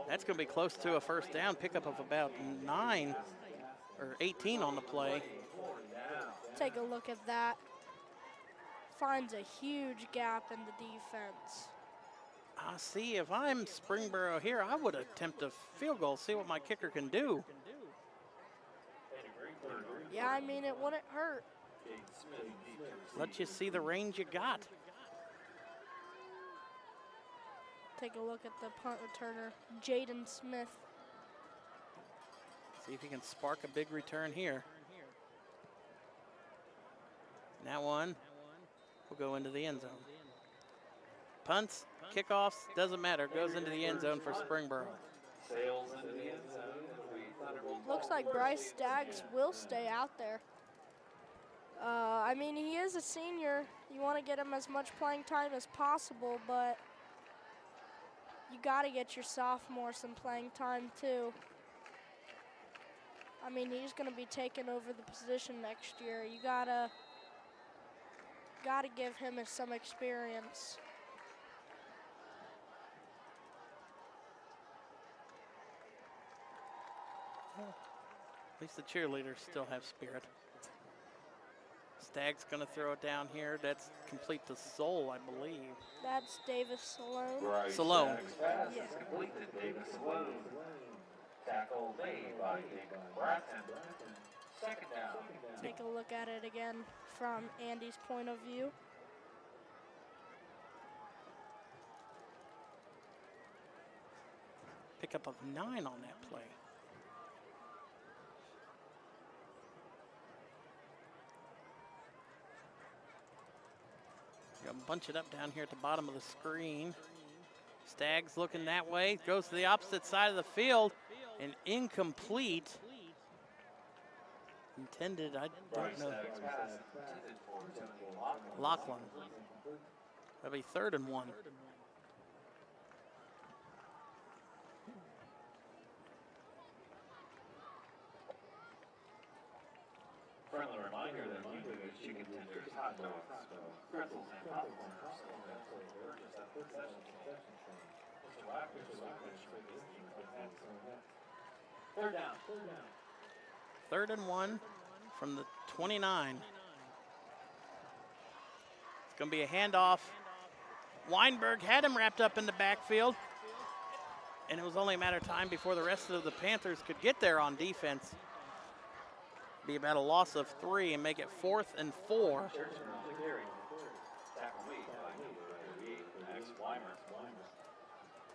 That's going to be close to a first down, pickup of about 9 or 18 on the play. Take a look at that. Finds a huge gap in the defense. I see, if I'm Springboro here, I would attempt a field goal, see what my kicker can do. Yeah, I mean, it wouldn't hurt. Let you see the range you got. Take a look at the punt returner, Jaden Smith. See if he can spark a big return here. And that one will go into the end zone. Punts, kickoffs, doesn't matter. Goes into the end zone for Springboro. Sails into the end zone. Looks like Bryce Staggs will stay out there. I mean, he is a senior. You want to get him as much playing time as possible, but you got to get your sophomore some playing time too. I mean, he's going to be taking over the position next year. You gotta give him some experience. At least the cheerleaders still have spirit. Staggs gonna throw it down here. That's complete to Soul, I believe. That's Davis Salone. Right. Salone. Pass Yeah. is complete to Davis Salone. Tackle made by David Bratton. Second down. Take a look at it again from Andy's point of view. Pickup of 9 on that play. Gonna bunch it up down here at the bottom of the screen. Staggs looking that way, goes to the opposite side of the field, and incomplete. Intended, I don't know. Lachlan. That'll be 3rd and 1. Friendly reminder that you can use chicken tenders, hot dogs, pretzels, and popcorn are sold at purchase at the concession stand. Mr. Wagner, third down. 3rd and 1 from the 29. It's going to be a handoff. Weinberg had him wrapped up in the backfield, and it was only a matter of time before the rest of the Panthers could get there on defense. be about a loss of 3 and make it 4th and 4.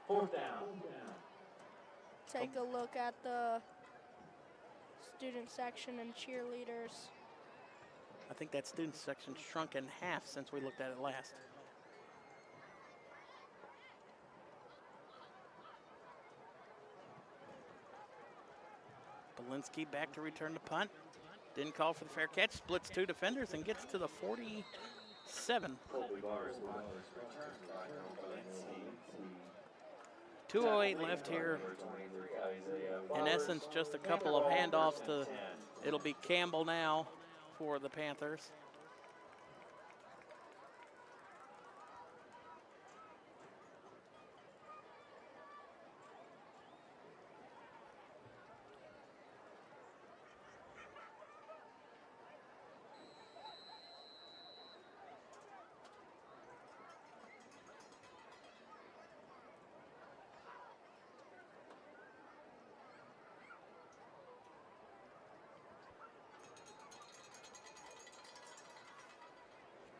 Fourth down. Take a look at the student section and cheerleaders. I think that student section shrunk in half since we looked at it last. Belinsky back to return the punt. Didn't call for the fair catch. Splits 2 defenders and gets to the 47. 2:08 left here. In essence, just a couple of handoffs to, it'll be Campbell now for the Panthers.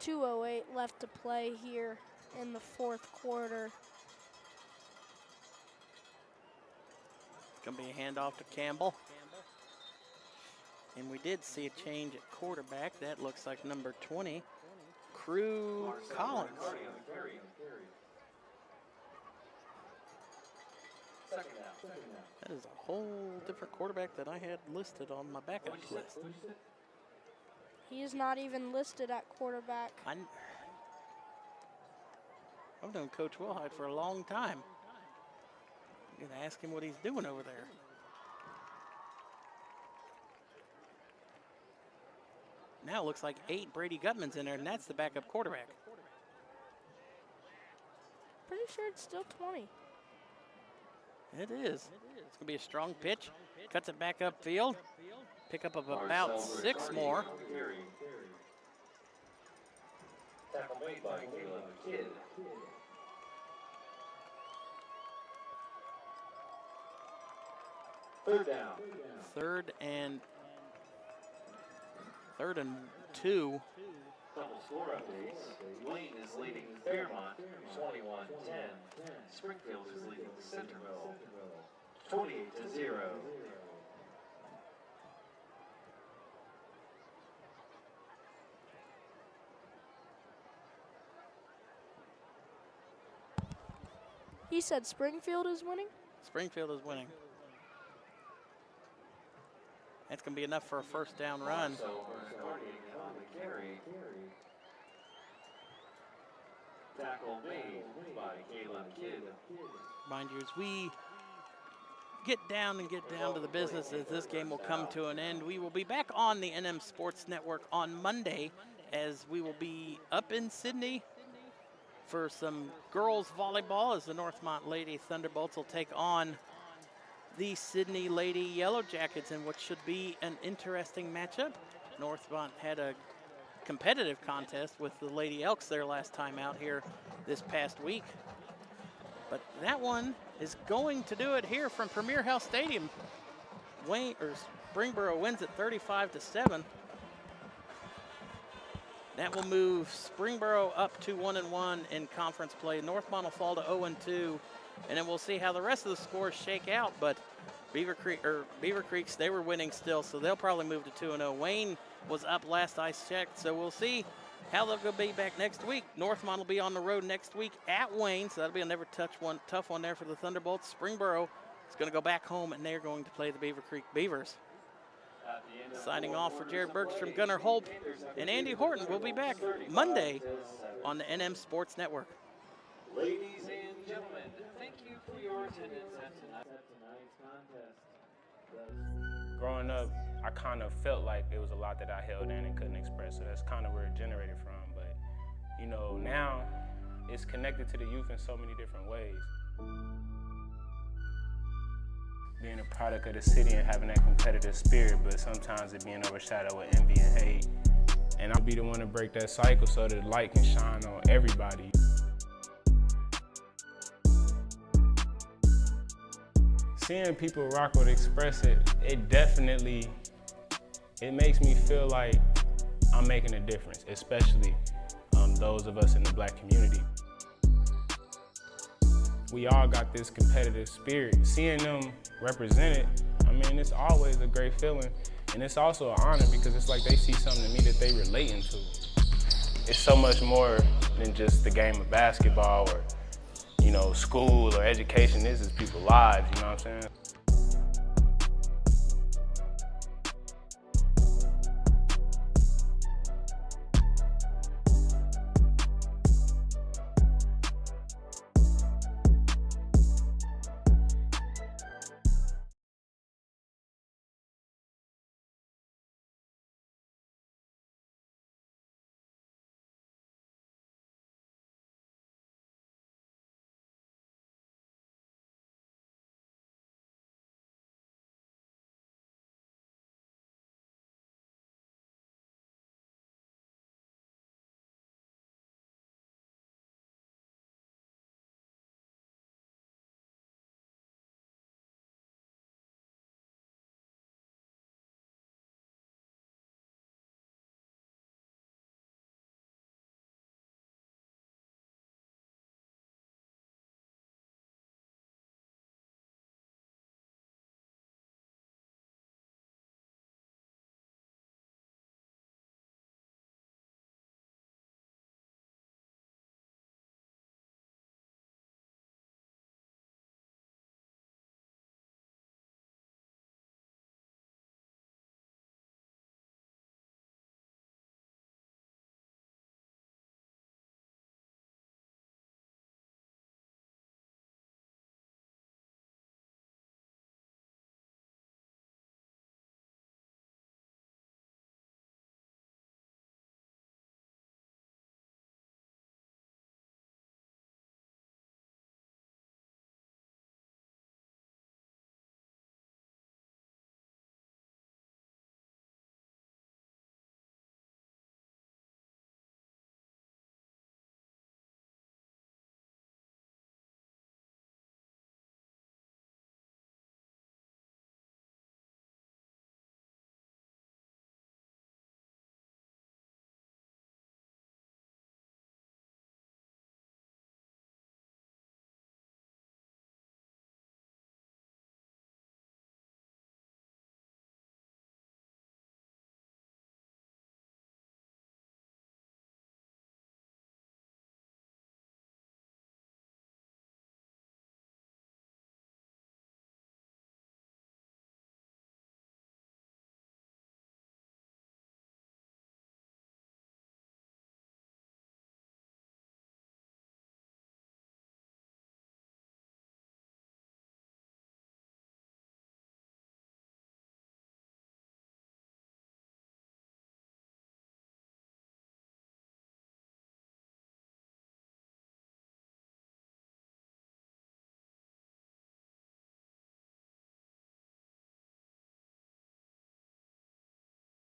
.208 left to play here in the 4th quarter. It's going to be a handoff to Campbell. And we did see a change at quarterback. That looks like number 20, Crew Collins. That is a whole different quarterback that I had listed on my backup list. He is not even listed at quarterback. I've known Coach Wilhite for a long time. I'm going to ask him what he's doing over there. Now it looks like 8 Brady Gutman's in there, and that's the backup quarterback. Pretty sure it's still 20. It is. It's going to be a strong pitch. Cuts it back upfield. Pick up of about 6 more. Tackle made by Caleb Kidd. Third down. Third and 2. Double score updates. Wayne is leading Fairmont 21-10. Springfield is leading Centerville 28-0. He said Springfield is winning? Springfield is winning. That's going to be enough for a first down run. Tackle made by Caleb Kidd. Mind you, as we get down to the business as this game will come to an end, we will be back on the NM Sports Network on Monday as we will be up in Sydney for some girls volleyball as the Northmont Lady Thunderbolts will take on the Sydney Lady Yellow Jackets in what should be an interesting matchup. Northmont had a competitive contest with the Lady Elks their last time out here this past week. But that one is going to do it here from Premier Health Stadium. Springboro wins it 35-7. That will move Springboro up to 1-1 in conference play. Northmont will fall to 0-2, and then we'll see how the rest of the scores shake out. But Beaver Creeks, they were winning still, so they'll probably move to 2-0. Wayne was up last I checked, so we'll see how they'll go be back next week. Northmont will be on the road next week at Wayne, so that'll be a tough one there for the Thunderbolts. Springboro is going to go back home, and they're going to play the Beaver Creek Beavers. Signing off for Jared Bergstrom, Gunnar Holt, and Andy Horton. We'll be back Monday on the NM Sports Network. Ladies and gentlemen, thank you for your attendance at tonight's contest. Growing up, I kind of felt like it was a lot that I held in and couldn't express, so that's kind of where it generated from. But, you know, now it's connected to the youth in so many different ways. Being a product of the city and having that competitive spirit, but sometimes it being overshadowed with envy and hate. And I'll be the one to break that cycle so that the light can shine on everybody. Seeing people rock with Express It definitely It makes me feel like I'm making a difference, especially those of us in the Black community. We all got this competitive spirit. Seeing them represented, I mean, it's always a great feeling. And it's also an honor because it's like they see something in me that they relating to. It's so much more than just the game of basketball or, you know, school or education. This is people's lives, you know what I'm saying?